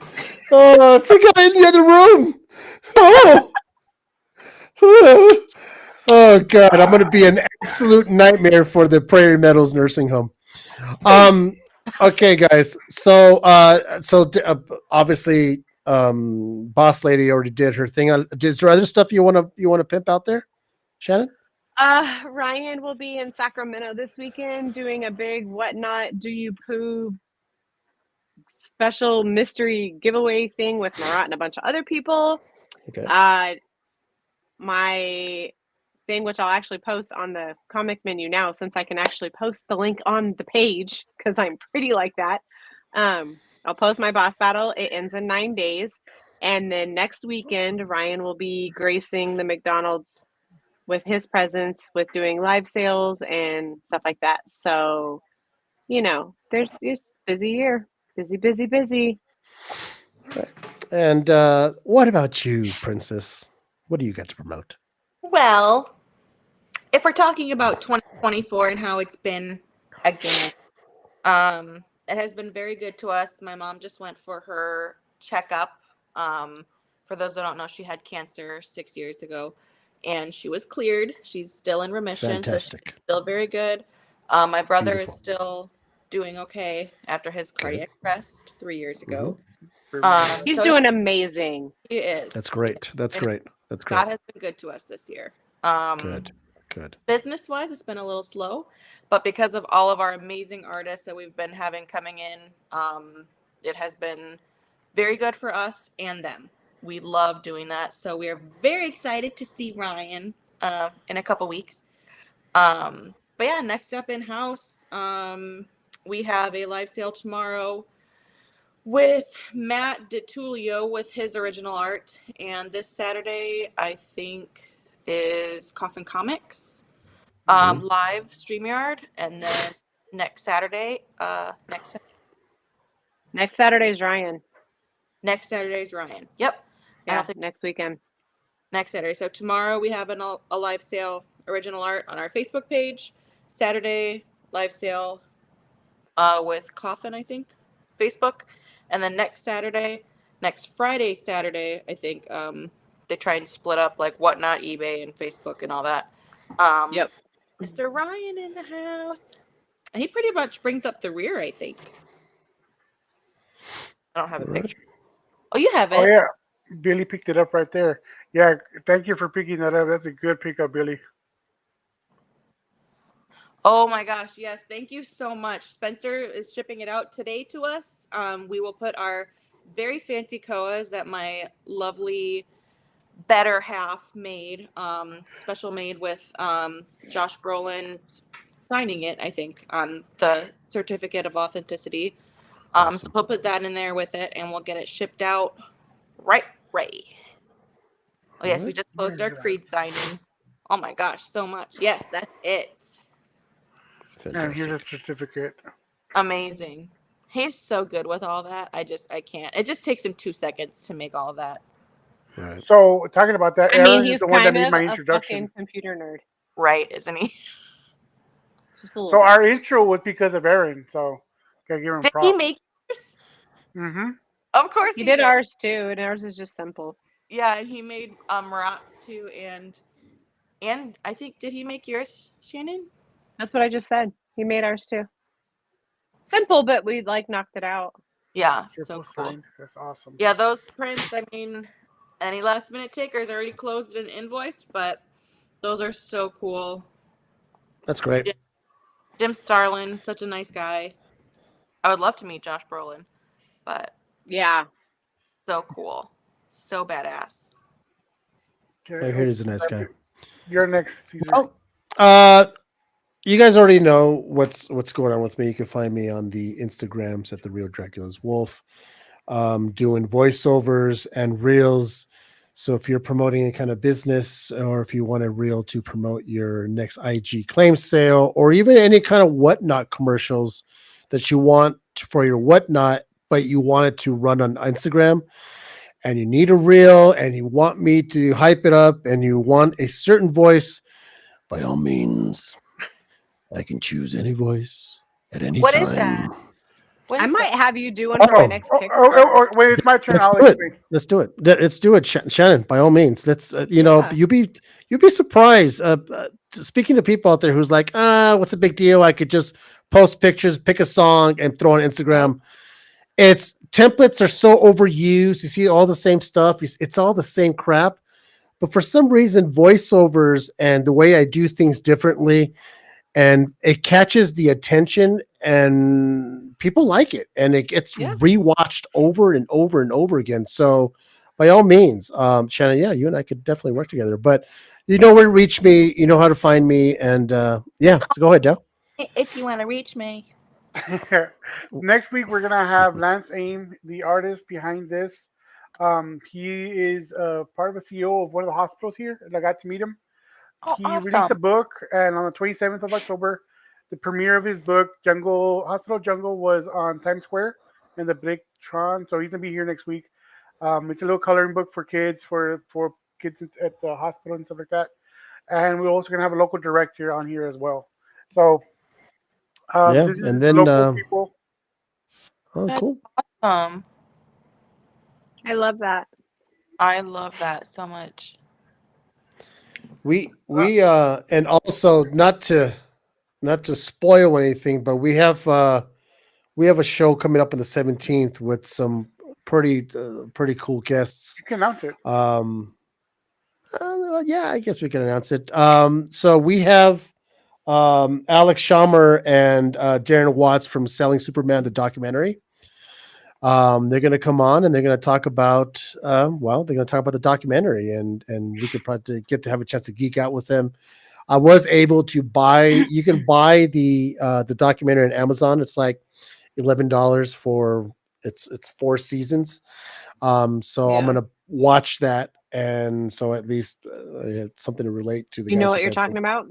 Oh, I forgot in the other room. Oh. Oh God, I'm going to be an absolute nightmare for the Prairie Meadows nursing home. Okay, guys. So obviously, Boss Lady already did her thing. Is there other stuff you want to pimp out there, Shannon? Ryan will be in Sacramento this weekend doing a big Whatnot Do You Poo special mystery giveaway thing with Marat and a bunch of other people. Okay. My thing, which I'll actually post on the comic menu now, since I can actually post the link on the page because I'm pretty like that. I'll post my boss battle. It ends in 9 days. And then next weekend, Ryan will be gracing the McDonald's with his presence, with doing live sales and stuff like that. So, there's just busy year. Busy, busy, busy. And what about you, Princess? What do you got to promote? Well, if we're talking about 2024 and how it's been again, it has been very good to us. My mom just went for her checkup. For those that don't know, she had cancer 6 years ago, and she was cleared. She's still in remission. Fantastic. So she's still very good. My brother Beautiful. is still doing okay after his cardiac arrest 3 years ago. He's So doing amazing. He is. That's great. That's And great. That's great. God has been good to us this year. Good. Good. Business-wise, it's been a little slow, but because of all of our amazing artists that we've been having coming in, it has been very good for us and them. We love doing that, so we are very excited to see Ryan in a couple weeks. But yeah, next up in-house, we have a live sale tomorrow with Matt DiTullio with his original art, and this Saturday, I think, is Coffin Comics live StreamYard, and then next Saturday, Next Saturday is Ryan. next Saturday is Ryan. Yep. I Yeah, don't think next weekend. next Saturday. So tomorrow we have a live sale, original art on our Facebook page. Saturday live sale with Coffin, I think, Facebook, and then next Friday, Saturday, I think they try and split up like Whatnot, eBay, and Facebook and all that. Yep. Mr. Ryan in the house, and he pretty much brings up the rear, I think. I don't have a All right. picture. Oh, you have it. Oh yeah, Billy picked it up right there. Yeah, thank you for picking that up. That's a good pickup, Billy. Oh my gosh, yes. Thank you so much. Spencer is shipping it out today to us. We will put our very fancy koas that my lovely better half made, special made with Josh Brolin's signing it, I think, on the certificate of authenticity. So we'll put that in there with it, and we'll get it shipped out right. Oh yes, we just closed our Creed signing. Oh my gosh, so much. Yes, that's it. And here's a Fantastic. certificate. Amazing. He's so good with all that. I can't. It just takes him 2 seconds to make all that. Right. So talking about that, I mean, Aaron is he's the one that kind made of my a introduction. fucking computer nerd. Right, isn't he? Just a little So bit. our intro was because of Aaron. So gotta give him Did props. he make yours? Mm-hmm. Of course He did ours too, and ours is just simple. Yeah, and he made Marat's too, and I think, did he make yours, Shannon? That's what I just said. He made ours too. Simple, but we knocked it out. Yeah, so Triple cool. signed. That's awesome. Yeah, those prints, I mean, any last minute takers already closed an invoice, but those are so cool. That's great. Jim Starlin, such a nice guy. I would love to meet Josh Brolin, but Yeah. so cool. So badass. I heard he's a nice guy. You're next, Caesar. Oh, you guys already know what's going on with me. You can find me on the Instagrams at the Real Dracula's Wolf, doing voiceovers and reels. So if you're promoting any kind of business, or if you want a reel to promote your next IG claim sale, or even any kind of Whatnot commercials that you want for your Whatnot, but you want it to run on Instagram, and you need a reel, and you want me to hype it up, and you want a certain voice, by all means, I can choose any voice at any What time. is that? What I is might that? have you do one for my next Kickstarter. Wait, it's my turn. Let's I'll do it. explain. Let's do it. Let's do it, Shannon. By all means, let's. Yeah. You'd be surprised. Speaking to people out there who's like, what's a big deal? I could just post pictures, pick a song, and throw on Instagram. It's templates are so overused. You see all the same stuff. It's all the same crap. But for some reason, voiceovers and the way I do things differently, and it catches the attention, and people like it, and it gets rewatched over and over and over again. So by all means, Shannon, yeah, you and I could definitely work together. But You know where to reach me. You know how to find me. And yeah, so go ahead, Dale. If you want to reach me. Next week we're gonna have Lance Aim, the artist behind this. He is part of the CEO of one of the hospitals here, and I got to meet him. Oh, He released a awesome. book, and on the 27th of October, the premiere of his book, Jungle Hospital Jungle, was on Times Square in the Blake-Tron. So he's gonna be here next week. It's a little coloring book for kids, for kids at the hospital and stuff like that. And we're also gonna have a local director on here as well. So Yeah, this and is then local people. oh, That's cool. awesome. I love that. I love that so much. We and also not to spoil anything, but we have a show coming up on the 17th with some pretty cool guests. You can announce it. Yeah, I guess we can announce it. So we have Alex Schamer and Darren Watts from Selling Superman, the documentary. They're going to come on and they're going to talk about they're going to talk about the documentary, and we could probably get to have a chance to geek out with them. I was able to buy. You can buy the documentary on Amazon. It's like $11 for it's 4 seasons. So I'm Yeah. gonna watch that, and so at least I have something to relate to the You guys know with what you're that, so- talking about?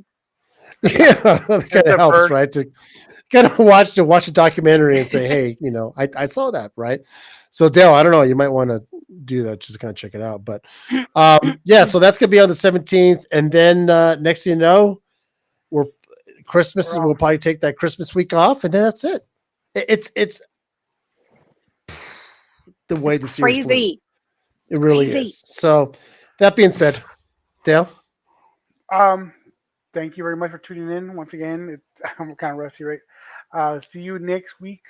Yeah, it kind the of helps, bird. right? To kind of watch a documentary and say, hey, I saw that, right? So Dale, I don't know, you might want to do that just to kind of check it out. But yeah, so that's gonna be on the 17th, and then next thing you know, we're Christmas. We're We'll off. probably take that Christmas week off, and then that's it. It's the way the series flew. Crazy. It really crazy. is. So that being said, Dale. Um, Thank you very much for tuning in once again. I'm kind of rusty, right? See you next week.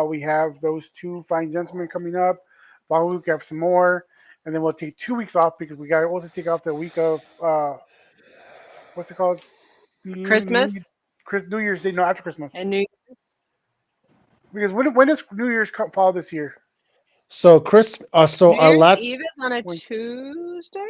We have those two fine gentlemen coming up. Following week, we have some more, and then we'll take 2 weeks off because we got to also take off the week of what's it called? Christmas New Year's Day, no, after Christmas. and New Because when does New Year's fall this year? So Chris, so Year's lot. Eve is on a When- Tuesday.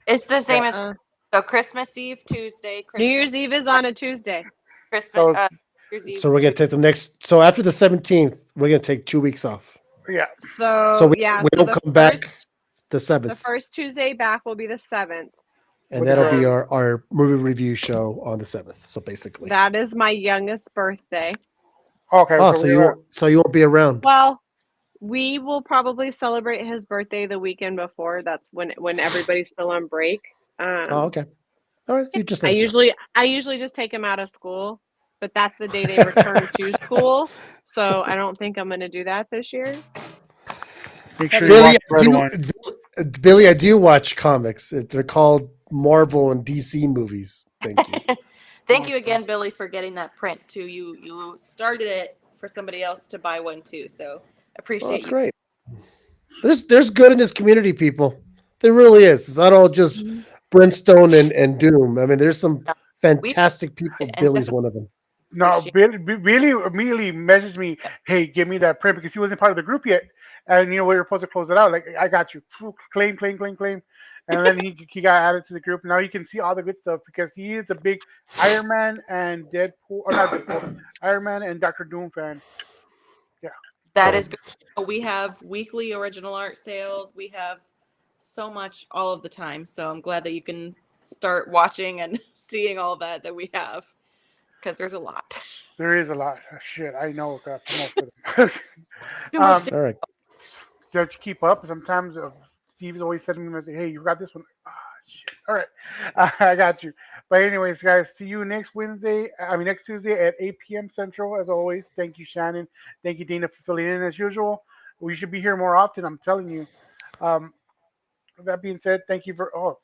It's the same as Uh, so Christmas Eve, Tuesday, New Christmas, Year's Eve is on a Tuesday. Christmas, So New Year's Eve. So we're gonna take the next. So after the 17th, we're gonna take 2 weeks off. yeah, So, we yeah, we so don't the come back first, the 7th, the first Tuesday back will be the 7th. and with that'll the- be our movie review show on the 7th. So basically, That is my youngest birthday. okay. oh, we're so you won't be around. Well, we will probably celebrate his birthday the weekend before. That's when everybody's still on break. Oh, okay. All right, you just I let us know. usually just take him out of school, but that's the day they return to school. So I don't think I'm going to do that this year. make sure you Billy, watch Red One. Billy, I do watch comics. They're called Marvel and DC movies. Thank you. Thank you again, Billy, for getting that print too. You started it for somebody else to buy one too, so appreciate Well, that's you. great. There's good in this community, people. There really is. It's not all just brimstone and doom. I mean, there's some Yeah. fantastic people. and Billy's one of them. No, Appreciate Billy immediately messaged me, "Hey, give me that print," because he wasn't part of the group yet, and we were supposed to close it out. Like, I got you, claim, and then he got added to the group. Now you can see all the good stuff because he is a big Iron Man and Deadpool, or not Deadpool, Iron Man and Doctor Doom fan. That So- is good. We have weekly original art sales. We have so much all of the time. So I'm glad that you can start watching and seeing all that we have because there's a lot. There is a lot of shit. I know. God, promote for them. Too much All right. You have to keep up. Sometimes Steve's always sending me, "Hey, you got this one." Ah, shit. All right, I got you. But anyways, guys, see you next Tuesday at 8 p.m. Central. As always, thank you, Shannon. Thank you, Dana, for filling in as usual. We should be here more often. I'm telling you. That being said, thank you for. Oh,